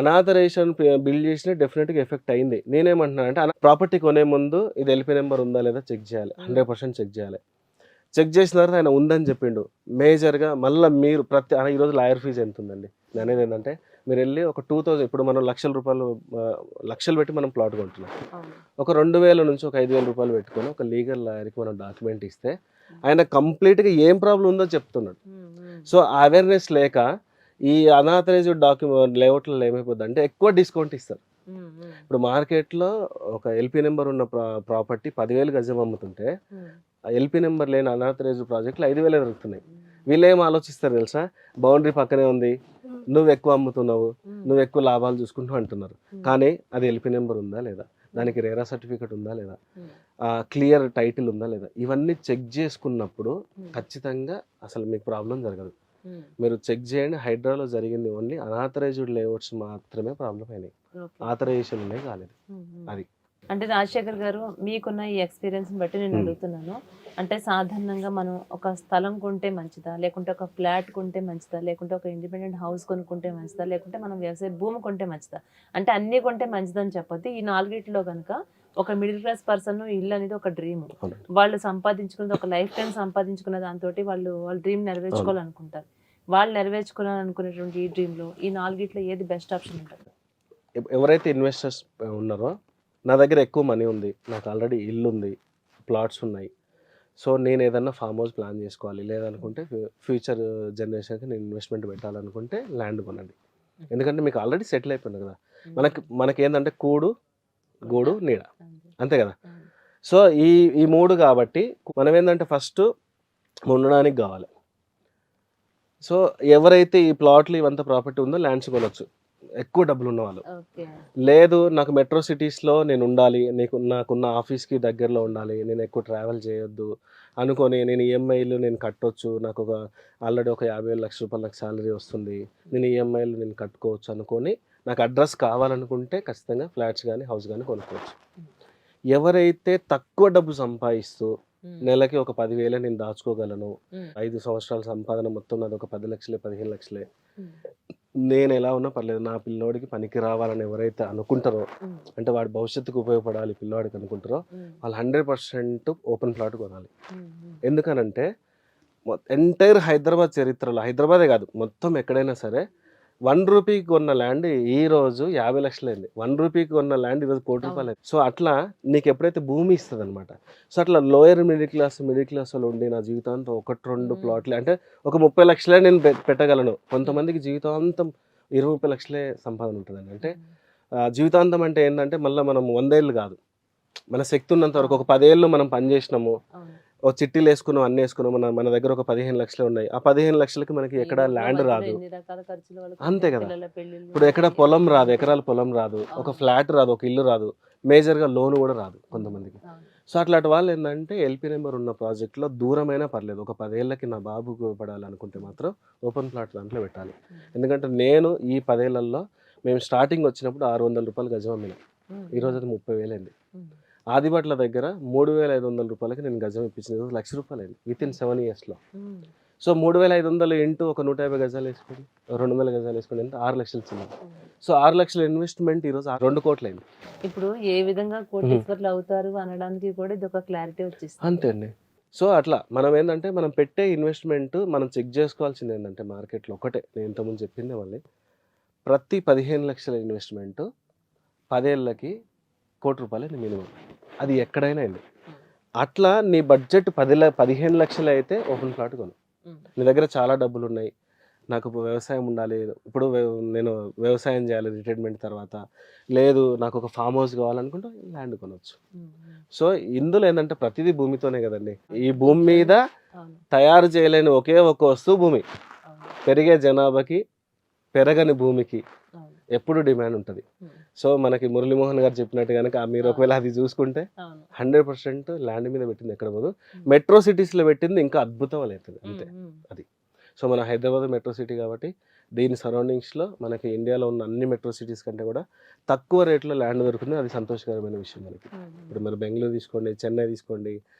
అనాథరైజేషన్ బిల్డ్ చేసినా డెఫినెట్గా ఎఫెక్ట్ అయింది. నేనేమంటున్నాను అంటే ప్రాపర్టీ కొనే ముందు ఇది LP నెంబర్ ఉందా లేదా చెక్ చేయాలి, 100% చెక్ చేయాలి. చెక్ చేసిన తర్వాత ఆయన ఉందని చెప్పిండు మేజర్గా. మళ్ళీ మీరు ఈరోజు లాయర్ ఫీజు ఎంత ఉందండి? నేను అనేది ఏంటంటే మీరు వెళ్ళి ఒక 2000, ఇప్పుడు మనం లక్షలు పెట్టి మనం ప్లాట్ కొంటున్నాం. ఒక 2000 నుంచి ఒక 5000 రూపాయలు పెట్టుకొని ఒక లీగల్ లాయర్కి మనం డాక్యుమెంట్ ఇస్తే ఆయన కంప్లీట్గా ఏం ప్రాబ్లం ఉందో చెప్తున్నాడు. సో అవేర్నెస్ లేక ఈ అనాథరైజ్డ్ లేఅవుట్లలో ఏమైపోద్ది అంటే ఎక్కువ డిస్కౌంట్ ఇస్తారు. ఇప్పుడు మార్కెట్లో ఒక LP నెంబర్ ఉన్న ప్రాపర్టీ 10,000 గజం అమ్ముతుంటే LP నెంబర్ లేని అనాథరైజ్డ్ ప్రాజెక్టులు 5,000 దొరుకుతున్నాయి. వీళ్ళు ఏం ఆలోచిస్తారు తెలుసా, బౌండరీ పక్కనే ఉంది, నువ్వు ఎక్కువ అమ్ముతున్నావు, నువ్వు ఎక్కువ లాభాలు చూసుకుంటూ అంటున్నారు. కానీ అది LP నెంబర్ ఉందా లేదా, దానికి రేరా సర్టిఫికేట్ ఉందా లేదా, క్లియర్ టైటిల్ ఉందా లేదా, ఇవన్నీ చెక్ చేసుకున్నప్పుడు ఖచ్చితంగా అసలు మీకు ప్రాబ్లం జరగదు. మీరు చెక్ చేయండి, హైడ్రాలో జరిగింది ఓన్లీ అనాథరైజ్డ్ లేఅవుట్స్ మాత్రమే ప్రాబ్లం అయినాయి, ఆథరైజేషన్ ఉన్నాయి కాలేదు. అది అంటే రాజశేఖర్ గారు, మీకున్న ఈ ఎక్స్పీరియన్స్ బట్టి నేను అడుగుతున్నాను. అంటే సాధారణంగా మనం ఒక స్థలం కొంటే మంచిదా, లేకుంటే ఒక ఫ్లాట్ కొంటే మంచిదా, లేకుంటే ఒక ఇండిపెండెంట్ హౌస్ కొనుక్కుంటే మంచిదా, లేకుంటే మనం వ్యవసాయ భూమి కొంటే మంచిదా? అంటే అన్నీ కొంటే మంచిదని చెప్పొద్దు. ఈ నాలుగిట్లో కనుక ఒక మిడిల్ క్లాస్ పర్సన్ ఇల్లు అనేది ఒక డ్రీమ్, వాళ్ళు సంపాదించుకున్నది ఒక లైఫ్ టైం సంపాదించుకున్న దాంతో వాళ్ళ డ్రీమ్ నెరవేర్చుకోవాలనుకుంటారు. వాళ్ళు నెరవేర్చుకోవాలనుకునేటువంటి ఈ డ్రీమ్లో ఈ నాలుగిట్లో ఏది బెస్ట్ ఆప్షన్ ఉంటుంది? ఎవరైతే ఇన్వెస్టర్స్ ఉన్నారో, నా దగ్గర ఎక్కువ మనీ ఉంది, నాకు ఆల్రెడీ ఇల్లు ఉంది, ప్లాట్స్ ఉన్నాయి, సో నేను ఏదన్నా ఫామ్ హౌస్ ప్లాన్ చేసుకోవాలి, లేదనుకుంటే ఫ్యూచర్ జనరేషన్కి నేను ఇన్వెస్ట్మెంట్ పెట్టాలనుకుంటే ల్యాండ్ కొనండి. ఎందుకంటే మీకు ఆల్రెడీ సెటిల్ అయిపోయింది కదా. మనకి ఏంటంటే గూడు నీడ, అంతే కదా. సో ఈ మూడు కాబట్టి మనం ఏంటంటే ఫస్ట్ ఉండడానికి కావాలి. సో ఎవరైతే ఈ ప్లాట్లు ఇవంతా ప్రాపర్టీ ఉందో ల్యాండ్స్ కొనొచ్చు, ఎక్కువ డబ్బులు ఉన్నవాళ్ళు. లేదు నాకు మెట్రో సిటీస్లో నేను ఉండాలి, నాకున్న ఆఫీస్కి దగ్గరలో ఉండాలి, నేను ఎక్కువ ట్రావెల్ చేయొద్దు అనుకొని నేను EMIలు నేను కట్టొచ్చు, నాకు ఆల్రెడీ ఒక 50,000 లక్ష రూపాయలు నాకు శాలరీ వస్తుంది, నేను EMIలు నేను కట్టుకోవచ్చు అనుకొని నాకు అడ్రస్ కావాలనుకుంటే ఖచ్చితంగా ఫ్లాట్స్ కానీ హౌస్ కానీ కొనుక్కోవచ్చు. ఎవరైతే తక్కువ డబ్బు సంపాదిస్తూ నెలకి ఒక 10,000 నేను దాచుకోగలను, 5 సంవత్సరాల సంపాదన మొత్తం నాది ఒక 10 లక్షలే 15 లక్షలే, నేను ఎలా ఉన్నా పర్లేదు, నా పిల్లోడికి పనికి రావాలని ఎవరైతే అనుకుంటారో, ఉమ్, అంటే వాడి భవిష్యత్తుకు ఉపయోగపడాలి పిల్లోడికి అనుకుంటారో, ఉమ్, వాళ్ళు 100% ఓపెన్ ప్లాట్ కొనాలి. ఉమ్, ఉమ్, ఎందుకనంటే ఎంటైర్ హైదరాబాద్ చరిత్రలో, హైదరాబాదే కాదు మొత్తం ఎక్కడైనా సరే, 1 రూపీకి కొన్న ల్యాండ్ ఈ రోజు 50 లక్షలైంది. 1 రూపీకి కొన్న ల్యాండ్ ఈరోజు కోటి అవును. రూపాయలు. సో అట్లా నీకు ఎప్పుడైతే భూమి ఇస్తుంది అనమాట. సో అట్లా లోయర్ మిడిల్ క్లాస్ వాళ్ళు ఉండి నా జీవితాంతం 1-2 ఉమ్, ప్లాట్లు అంటే ఒక 30 లక్షలే నేను పెట్టగలను. కొంతమందికి జీవితాంతం 20-30 లక్షలే సంపాదన ఉంటుందండి. అంటే జీవితాంతం అంటే ఏంటంటే మళ్ళీ మనం 100 ఏళ్ళు కాదు, మన శక్తి ఉన్నంత వరకు ఒక 10 ఏళ్ళు మనం పని చేసినాము, అవును. ఓ చిట్టీలు వేసుకున్నాం, అన్నీ వేసుకున్నాం, మన దగ్గర ఒక 15 లక్షలు ఉన్నాయి. ఆ 15 లక్షలకి మనకి ఈ ఎక్కడ రోజుల్లో ల్యాండ్ మధ్యలో రాదు. ఎన్ని రకాల ఖర్చులు వాళ్ళకి అంతే ఉంటాయి. కదా. పిల్లల పెళ్ళిళ్ళు ఇప్పుడు ఎక్కడ ఉంటాయి, పొలం అన్నీ రాదు, ఉంటాయి. ఎకరాల పొలం రాదు, ఒక అవును. ఫ్లాట్ రాదు, ఒక ఇల్లు రాదు, మేజర్గా లోన్ కూడా రాదు కొంతమందికి. అవును. సో అట్లాంటి వాళ్ళు ఏంటంటే ఎల్పీ నెంబర్ ఉన్న ప్రాజెక్ట్లో దూరమైనా పర్లేదు, ఒక 10 ఏళ్ళకి నా బాబుకు ఉపయోగపడాలనుకుంటే మాత్రం ఓపెన్ ప్లాట్ దాంట్లో పెట్టాలి. ఎందుకంటే నేను ఈ 10 ఏళ్లలో మేము స్టార్టింగ్ వచ్చినప్పుడు 600 రూపాయలు గజం అమ్మిన, ఉమ్, ఈరోజు అది 30,000 అయింది. ఉమ్, ఆదిబట్ల దగ్గర 3,500 రూపాయలకి నేను గజం ఇప్పించిన, ఈరోజు 1,00,000 రూపాయలు అయింది వితిన్ 7 ఇయర్స్లో. ఉమ్, సో 3,500 ఇంటూ ఒక 150 గజాలు వేసుకోండి, 200 గజాలు వేసుకోండి, ఎంత 6 లక్షలు చిన్న. ఉమ్. సో 6 లక్షల ఇన్వెస్ట్మెంట్ ఈరోజు 2 కోట్లు అయింది. ఇప్పుడు ఏ విధంగా కోటీశ్వర్లు అవుతారు అనడానికి కూడా ఇది ఒక క్లారిటీ వచ్చేస్తుంది. అంతే అండి. సో అట్లా మనం ఏంటంటే మనం పెట్టే ఇన్వెస్ట్మెంట్ మనం చెక్ చేసుకోవాల్సింది ఏంటంటే మార్కెట్లో ఒకటే, నేను ఇంతకుముందు చెప్పిందే మళ్ళీ, ప్రతి 15 లక్షల ఇన్వెస్ట్మెంట్ 10 ఏళ్ళకి కోటి రూపాయలు మినిమం, అది ఎక్కడైనా అయింది. అట్లా నీ బడ్జెట్ 15 లక్షలు అయితే ఓపెన్ ప్లాట్ కొను. ఉమ్, నీ దగ్గర చాలా డబ్బులు ఉన్నాయి, నాకు ఇప్పుడు వ్యవసాయం ఉండాలి, ఇప్పుడు నేను వ్యవసాయం చేయాలి రిటైర్మెంట్ తర్వాత, లేదు నాకు ఒక ఫామ్ హౌస్ కావాలనుకుంటే ల్యాండ్ కొనవచ్చు. ఉమ్, ఉమ్. సో ఇందులో ఏంటంటే ప్రతిదీ భూమితోనే కదండి. ఈ భూమి మీద అవును. తయారు చేయలేని ఒకే ఒక వస్తువు భూమి. అవును. పెరిగే జనాభాకి, పెరగని భూమికి అవును. ఎప్పుడు డిమాండ్ ఉంటుంది. ఉమ్, సో మనకి మురళీమోహన్ గారు చెప్పినట్టు కనుక మీరు ఒకవేళ అది చూసుకుంటే అవును. 100% ల్యాండ్ మీద పెట్టింది ఎక్కడ పోదు. ఉమ్. మెట్రో సిటీస్లో పెట్టింది ఇంకా అద్భుతం అవుతుంది అంతే. ఉమ్, ఉమ్. సో మన హైదరాబాద్ మెట్రో సిటీ కాబట్టి దీని సరౌండింగ్స్లో మనకి ఇండియాలో ఉన్న అన్ని మెట్రో సిటీస్ కంటే కూడా తక్కువ రేట్లో ల్యాండ్ దొరుకుతుంది. అది సంతోషకరమైన విషయం మనకి. ఉమ్, ఇప్పుడు మీరు బెంగళూరు తీసుకోండి, చెన్నై తీసుకోండి,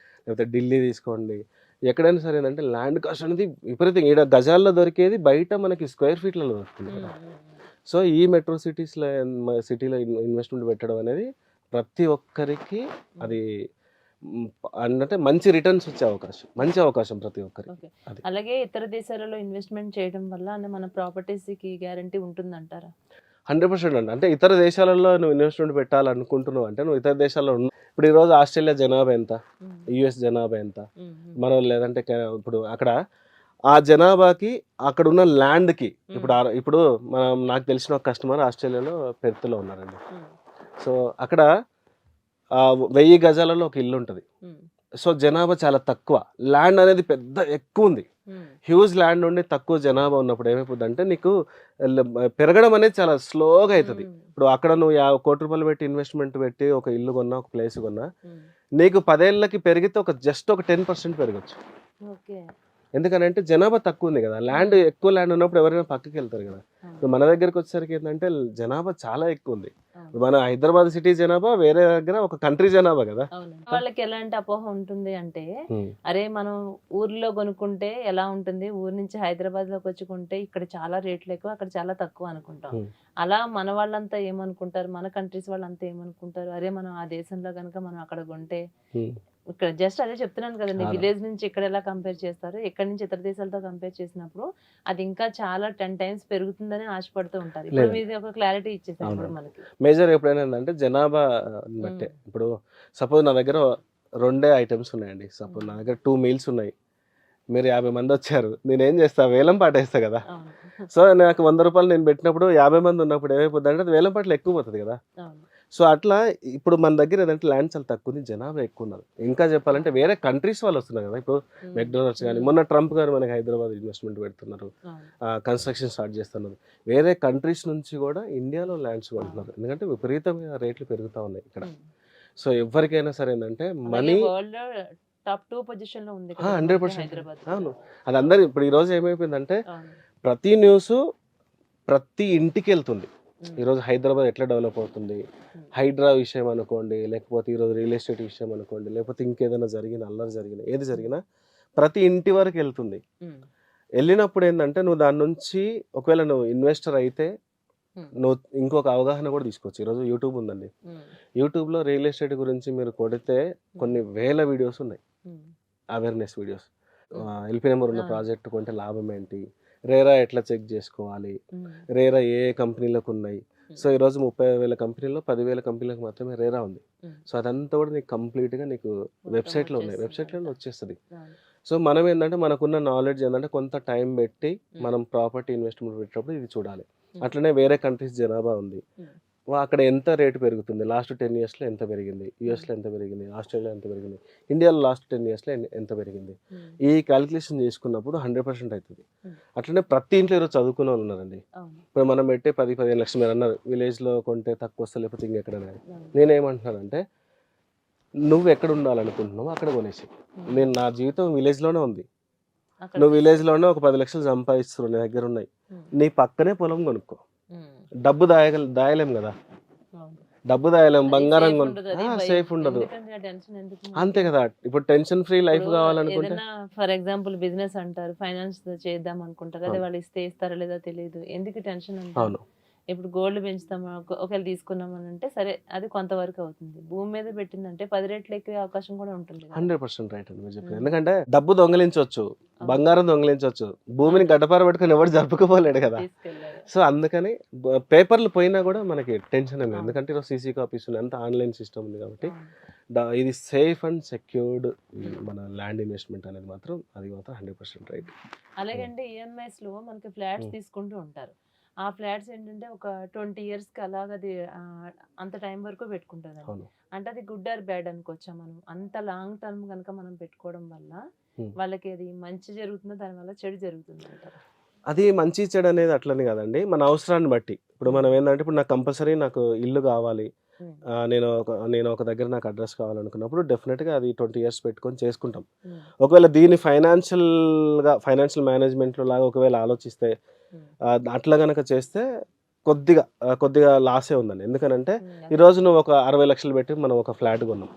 లేకపోతే ఢిల్లీ తీసుకోండి, ఎక్కడైనా సరే ఏంటంటే ల్యాండ్ కాస్ట్ అనేది విపరీతంగా, ఈడ గజాల్లో దొరికేది బయట మనకి స్క్వేర్ ఫీట్లలో దొరుకుతుంది ఉమ్, కదా. ఉమ్, సో ఈ మెట్రో సిటీలో ఇన్వెస్ట్మెంట్ పెట్టడం అనేది ప్రతి ఒక్కరికి అది అంటే మంచి రిటర్న్స్ వచ్చే అవకాశం, మంచి అవకాశం ప్రతి ఒక్కరికి. ఓకే. అది. అలాగే ఇతర దేశాలలో ఇన్వెస్ట్మెంట్ చేయడం వల్ల మన ప్రాపర్టీస్ కి గ్యారంటీ ఉంటుందంటారా? 100% అండి. అంటే ఇతర దేశాలలో నువ్వు ఇన్వెస్ట్మెంట్ పెట్టాలనుకుంటున్నావు అంటే నువ్వు ఇతర దేశాల్లో ఇప్పుడు ఈరోజు ఆస్ట్రేలియా జనాభా ఎంత, ఉమ్, యుఎస్ జనాభా ఎంత, ఉమ్, ఉమ్, మనం లేదంటే ఇప్పుడు అక్కడ ఆ జనాభాకి అక్కడ ఉన్న ల్యాండ్కి, ఇప్పుడు నాకు తెలిసిన ఒక కస్టమర్ ఆస్ట్రేలియాలో పెర్త్లో ఉన్నారండి. ఉమ్, సో అక్కడ 1000 గజాలలో ఒక ఇల్లు ఉంటుంది. ఉమ్, సో జనాభా చాలా తక్కువ, ల్యాండ్ అనేది ఎక్కువ ఉంది. ఉమ్, హ్యూజ్ ల్యాండ్ ఉండి తక్కువ జనాభా ఉన్నప్పుడు ఏమైపోద్ది అంటే నీకు పెరగడం అనేది చాలా స్లోగా అవుతుంది. ఉమ్, ఇప్పుడు అక్కడ నువ్వు 50 కోటి రూపాయలు పెట్టి ఇన్వెస్ట్మెంట్ పెట్టి ఒక ఇల్లు కొన్నా, ఒక ప్లేస్ కొన్నా, ఉమ్. నీకు 10 ఏళ్ళకి పెరిగితే జస్ట్ ఒక 10% పెరగచ్చు. ఓకే. ఎందుకంటే జనాభా తక్కువ ఉంది కదా, ల్యాండ్ ఎక్కువ ల్యాండ్ ఉన్నప్పుడు ఎవరైనా పక్కకి వెళ్తారు కదా. అవును. ఇప్పుడు మన దగ్గరికి వచ్చేసరికి ఏంటంటే జనాభా చాలా ఎక్కువ ఉంది. అవును. ఇప్పుడు మన హైదరాబాద్ సిటీ జనాభా వేరే దగ్గర ఒక కంట్రీ జనాభా కదా. అవును. వాళ్ళకి ఎలాంటి అపోహ ఉంటుంది అంటే, ఉమ్. అరే మనం ఊర్లో కొనుక్కుంటే ఎలా ఉంటుంది, ఊరు నుంచి హైదరాబాద్ లోకి వచ్చి కొంటే ఇక్కడ చాలా రేట్లు ఎక్కువ, అక్కడ చాలా తక్కువ అనుకుంటాం. ఉమ్. అలా మన వాళ్ళంతా ఏమనుకుంటారు, మన కంట్రీస్ వాళ్ళంతా ఏమనుకుంటారు, అరే మనం ఆ దేశంలో కనుక మనం అక్కడ కొంటే, ఉమ్. ఇక్కడ జస్ట్ అదే చెప్తున్నాను కదండి, చాలా. విలేజ్ నుంచి ఇక్కడ ఎలా కంపేర్ చేస్తారు, ఎక్కడి నుంచి ఇతర దేశాలతో కంపేర్ చేసినప్పుడు అది ఇంకా చాలా 10 times పెరుగుతుందని ఆశపడుతూ ఉంటారు. ఇప్పుడు లేదు. మీరు ఒక క్లారిటీ ఇచ్చేసారు ఇప్పుడు అవును. మనకి. మేజర్ ఎప్పుడైనా ఏంటంటే జనాభా బట్టే. ఇప్పుడు సపోజ్ నా దగ్గర 2 ఐటమ్స్ ఉన్నాయండి. సపోజ్ నా దగ్గర 2 మీల్స్ ఉన్నాయి, మీరు 50 మంది వచ్చారు, నేనేం చేస్తా, వేలం పాట వేస్తా కదా. అవును. సో నాకు 100 రూపాయలు నేను పెట్టినప్పుడు 50 మంది ఉన్నప్పుడు ఏమైపోద్ది అంటే అది వేలం పాటలు ఎక్కువ పోతుంది కదా. అవును. సో అట్లా ఇప్పుడు మన దగ్గర ఏదంటే ల్యాండ్ చాలా తక్కువ ఉంది, జనాభా ఎక్కువ ఉన్నారు. ఇంకా చెప్పాలంటే వేరే కంట్రీస్ వాళ్ళు వస్తున్నారు కదా. ఇప్పుడు మెక్డొనాల్డ్స్ కానీ, మొన్న ట్రంప్ గారు మనకి హైదరాబాద్ ఇన్వెస్ట్మెంట్ పెడుతున్నారు, అవును. కన్స్ట్రక్షన్ స్టార్ట్ చేస్తున్నారు. వేరే కంట్రీస్ నుంచి కూడా ఇండియాలో ల్యాండ్స్ కొంటున్నారు, ఎందుకంటే విపరీతమైన రేట్లు పెరుగుతూ ఉన్నాయి ఇక్కడ. సో ఎవరికైనా సరే ఏంటంటే మనీ వరల్డ్ టాప్ 2 పొజిషన్ లో ఉంది కదా 100%. హైదరాబాద్. అవును, అది అందరు ఇప్పుడు ఈరోజు ఏమైపోయిందంటే అవును. ప్రతి న్యూస్ ప్రతి ఇంటికి వెళ్తుంది. ఉమ్. ఈరోజు హైదరాబాద్ ఎట్లా డెవలప్ అవుతుంది, హైడ్రా విషయం అనుకోండి, లేకపోతే ఈరోజు రియల్ ఎస్టేట్ విషయం అనుకోండి, లేకపోతే ఇంకేదైనా జరిగిన అల్లరి జరిగిన ఏది జరిగినా ప్రతి ఇంటి వరకు వెళ్తుంది. ఉమ్. వెళ్ళినప్పుడు ఏంటంటే నువ్వు దాని నుంచి ఒకవేళ నువ్వు ఇన్వెస్టర్ అయితే నువ్వు ఇంకొక అవగాహన కూడా తీసుకోవచ్చు. ఈరోజు యూట్యూబ్ ఉందండి. యూట్యూబ్లో రియల్ ఎస్టేట్ గురించి మీరు కొడితే కొన్ని వేల వీడియోస్ ఉన్నాయి, అవేర్నెస్ వీడియోస్. ఎల్పీ నెంబర్ ఉన్న ప్రాజెక్ట్ కొంటే లాభం ఏంటి, రేరా ఎట్లా చెక్ చేసుకోవాలి, రేరా ఏ కంపెనీలకు ఉన్నాయి. సో ఈరోజు 30,000 కంపెనీల్లో 10,000 కంపెనీలకు మాత్రమే రేరా ఉంది. సో అదంతా కూడా నీకు కంప్లీట్గా నీకు వెబ్సైట్లో ఉన్నాయి, వెబ్సైట్లో వచ్చేస్తుంది. సో మనం ఏంటంటే మనకున్న నాలెడ్జ్ ఏంటంటే కొంత టైం పెట్టి మనం ప్రాపర్టీ ఇన్వెస్ట్మెంట్ పెట్టేటప్పుడు ఇది చూడాలి. అట్లనే వేరే కంట్రీస్ జనాభా ఉంది, అక్కడ ఎంత రేటు పెరుగుతుంది, లాస్ట్ 10 yearsలో ఎంత పెరిగింది, యూఎస్లో ఎంత పెరిగింది, ఆస్ట్రేలియా ఎంత పెరిగింది, ఇండియాలో లాస్ట్ 10 yearsలో ఎంత పెరిగింది, ఈ క్యాలిక్యులేషన్ చేసుకున్నప్పుడు 100% అవుతుంది. అట్లనే ప్రతి ఇంట్లో ఈరోజు చదువుకునే వాళ్ళు ఉన్నారండి. ఇప్పుడు మనం పెట్టే 10-15 లక్షలు మీరు అన్నారు విలేజ్లో కొంటే తక్కువ వస్తే లేకపోతే ఇంకెక్కడైనా. నేనేమంటున్నానంటే నువ్వు ఎక్కడ ఉండాలనుకుంటున్నావు అక్కడ కొనేసి. నేను నా జీవితం విలేజ్లోనే ఉంది, నువ్వు విలేజ్లోనే ఒక 10 లక్షలు సంపాదిస్తున్నావు, నీ దగ్గర ఉన్నాయి, నీ పక్కనే పొలం కొనుక్కో. డబ్బు దాయలేం కదా, డబ్బు దాయలేం, బంగారం సేఫ్ ఉండదు, అంతే కదా. ఇప్పుడు టెన్షన్ ఫ్రీ లైఫ్ కావాలనుకుంటే ఫర్ ఎగ్జాంపుల్ బిజినెస్ అంటారు, ఫైనాన్స్ చేద్దాం అనుకుంటారు, అదే వాళ్ళు ఇస్తారో లేదో తెలియదు, ఎందుకు టెన్షన్ అంటారు. ఇప్పుడు గోల్డ్ పెంచుతాము ఒకవేళ తీసుకున్నాము అని అంటే సరే అది కొంతవరకు అవుతుంది, భూమి మీద పెట్టిందంటే 10 రెట్లు ఎక్కే అవకాశం కూడా ఉంటుంది. 100% రైట్ అండి మీరు చెప్పింది. ఎందుకంటే డబ్బు దొంగలించవచ్చు, బంగారం దొంగలించవచ్చు, భూమిని గడ్డపార పెట్టుకుని ఎవరు జరుపుకోపోలేడు కదా. సో అందుకని పేపర్లు పోయినా కూడా మనకి టెన్షన్ ఏమి, ఎందుకంటే ఈరోజు సీసీ కాపీస్ ఉన్నాయి, అంతా ఆన్లైన్ సిస్టమ్ ఉంది కాబట్టి ఇది సేఫ్ అండ్ సెక్యూర్డ్. మన ల్యాండ్ ఇన్వెస్ట్మెంట్ అనేది మాత్రం అది మాత్రం 100% రైట్. అలాగంటే ఈఎంఐస్ లో మనకి ఫ్లాట్స్ తీసుకుంటూ ఉంటారు, ఆ ఫ్లాట్స్ ఏంటంటే ఒక 20 yearsకి అలాగ అది అంత టైం వరకు పెట్టుకుంటుంది. అంటే అది గుడ్ ఆర్ బ్యాడ్ అనుకోవచ్చా మనం, అంత లాంగ్ టర్మ్ కనుక మనం పెట్టుకోవడం వల్ల వాళ్ళకి అది మంచి జరుగుతుందో దానివల్ల చెడు జరుగుతుంది అంటారు? అది మంచి చెడు అనేది అట్లని కాదండి, మన అవసరాన్ని బట్టి. ఇప్పుడు మనం ఏంటంటే ఇప్పుడు నాకు కంపల్సరీ నాకు ఇల్లు కావాలి, నేను ఒక దగ్గర నాకు అడ్రస్ కావాలనుకున్నప్పుడు డెఫినెట్గా అది 20 years పెట్టుకొని చేసుకుంటాం. ఒకవేళ దీన్ని ఫైనాన్షియల్ మేనేజ్మెంట్లో లాగా ఒకవేళ ఆలోచిస్తే అట్లా కనుక చేస్తే కొద్దిగా లాసే ఉందండి. ఎందుకనంటే ఈరోజు నువ్వు ఒక 60 లక్షలు పెట్టి మనం ఒక ఫ్లాట్ కొన్నాం,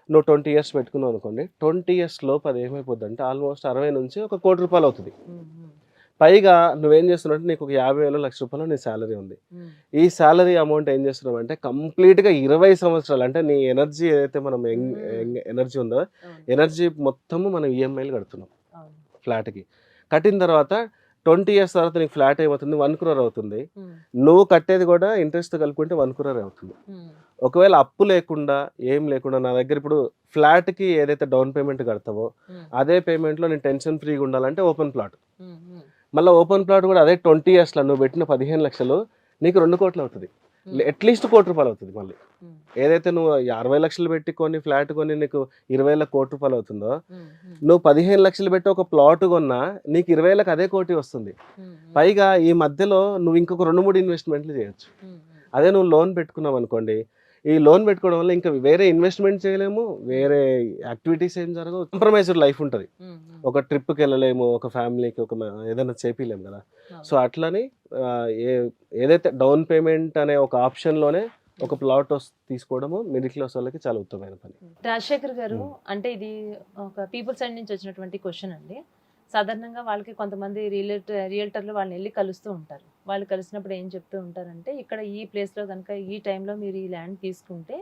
నువ్వు 20 years పెట్టుకున్నావు అనుకోండి, 20 years లోపు అది ఏమైపోద్ది అంటే ఆల్మోస్ట్ 60 నుంచి ఒక 1 కోటి రూపాయలు అవుతుంది. పైగా నువ్వేం చేస్తున్నావు అంటే నీకు ఒక 50,000 లక్ష రూపాయలు నీ శాలరీ ఉంది. ఈ శాలరీ అమౌంట్ ఏం చేస్తున్నావు అంటే కంప్లీట్గా 20 సంవత్సరాలు అంటే నీ ఎనర్జీ ఏదైతే మనం ఎనర్జీ ఉందో ఎనర్జీ మొత్తము మనం ఈఎంఐలు కడుతున్నాం ఫ్లాట్కి. కట్టిన తర్వాత 20 years తర్వాత నీకు ఫ్లాట్ ఏమవుతుంది, 1 crore అవుతుంది. నువ్వు కట్టేది కూడా ఇంట్రెస్ట్ కలుపుకుంటే 1 crore అవుతుంది. ఒకవేళ అప్పు లేకుండా ఏం లేకుండా నా దగ్గర ఇప్పుడు ఫ్లాట్కి ఏదైతే డౌన్ పేమెంట్ కడతావో అదే పేమెంట్లో నేను టెన్షన్ ఫ్రీగా ఉండాలంటే ఓపెన్ ప్లాట్, మళ్ళీ ఓపెన్ ప్లాట్ కూడా అదే 20 yearsలో నువ్వు పెట్టిన 15 లక్షలు నీకు 2 కోట్లు అవుతుంది, అట్లీస్ట్ 1 కోటి రూపాయలు అవుతుంది. మళ్ళీ ఏదైతే నువ్వు 60 లక్షలు పెట్టి కొన్ని ఫ్లాట్ కొని నీకు 20,000 కోటి రూపాయలు అవుతుందో, నువ్వు 15 లక్షలు పెట్టి ఒక ప్లాట్ కొన్నా నీకు 20,000 అదే కోటి వస్తుంది. పైగా ఈ మధ్యలో నువ్వు ఇంకొక 2-3 ఇన్వెస్ట్మెంట్లు చేయొచ్చు. అదే నువ్వు లోన్ పెట్టుకున్నావు అనుకోండి, ఈ లోన్ పెట్టుకోవడం వల్ల ఇంకా వేరే ఇన్వెస్ట్మెంట్ చేయలేము, వేరే యాక్టివిటీస్ ఏం జరగవు, కంప్రమైజ్డ్ లైఫ్ ఉంటుంది. ఒక ట్రిప్కి వెళ్ళలేము, ఒక ఫ్యామిలీకి ఒక ఏదైనా చేపిలేము కదా. సో అట్లని ఏదైతే డౌన్ పేమెంట్ అనే ఒక ఆప్షన్లోనే ఒక ప్లాట్ తీసుకోవడము మిడిల్ క్లాస్ వాళ్ళకి చాలా ఉత్తమమైన పని. రాజశేఖర్ గారు, అంటే ఇది ఒక పీపుల్ సైడ్ నుంచి వచ్చినటువంటి క్వశ్చన్ అండి. సాధారణంగా వాళ్ళకి కొంతమంది రియల్టర్లు వాళ్ళని వెళ్ళి కలుస్తూ ఉంటారు. వాళ్ళు కలిసినప్పుడు ఏం చెప్తూ ఉంటారంటే ఇక్కడ ఈ ప్లేస్లో కనుక ఈ టైంలో మీరు ఈ ల్యాండ్ తీసుకుంటే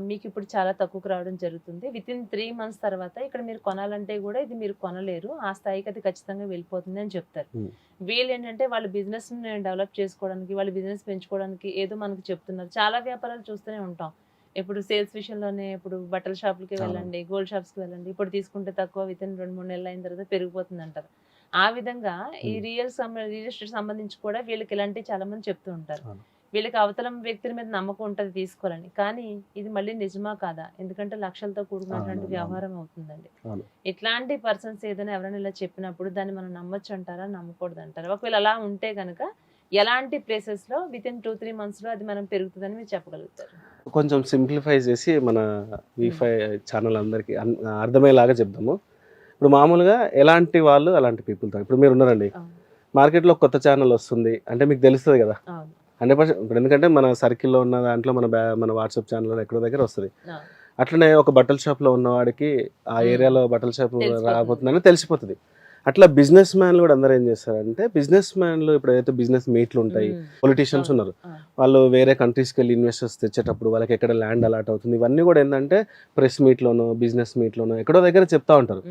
మీకు ఇప్పుడు చాలా తక్కువకు రావడం జరుగుతుంది, వితిన్ 3 months తర్వాత ఇక్కడ మీరు కొనాలంటే కూడా ఇది మీరు కొనలేరు, ఆ స్థాయికి అది ఖచ్చితంగా వెళ్ళిపోతుంది అని చెప్తారు. వీళ్ళు ఏంటంటే వాళ్ళ బిజినెస్ డెవలప్ చేసుకోవడానికి, వాళ్ళ బిజినెస్ పెంచుకోవడానికి ఏదో మనకు చెప్తున్నారు. చాలా వ్యాపారాలు చూస్తూనే ఉంటాం, ఇప్పుడు సేల్స్ విషయంలోనే ఇప్పుడు బట్టల షాపులకి వెళ్ళండి, గోల్డ్ షాప్స్కి వెళ్ళండి, ఇప్పుడు తీసుకుంటే తక్కువ వితిన్ 2-3 నెలలు అయిన తర్వాత పెరిగిపోతుంది అంటారు. ఆ విధంగా ఈ రియల్ ఎస్టేట్ సంబంధించి కూడా వీళ్ళకి ఇలాంటివి చాలా మంది చెప్తూ ఉంటారు. వీళ్ళకి అవతలం వ్యక్తుల మీద నమ్మకం ఉంటుంది తీసుకోవాలని, కానీ ఇది మళ్ళీ నిజమా కాదా, ఎందుకంటే లక్షలతో కూడుకున్నటువంటి వ్యవహారం అవుతుందండి. ఇట్లాంటి పర్సన్స్ ఏదైనా ఎవరైనా ఇలా చెప్పినప్పుడు దాన్ని మనం నమ్మొచ్చు అంటారా, నమ్మకూడదు అంటారా? ఒకవేళ అలా ఉంటే కనుక ఎలాంటి ప్లేసెస్లో వితిన్ 2-3 monthsలో అది మనం పెరుగుతుందని మీరు చెప్పగలుగుతారు? కొంచెం సింప్లిఫై చేసి మన V5 ఛానల్ అందరికీ అర్థమయ్యేలాగా చెప్దాము. ఇప్పుడు మామూలుగా ఎలాంటి వాళ్ళు అలాంటి పీపుల్తో, ఇప్పుడు మీరు ఉన్నారండి, మార్కెట్లో కొత్త ఛానల్ వస్తుంది అంటే మీకు తెలుస్తుంది కదా 100%. ఇప్పుడు ఎందుకంటే మన సర్కిల్లో ఉన్న దాంట్లో మన వాట్సాప్ ఛానల్లో ఎక్కడో దగ్గర వస్తుంది. అట్లనే ఒక బట్టల షాప్లో ఉన్నవాడికి ఆ ఏరియాలో బట్టల షాప్ రాబోతుందని తెలిసిపోతుంది. అట్లా బిజినెస్ మ్యాన్లు కూడా అందరూ ఏం చేస్తారంటే, బిజినెస్ మ్యాన్లు ఇప్పుడు ఏదైతే బిజినెస్ మీట్లు ఉంటాయి, పొలిటీషియన్స్ ఉన్నారు, వాళ్ళు వేరే కంట్రీస్కి వెళ్ళి ఇన్వెస్టర్స్ తెచ్చేటప్పుడు వాళ్ళకి ఎక్కడ ల్యాండ్ అలాట్ అవుతుంది, ఇవన్నీ కూడా ఏంటంటే ప్రెస్ మీట్లోనో బిజినెస్ మీట్లోనో ఎక్కడో దగ్గర చెప్తా ఉంటారు.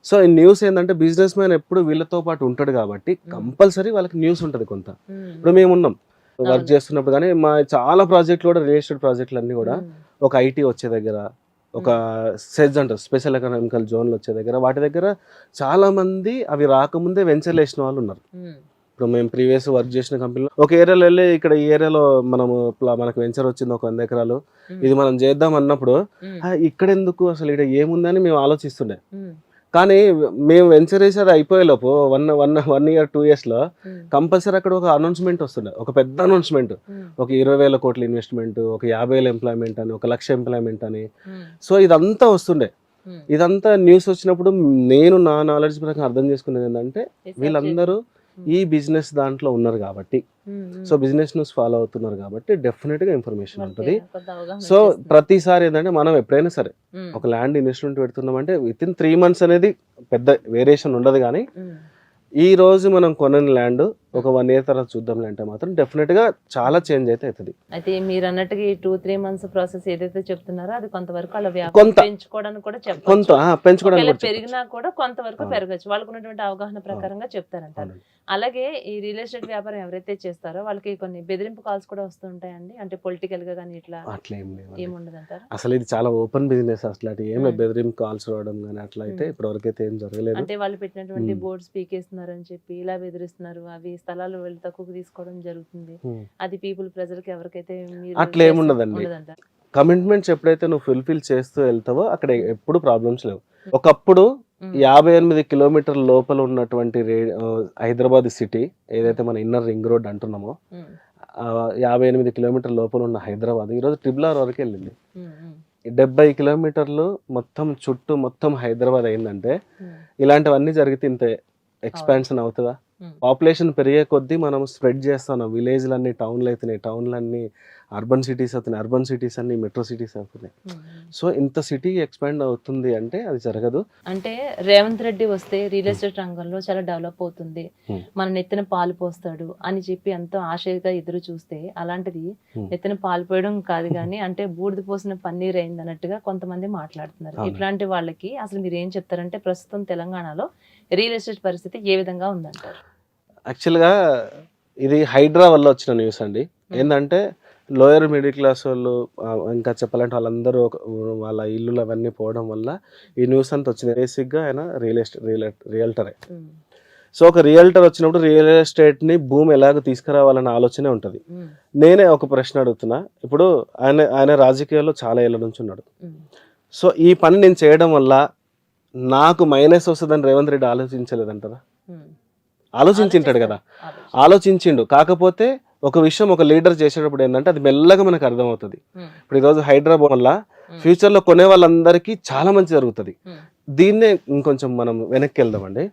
సో ఈ న్యూస్ ఏంటంటే బిజినెస్ మ్యాన్ ఎప్పుడు వీళ్ళతో పాటు ఉంటాడు కాబట్టి కంపల్సరీ వాళ్ళకి న్యూస్ ఉంటుంది కొంత. ఇప్పుడు మేము ఉన్నాం వర్క్ చేస్తున్నప్పుడు, కానీ మా చాలా ప్రాజెక్టులు కూడా రియల్ ఎస్టేట్ ప్రాజెక్టులు అన్నీ కూడా ఒక ఐటీ వచ్చే దగ్గర, ఒక సెజ్ అంటారు స్పెషల్ ఎకనామికల్ జోన్లు వచ్చే దగ్గర, వాటి దగ్గర చాలా మంది అవి రాకముందే వెంచర్లు వేసిన వాళ్ళు ఉన్నారు. ఇప్పుడు మేము ప్రీవియస్ వర్క్ చేసిన కంపెనీలో ఒక ఏరియాలో వెళ్ళి ఇక్కడ ఈ ఏరియాలో మనకు వెంచర్ వచ్చింది ఒక 100 ఎకరాలు, ఇది మనం చేద్దాం అన్నప్పుడు ఇక్కడ ఎందుకు అసలు ఇక్కడ ఏముందని మేము ఆలోచిస్తుండే. కానీ మేము వెంచర్ వేసి అది అయిపోయేలోపు 1 year 2 yearsలో కంపల్సరీ అక్కడ ఒక అనౌన్స్మెంట్ వస్తుండే, ఒక పెద్ద అనౌన్స్మెంట్, ఒక 20,000 కోట్ల ఇన్వెస్ట్మెంట్, ఒక 50,000 ఎంప్లాయ్మెంట్ అని, ఒక 1,00,000 ఎంప్లాయ్మెంట్ అని. సో ఇదంతా వస్తుండే. ఇదంతా న్యూస్ వచ్చినప్పుడు నేను నా నాలెడ్జ్ ప్రకారం అర్థం చేసుకునేది ఏంటంటే, వీళ్ళందరూ ఈ బిజినెస్ దాంట్లో ఉన్నారు కాబట్టి, సో బిజినెస్ న్యూస్ ఫాలో అవుతున్నారు కాబట్టి డెఫినెట్ గా ఇన్ఫర్మేషన్ ఉంటుంది. సో ప్రతిసారి ఏంటంటే మనం ఎప్పుడైనా సరే ఒక ల్యాండ్ ఇన్వెస్ట్మెంట్ పెడుతున్నామంటే విత్ ఇన్ 3 months అనేది పెద్ద వేరియేషన్ ఉండదు. కానీ ఈ రోజు మనం కొనని ల్యాండ్ ఒక 1 year తర్వాత చూద్దాం అంటే మాత్రం డెఫినెట్ గా చాలా చేంజ్ అయితే అవుతుంది. అయితే మీరు అన్నట్టుగా 2-3 months ప్రాసెస్ ఏదైతే చెప్తున్నారో అది కొంతవరకు అలా పెంచుకోవడానికి కూడా చెప్పచ్చు, పెరిగినా కూడా కొంతవరకు పెరగచ్చు, వాళ్ళకు ఉన్నటువంటి అవగాహన ప్రకారంగా చెప్తారంటారు. అలాగే ఈ రియల్ ఎస్టేట్ వ్యాపారం ఎవరైతే చేస్తారో వాళ్ళకి కొన్ని బెదిరింపు కాల్స్ కూడా వస్తుంటాయండి, అంటే పొలిటికల్ గా కానీ ఇట్లా అట్లా ఏముండదు అంటారు? అసలు ఇది చాలా ఓపెన్ బిజినెస్, అసలు అటు ఏమి బెదిరింపు కాల్స్ రావడం కానీ అట్లా అయితే ఇప్పటివరకు అయితే ఏం జరగలేదు. అంటే వాళ్ళు పెట్టినటువంటి బోర్డ్స్ పీకేస్తున్నారు అని చెప్పి ఇలా బెదిరిస్తున్నారు, అవి స్థలాలు వెళ్ళి తక్కువ తీసుకోవడం జరుగుతుంది, అది పీపుల్ ప్రజలకు ఎవరికైతే అట్లా ఏముండదండి. కమిట్మెంట్స్ ఎప్పుడైతే నువ్వు ఫుల్ఫిల్ చేస్తూ వెళ్తావో అక్కడ ఎప్పుడు ప్రాబ్లమ్స్ లేవు. ఒకప్పుడు 58 kilometers లోపల ఉన్నటువంటి హైదరాబాద్ సిటీ ఏదైతే మన ఇన్నర్ రింగ్ రోడ్ అంటున్నామో, 58 kilometers లోపల ఉన్న హైదరాబాద్ ఈరోజు RRR వరకు వెళ్ళింది. 70 kilometers మొత్తం చుట్టూ మొత్తం హైదరాబాద్ అయిందంటే ఇలాంటివన్నీ జరిగితే ఇంత ఎక్స్పాన్షన్ అవుతుందా? పాపులేషన్ పెరిగే కొద్దీ మనం స్ప్రెడ్ చేస్తున్నాం, విలేజ్లన్నీ టౌన్లు అవుతున్నాయి, టౌన్లన్నీ అర్బన్ సిటీస్ అవుతున్నాయి, అర్బన్ సిటీస్ అన్ని మెట్రో సిటీస్ అవుతున్నాయి. సో ఇంత సిటీ ఎక్స్పాండ్ అవుతుంది అంటే అది జరగదు. అంటే రేవంత్ రెడ్డి వస్తే రియల్ ఎస్టేట్ రంగంలో చాలా డెవలప్ అవుతుంది, మన నెత్తిన పాలు పోస్తాడు అని చెప్పి ఎంతో ఆశగా ఎదురు చూస్తే, అలాంటిది నెత్తిన పాలు పోయడం కాదు కానీ అంటే బూడిద పోసిన పన్నీర్ అయింది అన్నట్టుగా కొంతమంది మాట్లాడుతున్నారు. ఇట్లాంటి వాళ్ళకి అసలు మీరు ఏం చెప్తారంటే ప్రస్తుతం తెలంగాణలో రియల్ ఎస్టేట్ పరిస్థితి ఏ విధంగా ఉందంటారు? యాక్చువల్గా ఇది హైడ్రా వల్ల వచ్చిన న్యూస్ అండి. ఏంటంటే లోయర్ మిడిల్ క్లాస్ వాళ్ళు, ఇంకా చెప్పాలంటే వాళ్ళందరూ వాళ్ళ ఇల్లులు అవన్నీ పోవడం వల్ల ఈ న్యూస్ అంతా వచ్చింది. బేసిక్గా ఆయన రియల్టరే. సో ఒక రియల్టర్ వచ్చినప్పుడు రియల్ ఎస్టేట్ని భూమి ఎలాగో తీసుకురావాలన్న ఆలోచనే ఉంటుంది. నేనే ఒక ప్రశ్న అడుగుతున్నా, ఇప్పుడు ఆయన రాజకీయాల్లో చాలా ఏళ్ళ నుంచి ఉన్నాడు. సో ఈ పని నేను చేయడం వల్ల నాకు మైనస్ వస్తుందని రేవంత్ రెడ్డి ఆలోచించలేదంటారా? ఆలోచించింటాడు కదా, ఆలోచించిండు. కాకపోతే ఒక విషయం ఒక లీడర్ చేసేటప్పుడు ఏంటంటే అది మెల్లగా మనకు అర్థమవుతుంది. ఇప్పుడు ఈరోజు హైదరాబాద్ వల్ల ఫ్యూచర్లో కొనే వాళ్ళందరికీ చాలా మంచి జరుగుతుంది. దీన్నే ఇంకొంచెం మనం వెనక్కి వెళ్దామండి.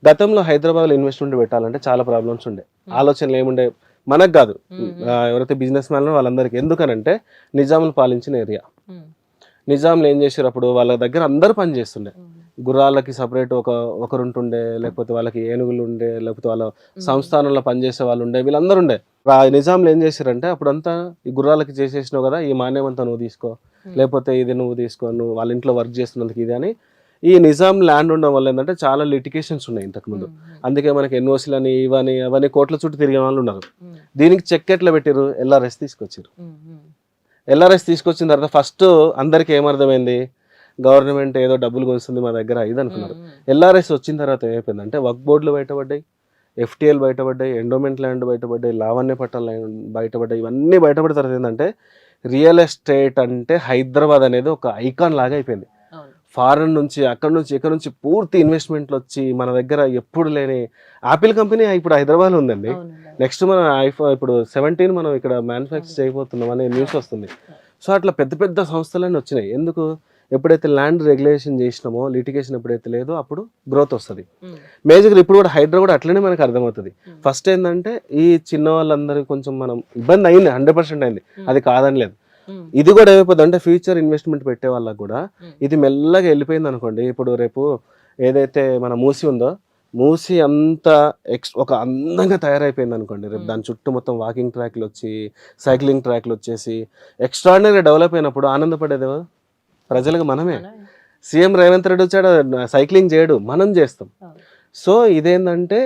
గతంలో హైదరాబాద్లో ఇన్వెస్ట్మెంట్ పెట్టాలంటే చాలా ప్రాబ్లమ్స్ ఉండే, ఆలోచనలు ఏముండే మనకు కాదు, ఎవరైతే బిజినెస్ మ్యాన్ వాళ్ళందరికీ. ఎందుకనంటే నిజాములు పాలించిన ఏరియా, నిజాంలు ఏం చేసారు అప్పుడు వాళ్ళ దగ్గర అందరూ పని చేస్తుండే. గుర్రాలకి సపరేట్ ఒకరుంటుండే, లేకపోతే వాళ్ళకి ఏనుగులు ఉండే, లేకపోతే వాళ్ళ సంస్థానంలో పనిచేసే వాళ్ళు ఉండే, వీళ్ళందరూ ఉండే. నిజాంలు ఏం చేశారంటే అప్పుడంతా ఈ గుర్రాలకి చేసేసినావు కదా, ఈ మాన్యం అంతా నువ్వు తీసుకో, లేకపోతే ఇది నువ్వు తీసుకో, నువ్వు వాళ్ళ ఇంట్లో వర్క్ చేస్తున్నందుకు ఇది అని. ఈ నిజాం ల్యాండ్ ఉండడం వల్ల ఏంటంటే చాలా లిటిగేషన్స్ ఉన్నాయి ఇంతకుముందు. అందుకే మనకి ఎన్ఓసీలు అని ఇవని అవన్నీ కోట్ల చుట్టూ తిరిగే వాళ్ళు ఉన్నారు. దీనికి చెక్ ఎట్లా పెట్టారు? LRS తీసుకొచ్చారు. LRS తీసుకొచ్చిన తర్వాత ఫస్ట్ అందరికి ఏమర్థమైంది, గవర్నమెంట్ ఏదో డబ్బులు కొనిస్తుంది మా దగ్గర ఇది అనుకున్నారు. LRS వచ్చిన తర్వాత ఏమైపోయిందంటే వక్ఫ్ బోర్డులు బయటపడ్డాయి, FTL బయటపడ్డాయి, ఎండోమెంట్ ల్యాండ్ బయటపడ్డాయి, లావణ్య పట్టాల ల్యాండ్ బయటపడ్డాయి. ఇవన్నీ బయటపడిన తర్వాత ఏంటంటే రియల్ ఎస్టేట్ అంటే హైదరాబాద్ అనేది ఒక ఐకాన్ లాగా అయిపోయింది. ఫారెన్ నుంచి అక్కడ నుంచి పూర్తి ఇన్వెస్ట్మెంట్లు వచ్చి మన దగ్గర ఎప్పుడు లేని యాపిల్ కంపెనీ ఇప్పుడు హైదరాబాద్లో ఉందండి. నెక్స్ట్ మన ఇప్పుడు 17 మనం ఇక్కడ మ్యానుఫ్యాక్చర్ చేయబోతున్నాం అనే న్యూస్ వస్తుంది. సో అట్లా పెద్ద పెద్ద సంస్థలన్నీ వచ్చినాయి. ఎందుకు? ఎప్పుడైతే ల్యాండ్ రెగ్యులేషన్ చేసినామో, లిటిగేషన్ ఎప్పుడైతే లేదో అప్పుడు గ్రోత్ వస్తుంది. మేజర్గా ఇప్పుడు కూడా హైడ్రా కూడా అట్లనే మనకు అర్థమవుతుంది. ఫస్ట్ ఏంటంటే ఈ చిన్న వాళ్ళందరికీ కొంచెం మనం ఇబ్బంది అయింది, 100% అయింది, అది కాదని లేదు. ఇది కూడా ఏమైపోతుంది అంటే ఫ్యూచర్ ఇన్వెస్ట్మెంట్ పెట్టే వాళ్ళకి కూడా ఇది మెల్లగా వెళ్ళిపోయింది అనుకోండి. ఇప్పుడు రేపు ఏదైతే మన మూసి ఉందో మూసి అంత ఒక అందంగా తయారైపోయింది అనుకోండి, రేపు దాని చుట్టూ మొత్తం వాకింగ్ ట్రాక్లు వచ్చి సైక్లింగ్ ట్రాక్లు వచ్చేసి ఎక్స్ట్రాడినరీ డెవలప్ అయినప్పుడు ఆనందపడేది ఎవరు? ప్రజలకు మనమే. సీఎం రేవంత్ రెడ్డి వచ్చాడు, సైక్లింగ్ చేయడు, మనం చేస్తాం. సో ఇదేంటంటే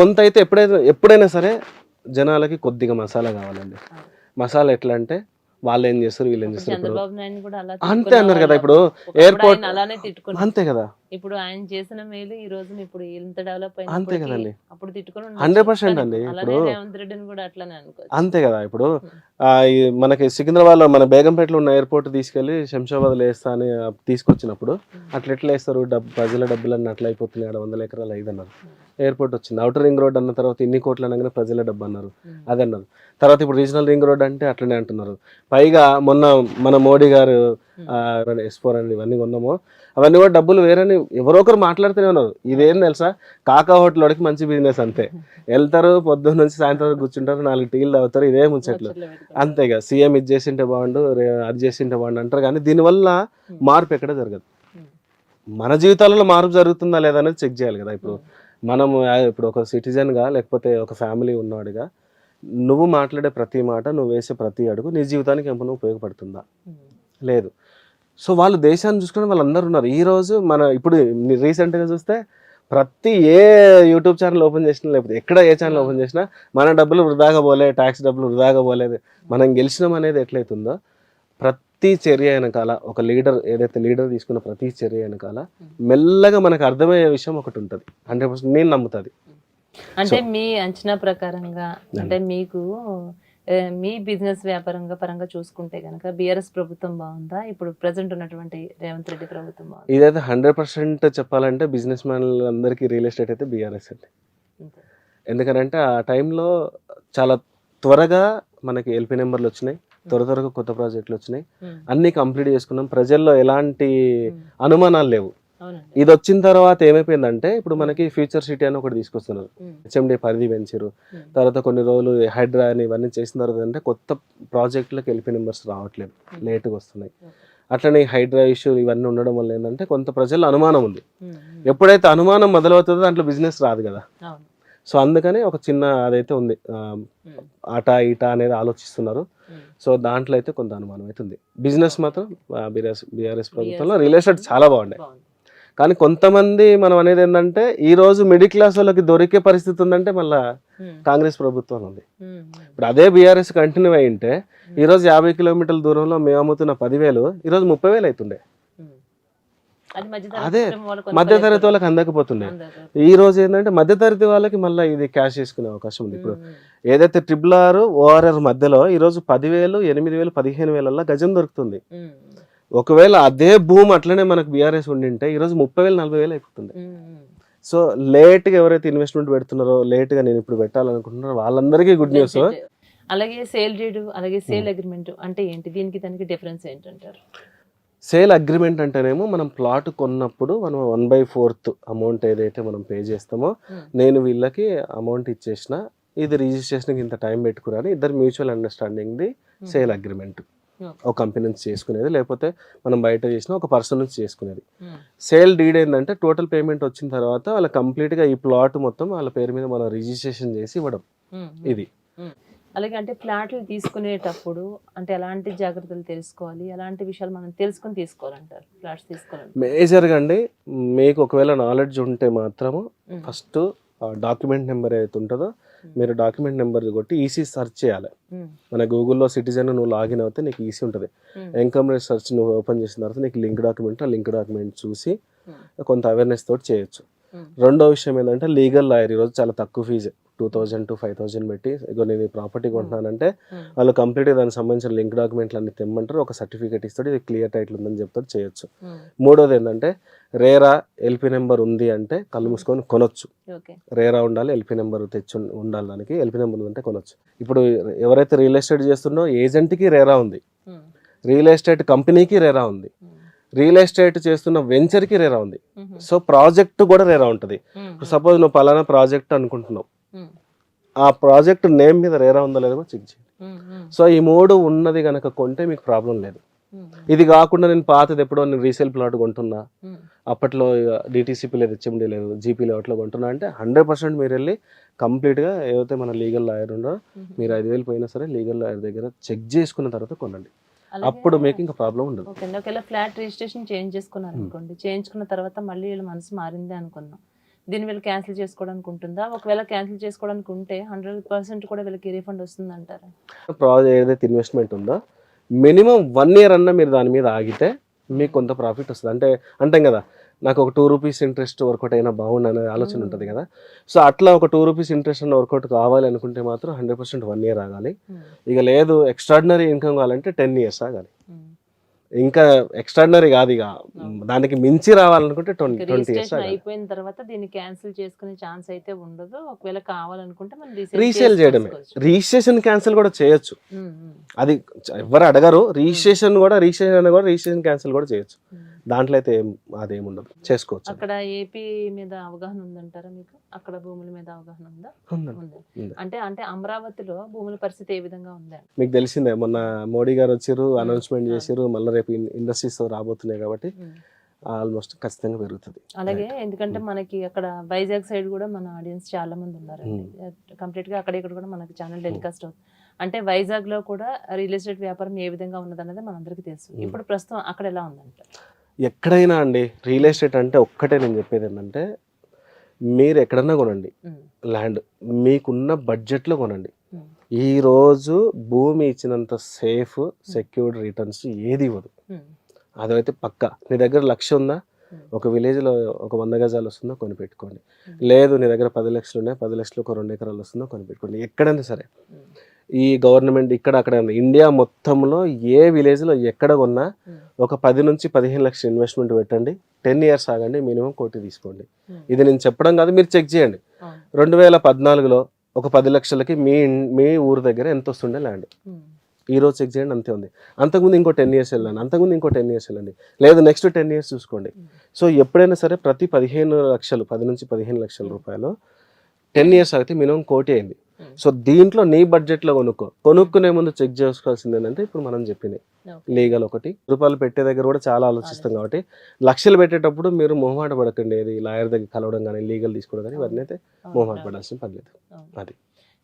కొంత అయితే ఎప్పుడైనా సరే జనాలకి కొద్దిగా మసాలా కావాలండి. మసాలా ఎట్లా అంటే వాళ్ళు ఏం చేస్తారు, వీళ్ళు ఏం చేస్తారు. చంద్రబాబు నాయుడు కూడా అలా అంతే అన్నారు కదా, ఇప్పుడు ఎయిర్పోర్ట్ అలానే తిట్టుకున్నారు. అంతే కదా, ఇప్పుడు ఆయన చేసిన మేలు ఈ రోజు ఇప్పుడు ఇంత డెవలప్ అంతే కదండి, అప్పుడు తిట్టుకుని 100% అండి. ఇప్పుడు రేవంత్ రెడ్డిని కూడా అట్లానే అనుకోవచ్చు. అంతే కదా, ఇప్పుడు మనకి సికింద్రాబాద్ లో మన బేగంపేటలో ఉన్న ఎయిర్పోర్ట్ తీసుకెళ్లి శంషాబాద్ వేస్తా అని తీసుకొచ్చినప్పుడు అట్లా ఎట్లా వేస్తారు, ప్రజల డబ్బులన్నీ అట్లా అయిపోతున్నాయి, 100 ఎకరాలు 5 అన్నారు. ఎయిర్పోర్ట్ వచ్చింది, అవుటర్ రింగ్ రోడ్ అన్న తర్వాత ఇన్ని కోట్లు అనగానే ప్రజల డబ్బు అన్నారు, అది అన్నారు. తర్వాత ఇప్పుడు రీజనల్ రింగ్ రోడ్ అంటే అట్లనే అంటున్నారు. పైగా మొన్న మన మోడీ గారు S4 అని ఇవన్నీ కొన్నాము, అవన్నీ కూడా డబ్బులు వేరని ఎవరో ఒకరు మాట్లాడుతూనే ఉన్నారు. ఇదేం తెలుసా, కాకా హోటల్ వాడికి మంచి బిజినెస్ అంతే. వెళ్తారు పొద్దున్న నుంచి సాయంత్రం వరకు కూర్చుంటారు, 4 టీలు తాగుతారు, ఇదే ముచ్చట్లు అంతేగా. సీఎం ఇది చేసింటే బాగుండు, అది చేసింటే బాగుండు అంటారు, కానీ దీనివల్ల మార్పు ఎక్కడ జరగదు. మన జీవితాలలో మార్పు జరుగుతుందా లేదా అనేది చెక్ చేయాలి కదా. ఇప్పుడు మనం ఇప్పుడు ఒక సిటిజన్గా లేకపోతే ఒక ఫ్యామిలీ ఉన్నవాడిగా నువ్వు మాట్లాడే ప్రతి మాట, నువ్వు వేసే ప్రతి అడుగు నీ జీవితానికి ఏమైనా ఉపయోగపడుతుందా? లేదు. సో వాళ్ళు దేశాన్ని చూసుకుని వాళ్ళందరూ ఉన్నారు. ఈరోజు మన ఇప్పుడు రీసెంట్గా చూస్తే ప్రతి ఏ యూట్యూబ్ ఛానల్ ఓపెన్ చేసినా లేకపోతే ఎక్కడ ఏ ఛానల్ ఓపెన్ చేసినా మన డబ్బులు వృధాగా పోలే, ట్యాక్స్ డబ్బులు వృధాగా పోలేదు, మనం గెలిచినాం అనేది ఎట్లయితుందో ప్రతి చర్య వెనకాల ఒక లీడర్ ఏదైతే లీడర్ తీసుకున్న ప్రతి చర్య వెనకాల మెల్లగా మనకు అర్థమయ్యే విషయం ఒకటి ఉంటుంది. 100% నేను నమ్ముతుంది. అంటే మీ అంచనా ప్రకారంగా అంటే మీకు మీ బిజినెస్ పరంగా చూసుకుంటే కనుక బీఆర్ఎస్ ప్రభుత్వం బాగుందా, ఇప్పుడు ప్రెసెంట్ ఉన్నటువంటి రేవంత్ రెడ్డి ప్రభుత్వం బాగుందా? ఇదైతే 100% చెప్పాలంటే బిజినెస్ మ్యాన్ అందరికీ రియల్ ఎస్టేట్ అయితే బీఆర్ఎస్ అండి. ఎందుకంటే ఆ టైంలో చాలా త్వరగా మనకి ఎల్పీ నెంబర్లు వచ్చినాయి, త్వరగా కొత్త ప్రాజెక్టులు వచ్చినాయి, అన్ని కంప్లీట్ చేసుకున్నాం, ప్రజల్లో ఎలాంటి అనుమానాలు లేవు. ఇది వచ్చిన తర్వాత ఏమైపోయిందంటే ఇప్పుడు మనకి ఫ్యూచర్ సిటీ అని ఒకటి తీసుకొస్తున్నారు, HMD పరిధి పెంచారు, తర్వాత కొన్ని రోజులు హైడ్రా అని ఇవన్నీ చేసిన తర్వాత అంటే కొత్త ప్రాజెక్టులకు ఎల్పీ నెంబర్స్ రావట్లేదు, లేట్గా వస్తున్నాయి. అట్లనే హైడ్రా ఇష్యూ ఇవన్నీ ఉండడం వల్ల ఏంటంటే కొంత ప్రజల్లో అనుమానం ఉంది. ఎప్పుడైతే అనుమానం మొదలవుతుందో దాంట్లో బిజినెస్ రాదు కదా. సో అందుకని ఒక చిన్న అదైతే ఉంది, ఆటా ఈటా అనేది ఆలోచిస్తున్నారు. సో దాంట్లో అయితే కొంత అనుమానం అయితే ఉంది. బిజినెస్ మాత్రం బీఆర్ఎస్ ప్రభుత్వంలో రియల్ ఎస్టేట్ చాలా బాగుండే. కానీ కొంతమంది మనం అనేది ఏంటంటే ఈ రోజు మిడిల్ క్లాస్ వాళ్ళకి దొరికే పరిస్థితి ఉందంటే మళ్ళీ కాంగ్రెస్ ప్రభుత్వం ఉంది. ఇప్పుడు అదే బీఆర్ఎస్ కంటిన్యూ అయి ఉంటే ఈరోజు 50 కిలోమీటర్ల దూరంలో మేము అమ్ముతున్న 10,000 ఈరోజు 30,000 అవుతుండే. అదే మధ్యతరగతి వాళ్ళకి అందకపోతుండే. ఈ రోజు ఏంటంటే మధ్యతరగతి వాళ్ళకి మళ్ళీ ఇది క్యాష్ చేసుకునే అవకాశం ఉంది. ఇప్పుడు ఏదైతే RRR ORR మధ్యలో ఈరోజు 10,000, 8,000, 15,000 గజం దొరుకుతుంది. ఒకవేళ అదే భూమి అట్లనే మనకు బీఆర్ఎస్ ఉండింటే ఈరోజు 30,000, 40,000 అయిపోతుంది. సో లేట్గా ఎవరైతే ఇన్వెస్ట్మెంట్ పెడుతున్నారో, లేట్గా నేను ఇప్పుడు పెట్టాలనుకుంటున్నారో వాళ్ళందరికీ గుడ్ న్యూస్. అలాగే సేల్ డీడ్, అలాగే సేల్ అగ్రిమెంట్ అంటే ఏంటి, దీనికి దానికి డిఫరెన్స్ ఏంటంటారు? సేల్ అగ్రిమెంట్ అంటేనేమో మనం ప్లాట్ కొన్నప్పుడు మనం 1/4 అమౌంట్ ఏదైతే మనం పే చేస్తామో, నేను వీళ్ళకి అమౌంట్ ఇచ్చేసిన, ఇది రిజిస్ట్రేషన్కి ఇంత టైం పెట్టుకున్నాను, ఇద్దరు మ్యూచువల్ అండర్స్టాండింగ్ది సేల్ అగ్రిమెంట్. ఒక కంపెనీ నుంచి చేసుకునేది, లేకపోతే మనం బయట చేసిన ఒక పర్సన్ నుంచి చేసుకునేది. సేల్ డీడ్ ఏంటంటే టోటల్ పేమెంట్ వచ్చిన తర్వాత వాళ్ళ కంప్లీట్గా ఈ ప్లాట్ మొత్తం వాళ్ళ పేరు మీద మనం రిజిస్ట్రేషన్ చేసి ఇవ్వడం. ఇది అలాగే అంటే ఫ్లాట్లు తీసుకునేటప్పుడు అంటే ఎలాంటి జాగ్రత్తలు తెలుసుకోవాలి, ఎలాంటి విషయాలు మనం తెలుసుకుని తీసుకోవాలంటారు ఫ్లాట్స్ తీసుకోవాలి? మేజర్గా అండి మీకు ఒకవేళ నాలెడ్జ్ ఉంటే మాత్రము ఫస్ట్ డాక్యుమెంట్ నెంబర్ ఏదైతే ఉంటుందో మీరు డాక్యుమెంట్ నెంబర్ కొట్టి ఈసీ సెర్చ్ చేయాలి. మన గూగుల్లో సిటిజన్ నువ్వు లాగిన్ అవుతే నీకు ఈసీ ఉంటుంది. ఇన్కమ్ రేట్ సెర్చ్ నువ్వు ఓపెన్ చేసిన తర్వాత నీకు లింక్ డాక్యుమెంట్, ఆ లింక్ డాక్యుమెంట్ చూసి కొంత అవేర్నెస్ తోటి చేయొచ్చు. రెండో విషయం ఏంటంటే లీగల్ లాయర్ ఈరోజు చాలా తక్కువ ఫీజు, 2,000 to 5,000 పెట్టి ఇగో నేను ఈ ప్రాపర్టీ కొంటున్నానంటే వాళ్ళు కంప్లీట్గా దానికి సంబంధించిన లింక్ డాక్యుమెంట్లు అన్ని తెమ్మంటారు, ఒక సర్టిఫికేట్ ఇస్తాడు, ఇది క్లియర్ టైటిల్ ఉందని చెప్తాడు, చేయొచ్చు. మూడోది ఏంటంటే రేరా ఎల్పీ నెంబర్ ఉంది అంటే కళ్ళు మూసుకొని కొనొచ్చు. రేరా ఉండాలి, ఎల్పీ నెంబర్ తెచ్చి ఉండాలి, దానికి ఎల్పీ నెంబర్ ఉందంటే కొనొచ్చు. ఇప్పుడు ఎవరైతే రియల్ ఎస్టేట్ చేస్తున్నో ఏజెంట్కి రేరా ఉంది, రియల్ ఎస్టేట్ కంపెనీకి రేరా ఉంది, రియల్ ఎస్టేట్ చేస్తున్న వెంచర్కి రేరా ఉంది. సో ప్రాజెక్ట్ కూడా రేరా ఉంటుంది. సపోజ్ నువ్వు పలానా ప్రాజెక్ట్ అనుకుంటున్నావు, ఆ ప్రాజెక్ట్ నేమ్ మీద రేరా ఉందో లేదో చెక్ చేయండి. సో ఈ 3 ఉన్నది కనుక కొంటే మీకు ప్రాబ్లం లేదు. ఇది కాకుండా నేను పాతది ఎప్పుడో నేను రీసేల్ ప్లాట్ కొంటున్నా, అప్పట్లో డిటీసీపీ లేదు, హెచ్ఎండి లేదు, జీపీ లేఅవుట్లో కొంటున్నా అంటే 100% మీరు వెళ్ళి కంప్లీట్గా ఏదైతే మన లీగల్ లాయర్ ఉండో మీరు 5,000 పోయినా సరే లీగల్ లాయర్ దగ్గర చెక్ చేసుకున్న తర్వాత కొనండి. అప్పుడు మీకు ఇంకా ప్రాబ్లం ఉండదు. ఓకే, ఒకవేళ ఫ్లాట్ రిజిస్ట్రేషన్ చేంజ్ చేసుకున్నారు అనుకోండి, చేయించుకున్న తర్వాత మళ్ళీ వీళ్ళ మనసు మారింది అనుకుందాం, దీన్ని వీళ్ళు క్యాన్సిల్ చేసుకోవడానికి ఉంటుందా? ఒకవేళ క్యాన్సిల్ చేసుకోవడానికి ఉంటే 100% కూడా వీళ్ళకి రీఫండ్ వస్తుంది అంటారా? ప్రాజెక్ట్ ఏదైతే ఇన్వెస్ట్మెంట్ ఉందో మినిమం 1 year అన్న మీరు దాని మీద ఆగితే మీకు కొంత ప్రాఫిట్ వస్తుంది. అంటే అంటాం కదా, నాకు ఒక 2 rupees ఇంట్రెస్ట్ వర్కౌట్ అయినా బాగుండు అనే ఆలోచన ఉంటుంది కదా. సో అట్లా ఒక 2 rupees ఇంట్రెస్ట్ అన్న వర్కౌట్ కావాలి అనుకుంటే మాత్రం 100% 1 year ఆగాలి. ఇక లేదు ఎక్స్ట్రాడినరీ ఇన్కమ్ కావాలంటే 10 years ఆగాలి. ఇంకా ఎక్స్ట్రాడినరీ కాదు, ఇక దానికి మించి రావాలనుకుంటే 20 years అయిపోయిన తర్వాత దీన్ని క్యాన్సిల్ చేసుకునే ఛాన్స్ అయితే ఉండదు. ఒకవేళ కావాలనుకుంటే మనం రీసేల్ చేయడమే. రిజిస్ట్రేషన్ క్యాన్సిల్ కూడా చేయొచ్చు, అది ఎవరు అడగరు. రిజిస్ట్రేషన్ క్యాన్సిల్ కూడా చేయొచ్చు, దాంట్లో అయితే అదేం ఉండదు, చేసుకోవచ్చు. అక్కడ ఏపీ మీద అవగాహన ఉందంటారా మీకు? అక్కడ భూముల మీద అవగాహన ఉందా? అంటే అంటే అమరావతిలో భూముల పరిస్థితి ఏ విధంగా ఉందా? మీకు తెలిసిందే, మొన్న మోడీ గారు వచ్చారు, అనౌన్స్మెంట్ చేశారు, మళ్ళీ రేపు ఇండస్ట్రీస్ రాబోతున్నాయి కాబట్టి ఆల్మోస్ట్ ఖచ్చితంగా పెరుగుతుంది. అలాగే ఎందుకంటే మనకి అక్కడ వైజాగ్ సైడ్ కూడా మన ఆడియన్స్ చాలా మంది ఉన్నారండి. కంప్లీట్ గా అక్కడ ఇక్కడ కూడా మనకి ఛానల్ టెలికాస్ట్ అవుతుంది. అంటే వైజాగ్ లో కూడా రియల్ ఎస్టేట్ వ్యాపారం ఏ విధంగా ఉన్నదన్నది మనందరికీ తెలుసు. ఇప్పుడు ప్రస్తుతం అక్కడ ఎలా ఉందంటే, ఎక్కడైనా అండి రియల్ ఎస్టేట్ అంటే ఒక్కటే నేను చెప్పేది ఏంటంటే, మీరు ఎక్కడన్నా కొనండి ల్యాండ్, మీకున్న బడ్జెట్లో కొనండి. ఈరోజు భూమి ఇచ్చినంత సేఫ్ సెక్యూర్డ్ రిటర్న్స్ ఏది ఇవ్వదు, అదైతే పక్కా. నీ దగ్గర 1,00,000 ఉందా, ఒక విలేజ్లో ఒక 100 గజాలు వస్తుందో కొని పెట్టుకోండి. లేదు నీ దగ్గర 10 లక్షలు ఉన్నాయి, 10 లక్షలు ఒక 2 ఎకరాలు వస్తుందో కొని పెట్టుకోండి. ఎక్కడైనా సరే ఈ గవర్నమెంట్ ఇక్కడ అక్కడ ఇండియా మొత్తంలో ఏ విలేజ్లో ఎక్కడ కొన్నా ఒక 10 నుంచి 15 లక్షలు ఇన్వెస్ట్మెంట్ పెట్టండి, 10 years ఆగండి, మినిమం 1 కోటి తీసుకోండి. ఇది నేను చెప్పడం కాదు, మీరు చెక్ చేయండి. 2014లో ఒక 10 లక్షలకి మీ ఊరు దగ్గర ఎంత వస్తుండే ల్యాండ్, ఈ రోజు చెక్ చేయండి అంతే ఉంది. అంతకుముందు ఇంకో 10 years వెళ్ళండి, అంతకుముందు ఇంకో 10 years వెళ్ళండి, లేదు నెక్స్ట్ 10 years చూసుకోండి. సో ఎప్పుడైనా సరే ప్రతి 15 లక్షలు 10 నుంచి 15 లక్షల రూపాయలు 10 years అయితే మినిమం 1 కోటి అయింది. సో దీంట్లో నీ బడ్జెట్లో కొనుక్కునే ముందు చెక్ చేసుకోవాల్సింది ఏంటంటే ఇప్పుడు మనం చెప్పింది లీగల్. ఒకటి రూపాయలు పెట్టే దగ్గర కూడా చాలా ఆలోచిస్తాం కాబట్టి లక్షలు పెట్టేటప్పుడు మీరు మొహమాట పడకండి. ఏది లాయర్ దగ్గర కలవడం కానీ లీగల్ తీసుకోవడం కానీ ఇవన్నీ అయితే మొహమాట పడాల్సిన పని లేదు. అది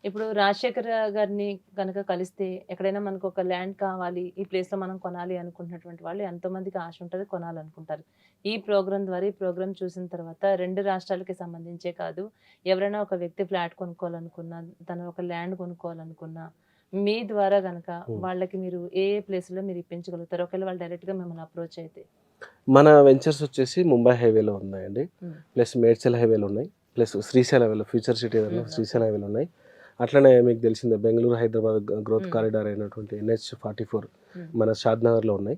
ఇప్పుడు రాజశేఖర్ గారిని కనుక కలిస్తే ఎక్కడైనా మనకు ఒక ల్యాండ్ కావాలి, ఈ ప్లేస్లో మనం కొనాలి అనుకుంటున్నటువంటి వాళ్ళు ఎంతోమందికి ఆశ ఉంటుంది, కొనాలనుకుంటారు. ఈ ప్రోగ్రాం ద్వారా ఈ ప్రోగ్రాం చూసిన తర్వాత 2 రాష్ట్రాలకి సంబంధించే కాదు, ఎవరైనా ఒక వ్యక్తి ఫ్లాట్ కొనుక్కోవాలనుకున్నా, తను ఒక ల్యాండ్ కొనుక్కోవాలనుకున్నా, మీ ద్వారా కనుక వాళ్ళకి మీరు ఏ ప్లేస్లో మీరు ఇప్పించగలుగుతారు? ఒకవేళ వాళ్ళు డైరెక్ట్గా మిమ్మల్ని అప్రోచ్ అయితే? మన వెంచర్స్ వచ్చేసి ముంబై హైవేలో ఉన్నాయండి, ప్లస్ మేడ్చల్ హైవేలో ఉన్నాయి, ప్లస్ శ్రీశైలం హైవేలో ఫ్యూచర్ సిటీ శ్రీశైలం హైవేలో ఉన్నాయి. అట్లనే మీకు తెలిసిందే బెంగళూరు హైదరాబాద్ గ్రోత్ కారిడార్ అయినటువంటి NH44 మన షాద్నగర్లో ఉన్నాయి,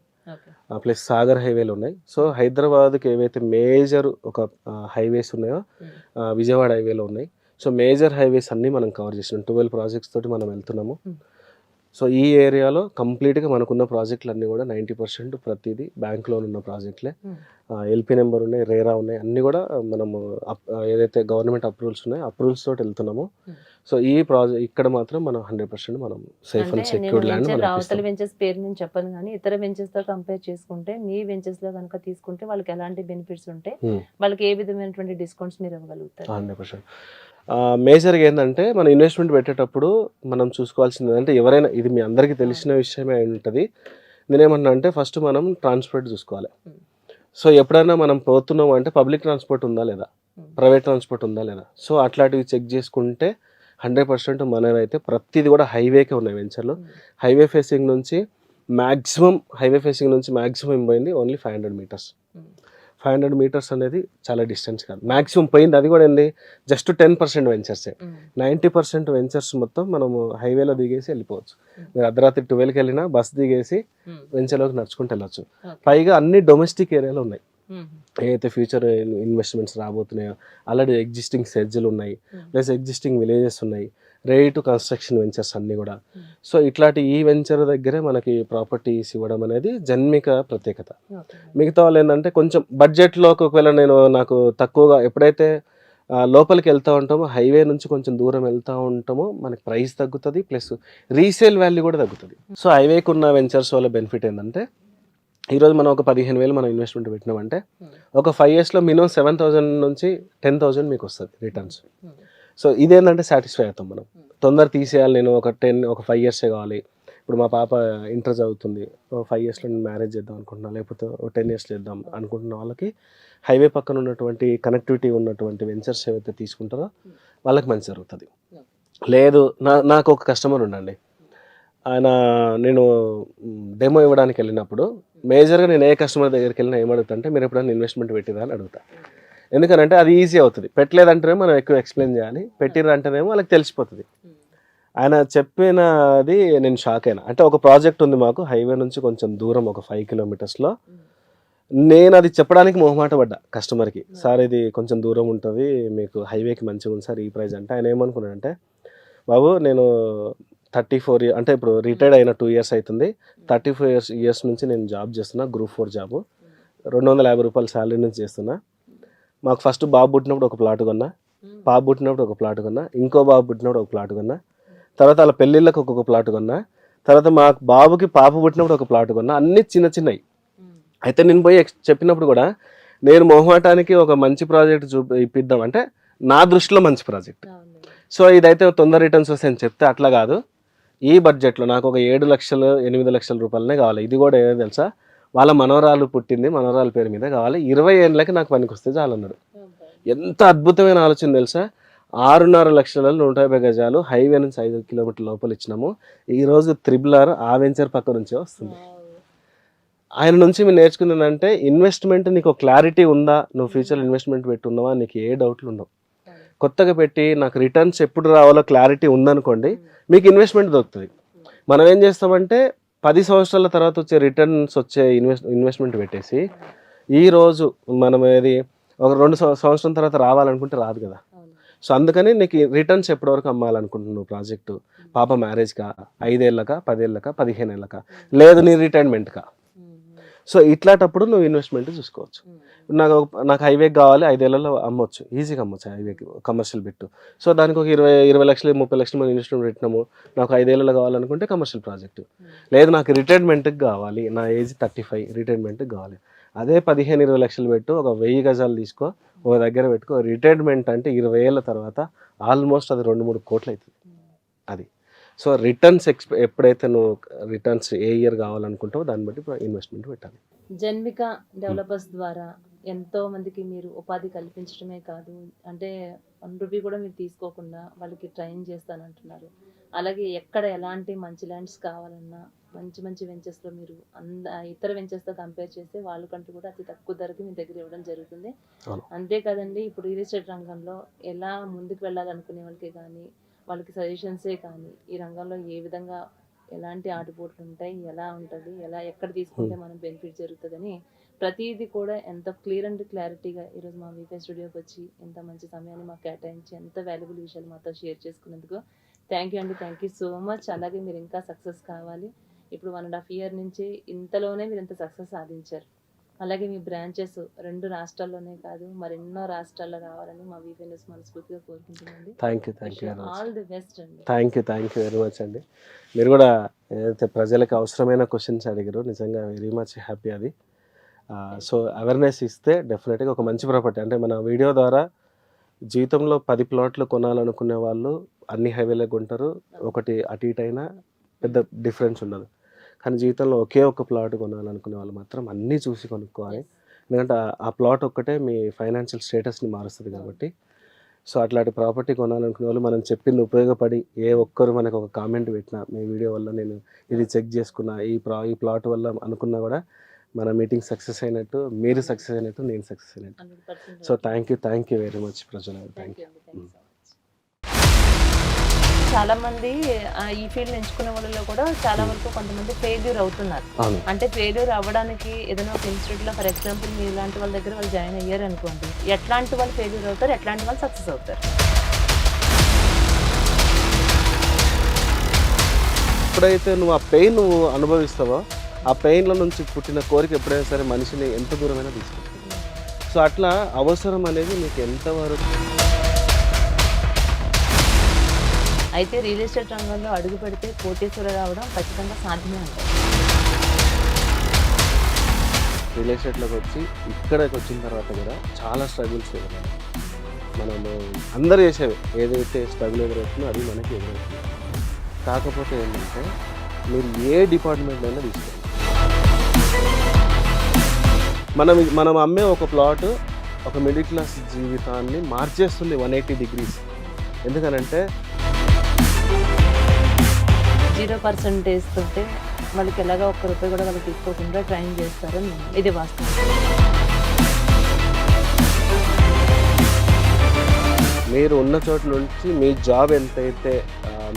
ప్లస్ సాగర్ హైవేలు ఉన్నాయి. సో హైదరాబాద్కి ఏవైతే మేజర్ ఒక హైవేస్ ఉన్నాయో విజయవాడ హైవేలో ఉన్నాయి. సో మేజర్ హైవేస్ అన్నీ మనం కవర్ చేసినాం. 12 ప్రాజెక్ట్స్ తోటి మనం వెళ్తున్నాము. సో ఈ ఏరియాలో కంప్లీట్గా మనకున్న ప్రాజెక్టులు అన్నీ కూడా 90% ప్రతిదీ బ్యాంక్ లోన్ ఉన్న ప్రాజెక్టులే. LP నెంబర్ ఉన్నాయి, రేరా ఉన్నాయి, అన్నీ కూడా మనము ఏదైతే గవర్నమెంట్ అప్రూవల్స్ ఉన్నాయో అప్రూవల్స్ తోటి వెళ్తున్నాము. సో ఈ ప్రాజెక్ట్ ఇక్కడ మాత్రం మనం 100% మనం safe and secured land. Ravutala ventures పేరు నేను చెప్పను, కానీ ఇతర వెంచర్స్ తో కంపేర్ చేసుకుంటే మీ వెంచర్స్ లో కనుక తీసుకుంటే వాళ్ళకి ఎలాంటి బెనిఫిట్స్ ఉంటాయి, వాళ్ళకి ఏ విధమైనటువంటి డిస్కౌంట్స్ మీరు ఇవ్వగలుగుతారు? 100% మేజర్గా ఏంటంటే మనం ఇన్వెస్ట్మెంట్ పెట్టేటప్పుడు మనం చూసుకోవాల్సింది అంటే, ఎవరైనా ఇది మీ అందరికీ తెలిసిన విషయమే అయి ఉంటుంది. నేనేమన్నా అంటే ఫస్ట్ మనం ట్రాన్స్పోర్ట్ చూసుకోవాలి. సో ఎప్పుడైనా మనం పోతున్నాం అంటే పబ్లిక్ ట్రాన్స్పోర్ట్ ఉందా లేదా, ప్రైవేట్ ట్రాన్స్పోర్ట్ ఉందా లేదా, సో అట్లాంటివి చెక్ చేసుకుంటే 100% మనమైతే ప్రతిదీ కూడా హైవేకే ఉన్నాయి వెంచర్లు. హైవే ఫేసింగ్ నుంచి మ్యాక్సిమం పోయింది ఓన్లీ 500 meters. 500 meters అనేది చాలా డిస్టెన్స్ కాదు, మ్యాక్సిమం పోయింది. అది కూడా ఏంది జస్ట్ 10% వెంచర్సే. 90% వెంచర్స్ మొత్తం మనము హైవేలో దిగేసి వెళ్ళిపోవచ్చు. మీరు అర్ధరాత్రి 12కి వెళ్ళినా బస్ దిగేసి వెంచర్లోకి నడుచుకుంటూ వెళ్ళొచ్చు. పైగా అన్ని డొమెస్టిక్ ఏరియాలో ఉన్నాయి. ఏదైతే ఫ్యూచర్ ఇన్వెస్ట్మెంట్స్ రాబోతున్నాయో ఆల్రెడీ ఎగ్జిస్టింగ్ సెడ్జ్లు ఉన్నాయి, ప్లస్ ఎగ్జిస్టింగ్ విలేజెస్ ఉన్నాయి, రెడీ టు కన్స్ట్రక్షన్ వెంచర్స్ అన్నీ కూడా. సో ఇట్లాంటి ఈ వెంచర్ దగ్గరే మనకి ప్రాపర్టీస్ ఇవ్వడం అనేది జన్మిక ప్రత్యేకత. మిగతా వాళ్ళు ఏంటంటే కొంచెం బడ్జెట్లో ఒకవేళ నాకు తక్కువగా ఎప్పుడైతే లోపలికి వెళ్తూ ఉంటామో, హైవే నుంచి కొంచెం దూరం వెళ్తూ ఉంటామో మనకి ప్రైస్ తగ్గుతుంది, ప్లస్ రీసేల్ వాల్యూ కూడా తగ్గుతుంది. సో హైవేకి ఉన్న వెంచర్స్ వల్ల బెనిఫిట్ ఏంటంటే ఈరోజు మనం ఒక 15,000 మనం ఇన్వెస్ట్మెంట్ పెట్టినామంటే ఒక 5 yearsలో మినిమం 7,000 నుంచి 10,000 మీకు వస్తుంది రిటర్న్స్. సో ఇదేంటంటే సాటిస్ఫై అవుతాం మనం. తొందర తీసేయాలి, నేను ఒక 5 years కావాలి. ఇప్పుడు మా పాప ఇంటర్ చదువుతుంది, 5 yearsలో నేను మ్యారేజ్ చేద్దాం అనుకుంటున్నా, లేకపోతే 10 years చేద్దాం అనుకుంటున్న వాళ్ళకి హైవే పక్కన ఉన్నటువంటి కనెక్టివిటీ ఉన్నటువంటి వెంచర్స్ ఏవైతే తీసుకుంటారో వాళ్ళకి మంచి జరుగుతుంది. లేదు నాకు ఒక కస్టమర్ ఉండండి, ఆయన నేను డెమో ఇవ్వడానికి వెళ్ళినప్పుడు మేజర్గా నేను ఏ కస్టమర్ దగ్గరికి వెళ్ళినా ఏమడుగుతా అంటే మీరు ఎప్పుడైనా ఇన్వెస్ట్మెంట్ పెట్టిరా అని అడుగుతా. ఎందుకనంటే అది ఈజీ అవుతుంది. పెట్టలేదంటేనేమో మనం ఎక్కువ ఎక్స్ప్లెయిన్ చేయాలి, పెట్టిరంటేనేమో వాళ్ళకి తెలిసిపోతుంది. ఆయన చెప్పినది నేను షాక్ అయినా. అంటే ఒక ప్రాజెక్ట్ ఉంది మాకు హైవే నుంచి కొంచెం దూరం, ఒక 5 kilometersలో. నేను అది చెప్పడానికి మొహమాట పడ్డా కస్టమర్కి, సార్ ఇది కొంచెం దూరం ఉంటుంది, మీకు హైవేకి మంచిగా ఉంది సార్ ఈ ప్రైస్ అంటే. ఆయన ఏమనుకున్నాడంటే, బాబు నేను 34 years అంటే ఇప్పుడు రిటైర్డ్ అయిన 2 years అవుతుంది, 34 years నుంచి నేను జాబ్ చేస్తున్నా, Group 4 జాబు, 250 రూపాయలు శాలరీ నుంచి చేస్తున్నా. మాకు ఫస్ట్ బాబు పుట్టినప్పుడు ఒక ప్లాట్ కొన్నా, పాప పుట్టినప్పుడు ఒక ప్లాట్ కొన్నా, ఇంకో బాబు పుట్టినప్పుడు ఒక ప్లాట్ కొన్నా, తర్వాత వాళ్ళ పెళ్ళిళ్ళకి ఒక్కొక్క ప్లాట్ కొన్నా, తర్వాత మా బాబుకి పాప పుట్టినప్పుడు ఒక ప్లాట్ కొన్నా. అన్నీ చిన్న చిన్నవి. అయితే నేను పోయి చెప్పినప్పుడు కూడా నేను మొహమాటానికి ఒక మంచి ప్రాజెక్ట్ ఇప్పిద్దాం అంటే నా దృష్టిలో మంచి ప్రాజెక్ట్. సో ఇదైతే తొందర రిటర్న్స్ వస్తాయని చెప్తే అట్లా కాదు, ఈ బడ్జెట్లో నాకు ఒక 7 లక్షలు 8 లక్షల రూపాయలనే కావాలి. ఇది కూడా ఏదో తెలుసా, వాళ్ళ మనవరాలు పుట్టింది, మనవరాలు పేరు మీద కావాలి, 20 ఏళ్ళకి నాకు పనికి వస్తే చాలన్నాడు. ఎంత అద్భుతమైన ఆలోచన తెలుసా. 6.5 లక్షల 150 గజాలు హైవే నుంచి 5 kilometer లోపల ఇచ్చినాము. ఈరోజు RRR ఆ వెంచర్ పక్క నుంచే వస్తుంది. ఆయన నుంచి మీరు నేర్చుకున్నానంటే ఇన్వెస్ట్మెంట్ నీకు క్లారిటీ ఉందా, నువ్వు ఫ్యూచర్ ఇన్వెస్ట్మెంట్ పెట్టున్నావా, నీకు ఏ డౌట్లు ఉండవు. కొత్తగా పెట్టి నాకు రిటర్న్స్ ఎప్పుడు రావాలో క్లారిటీ ఉందనుకోండి, మీకు ఇన్వెస్ట్మెంట్ దొరుకుతుంది. మనం ఏం చేస్తామంటే 10 సంవత్సరాల తర్వాత వచ్చే రిటర్న్స్ వచ్చే ఇన్వెస్ట్మెంట్ పెట్టేసి ఈరోజు మనం ఏది ఒక 2 సంవత్సరం తర్వాత రావాలనుకుంటే రాదు కదా. సో అందుకని నీకు రిటర్న్స్ ఎప్పటివరకు అమ్మాలనుకుంటున్నావు ప్రాజెక్టు, పాప మ్యారేజ్కా, 5 ఏళ్ళకా, 10 ఏళ్ళకా, 15 ఏళ్ళకా, లేదు నీ రిటైర్మెంట్కా. సో ఇట్లాంటప్పుడు నువ్వు ఇన్వెస్ట్మెంట్ చూసుకోవచ్చు. నాకు హైవేకి కావాలి, 5 ఏళ్లలో అమ్మొచ్చు, ఈజీగా అమ్మొచ్చు హైవేకి కమర్షియల్ బిట్టు. సో దానికి ఒక 20 లక్షలు 30 లక్షలు మనం ఇన్వెస్ట్మెంట్ పెట్టినాము, నాకు 5 ఏళ్లలో కావాలనుకుంటే కమర్షియల్ ప్రాజెక్టు. లేదు నాకు రిటైర్మెంట్కి కావాలి, నా ఏజ్ 35, రిటైర్మెంట్కి కావాలి, అదే 15-20 లక్షలు పెట్టు, ఒక 1000 గజాలు తీసుకో, ఒక దగ్గర పెట్టుకో. రిటైర్మెంట్ అంటే 20 ఏళ్ళ తర్వాత ఆల్మోస్ట్ అది 2-3 కోట్లు అవుతుంది అది. సో రిటర్న్స్ ఎప్పుడైతే నువ్వు రిటర్న్స్ ఏ ఇయర్ కావాలనుకుంటావో దాన్ని బట్టి ఇన్వెస్ట్మెంట్ పెట్టాలి. జన్మిక డెవలపర్స్ ద్వారా ఎంతో మందికి మీరు ఉపాధి కల్పించడమే కాదు, అంటే రూపీ కూడా మీరు తీసుకోకుండా వాళ్ళకి ట్రైన్ చేస్తానంటున్నారు. అలాగే ఎక్కడ ఎలాంటి మంచి ల్యాండ్స్ కావాలన్నా మంచి మంచి వెంచర్స్లో మీరు ఇతర వెంచర్స్తో కంపేర్ చేస్తే వాళ్ళకంటూ కూడా అతి తక్కువ ధరకి మీ దగ్గర ఇవ్వడం జరుగుతుంది. అంతేకాదండి, ఇప్పుడు రియల్ ఎస్టేట్ రంగంలో ఎలా ముందుకు వెళ్ళాలనుకునే వాళ్ళకి కానీ, వాళ్ళకి సజెషన్సే కానీ, ఈ రంగంలో ఏ విధంగా ఎలాంటి ఆటుపోట్లు ఉంటాయి, ఎలా ఉంటుంది, ఎక్కడ తీసుకుంటే మనం బెనిఫిట్ జరుగుతుందని ప్రతిదీ కూడా ఎంత క్లియర్ అండ్ క్లారిటీగా ఈరోజు మా వీకే స్టూడియోకి వచ్చి ఎంత మంచి సమయాన్ని మాకు కేటాయించి ఎంత వాల్యుబుల్ విషయాలు మాతో షేర్ చేసుకున్నందుకు థ్యాంక్ యూ అండి. Thank you so much. అలాగే మీరు ఇంకా సక్సెస్ కావాలి. ఇప్పుడు 1.5 year నుంచి ఇంతలోనే మీరు ఇంత సక్సెస్ సాధించారు. అలాగే మీ బ్రాంచెస్ 2 రాష్ట్రాల్లోనే కాదు మరెన్నో రాష్ట్రాల్లో రావాలని మా వీకే న్యూస్ మనస్ఫూర్తిగా కోరుకుంటున్నాండి. Thank you all the best అండి. థ్యాంక్ యూ వెరీ మచ్ అండి. మీరు కూడా ఏదైతే ప్రజలకు అవసరమైన క్వశ్చన్స్ అడిగారో నిజంగా వెరీ మచ్ హ్యాపీ అది. సో అవేర్నెస్ ఇస్తే డెఫినెట్గా ఒక మంచి ప్రాపర్టీ, అంటే మన వీడియో ద్వారా జీవితంలో 10 ప్లాట్లు కొనాలనుకునే వాళ్ళు అన్ని హైవేలకు కొంటారు, ఒకటి అటు ఇటు అయినా పెద్ద డిఫరెన్స్ ఉండదు. కానీ జీవితంలో ఒకే ఒక ప్లాట్ కొనాలనుకునే వాళ్ళు మాత్రం అన్నీ చూసి కొనుక్కోవాలి. ఎందుకంటే ఆ ప్లాట్ ఒక్కటే మీ ఫైనాన్షియల్ స్టేటస్ని మారుస్తుంది కాబట్టి. సో అట్లాంటి ప్రాపర్టీ కొనాలనుకునే వాళ్ళు మనం చెప్పింది ఉపయోగపడి ఏ ఒక్కరు మనకు ఒక కామెంట్ పెట్టినా మీ వీడియో వల్ల నేను ఇది చెక్ చేసుకున్నా, ఈ ప్లాట్ వల్ల అనుకున్నా కూడా మన మీటింగ్ సక్సెస్ అయినట్టు, మీరు సక్సెస్ అయినట్టు, నేను సక్సెస్ అయినట్టు. So thank you very much ప్రజల. Thank you. చాలా మంది ఈ ఫీల్డ్ ఎంచుకునే వాళ్ళలో కూడా చాలా వరకు కొంతమంది ఫెయిల్యూర్ అవుతున్నారు. అంటే ఫెయిల్యూర్ అవ్వడానికి ఏదైనా ఒక ఇన్స్టిట్యూట్లో ఫర్ ఎగ్జాంపుల్ మీ ఇలాంటి వాళ్ళ దగ్గర వాళ్ళు జాయిన్ అయ్యారు అనుకోండి, ఎట్లాంటి వాళ్ళు ఫెయిల్యూర్ అవుతారు, ఎట్లాంటి వాళ్ళు సక్సెస్ అవుతారు? ఎప్పుడైతే నువ్వు ఆ పెయిన్ నువ్వు అనుభవిస్తావో ఆ పెయిన్ల నుంచి పుట్టిన కోరిక ఎప్పుడైనా సరే మనిషిని ఎంత దూరమైనా తీసుకుంటుంది. సో అట్లా అవసరం అనేది మీకు ఎంతవరకు. అయితే రియల్ ఎస్టేట్ రంగంలో అడుగు పెడితే కోటీశ్వరులు రావడం ఖచ్చితంగా సాధ్యమే అంటారు. రియల్ ఎస్టేట్లోకి వచ్చి ఇక్కడికి వచ్చిన తర్వాత కూడా చాలా స్ట్రగుల్స్ ఎదురయ్యాయి. మనము అందరు చేసేవి ఏదైతే స్ట్రగుల్ ఎదురవుతుందో అది మనకి ఎదురవుతుంది. కాకపోతే ఏంటంటే మీరు ఏ డిపార్ట్మెంట్ అయినా తీసుకోండి, మనం అమ్మే ఒక ప్లాట్ ఒక మిడిల్ క్లాస్ జీవితాన్ని మార్చేస్తుంది 180 degrees. ఎందుకనంటే 0% తోటే వాళ్ళకి ఎలాగా ఒక్క రూపాయి కూడా వాళ్ళకి తీసుకోకుండా ట్రైన్ చేస్తారని ఇది వాస్తవం. మీరు ఉన్న చోట నుంచి మీ జాబ్ ఎంతైతే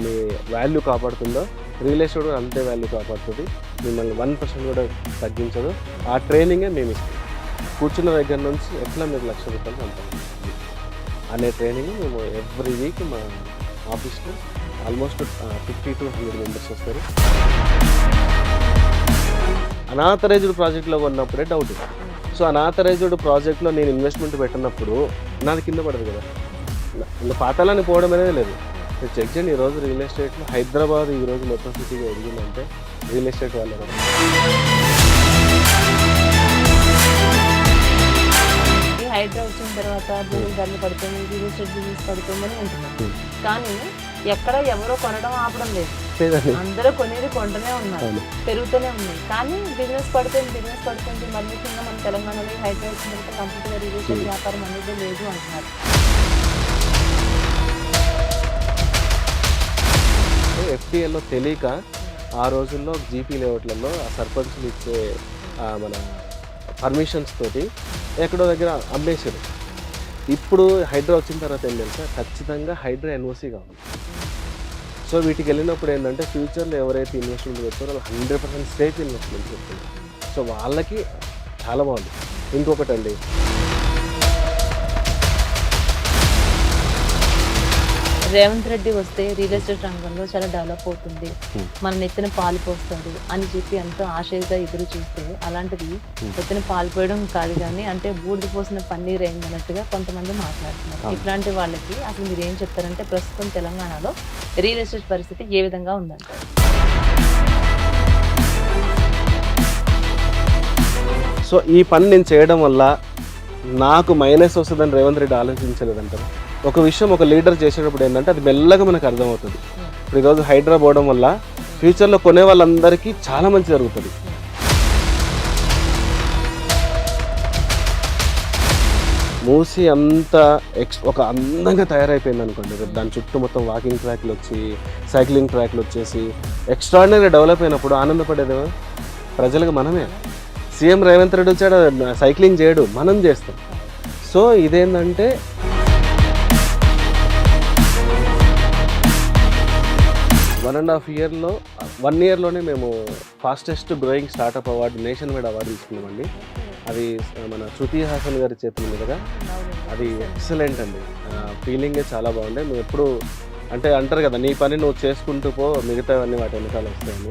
మీ వాల్యూ కాపాడుతుందో రియల్ ఎస్టేట్ కూడా అంతే వాల్యూ కాపాడుతుంది. మిమ్మల్ని 1% కూడా తగ్గించదు. ఆ ట్రైనింగే మేము ఇస్తాం. కూర్చున్న దగ్గర నుంచి ఎట్లా మీరు ₹1,00,000 సంపాదించాలి అనే ట్రైనింగ్ మేము ఎవ్రీ వీక్ మా ఆఫీస్లో ఆల్మోస్ట్ 50 to 100 మెంబర్స్ వస్తారు. అనాథరైజ్డ్ ప్రాజెక్ట్లో ఉన్నప్పుడే డౌట్. సో అనాథరైజ్డ్ ప్రాజెక్ట్లో నేను ఇన్వెస్ట్మెంట్ పెట్టినప్పుడు నాది కింద పడదు కదా, ఇంకా పాతాలని పోవడం అనేది లేదు. మీరు చెక్ చేయండి, ఈరోజు రియల్ ఎస్టేట్లో హైదరాబాద్ ఈరోజు మొత్తం సిటీగా ఎదిగిందంటే రియల్ ఎస్టేట్ వాళ్ళే కదా. ఈ హైడ్రా వచ్చిన తర్వాత భూమి ధరలు పడుతుంది, రియల్ ఎస్టేట్ బిజినెస్ పడుతుందని ఉంటున్నారు. కానీ ఎక్కడ ఎవరో కొనడం ఆపడం లేదు, అందరూ కొనేది కొంటనే ఉన్నారు, పెరుగుతూనే ఉన్నాయి. కానీ బిజినెస్ పడుతుంది మళ్ళీ కింద మన తెలంగాణలో హైడ్రా వచ్చిన తర్వాత కంప్లీట్గా రియల్ ఎస్టేట్ వ్యాపారం అనేది లేదు అంటున్నారు. ఎఫ్టీఏలో తెలియక ఆ రోజుల్లో జీపీ లేఅవుట్లలో ఆ సర్పంచ్లు ఇచ్చే మన పర్మిషన్స్ తోటి ఎక్కడో దగ్గర అమ్మేశారు. ఇప్పుడు హైడ్రా వచ్చిన తర్వాత ఏం తెలుసా, ఖచ్చితంగా హైడ్రా ఎన్ఓసి కావాలి. సో వీటికి వెళ్ళినప్పుడు ఏంటంటే ఫ్యూచర్లో ఎవరైతే ఇన్వెస్ట్మెంట్ పెడతారో వాళ్ళు 100% సేఫ్ ఇన్వెస్ట్మెంట్ పెడతారు. సో వాళ్ళకి చాలా బాగుంది. ఇంకొకటండి, రేవంత్ రెడ్డి వస్తే రియల్ ఎస్టేట్ రంగంలో చాలా డెవలప్ అవుతుంది, మన నెత్తిన పాలు పోస్తాడు అని చెప్పి ఎంతో ఆశగా ఎదురు చూస్తే అలాంటిది నెత్తిన పాలు పోయడం కాదు కానీ అంటే బూడిద పోసిన పన్నీర్ అయిందన్నట్టుగా కొంతమంది మాట్లాడుతున్నారు. ఇట్లాంటి వాళ్ళకి అసలు మీరు ఏం చెప్తారంటే ప్రస్తుతం తెలంగాణలో రియల్ ఎస్టేట్ పరిస్థితి ఏ విధంగా ఉందంటారు? సో ఈ పని నేను చేయడం వల్ల నాకు మైనస్ వస్తుందని రేవంత్ రెడ్డి ఆలోచించలేదంటారు. ఒక విషయం ఒక లీడర్ చేసేటప్పుడు ఏంటంటే అది మెల్లగా మనకు అర్థమవుతుంది. ఇప్పుడు ఈరోజు హైడ్రా పోవడం వల్ల ఫ్యూచర్లో కొనే వాళ్ళందరికీ చాలా మంచి జరుగుతుంది. మూసి అంత ఒక అందంగా తయారైపోయింది అనుకోండి. దాని చుట్టూ మొత్తం వాకింగ్ ట్రాక్లు వచ్చి సైక్లింగ్ ట్రాక్లు వచ్చేసి ఎక్స్ట్రాడినరీ డెవలప్ అయినప్పుడు ఆనందపడేది ప్రజలకు మనమే. సీఎం రేవంత్ రెడ్డి వచ్చాడు, సైక్లింగ్ చేయడు, మనం చేస్తాం. సో ఇదేంటంటే వన్ ఇయర్లోనే మేము fastest growing startup award, nation wide award తీసుకున్నామండి. అది మన శృతి హాసన్ గారి చేతుల మీదుగా. అది ఎక్సలెంట్ అండి, ఫీలింగే చాలా బాగుండే. మేము ఎప్పుడు అంటే అంటారు కదా, నీ పని నువ్వు చేసుకుంటూ పో, మిగతావన్నీ వాటి వెనకాల వస్తాయని.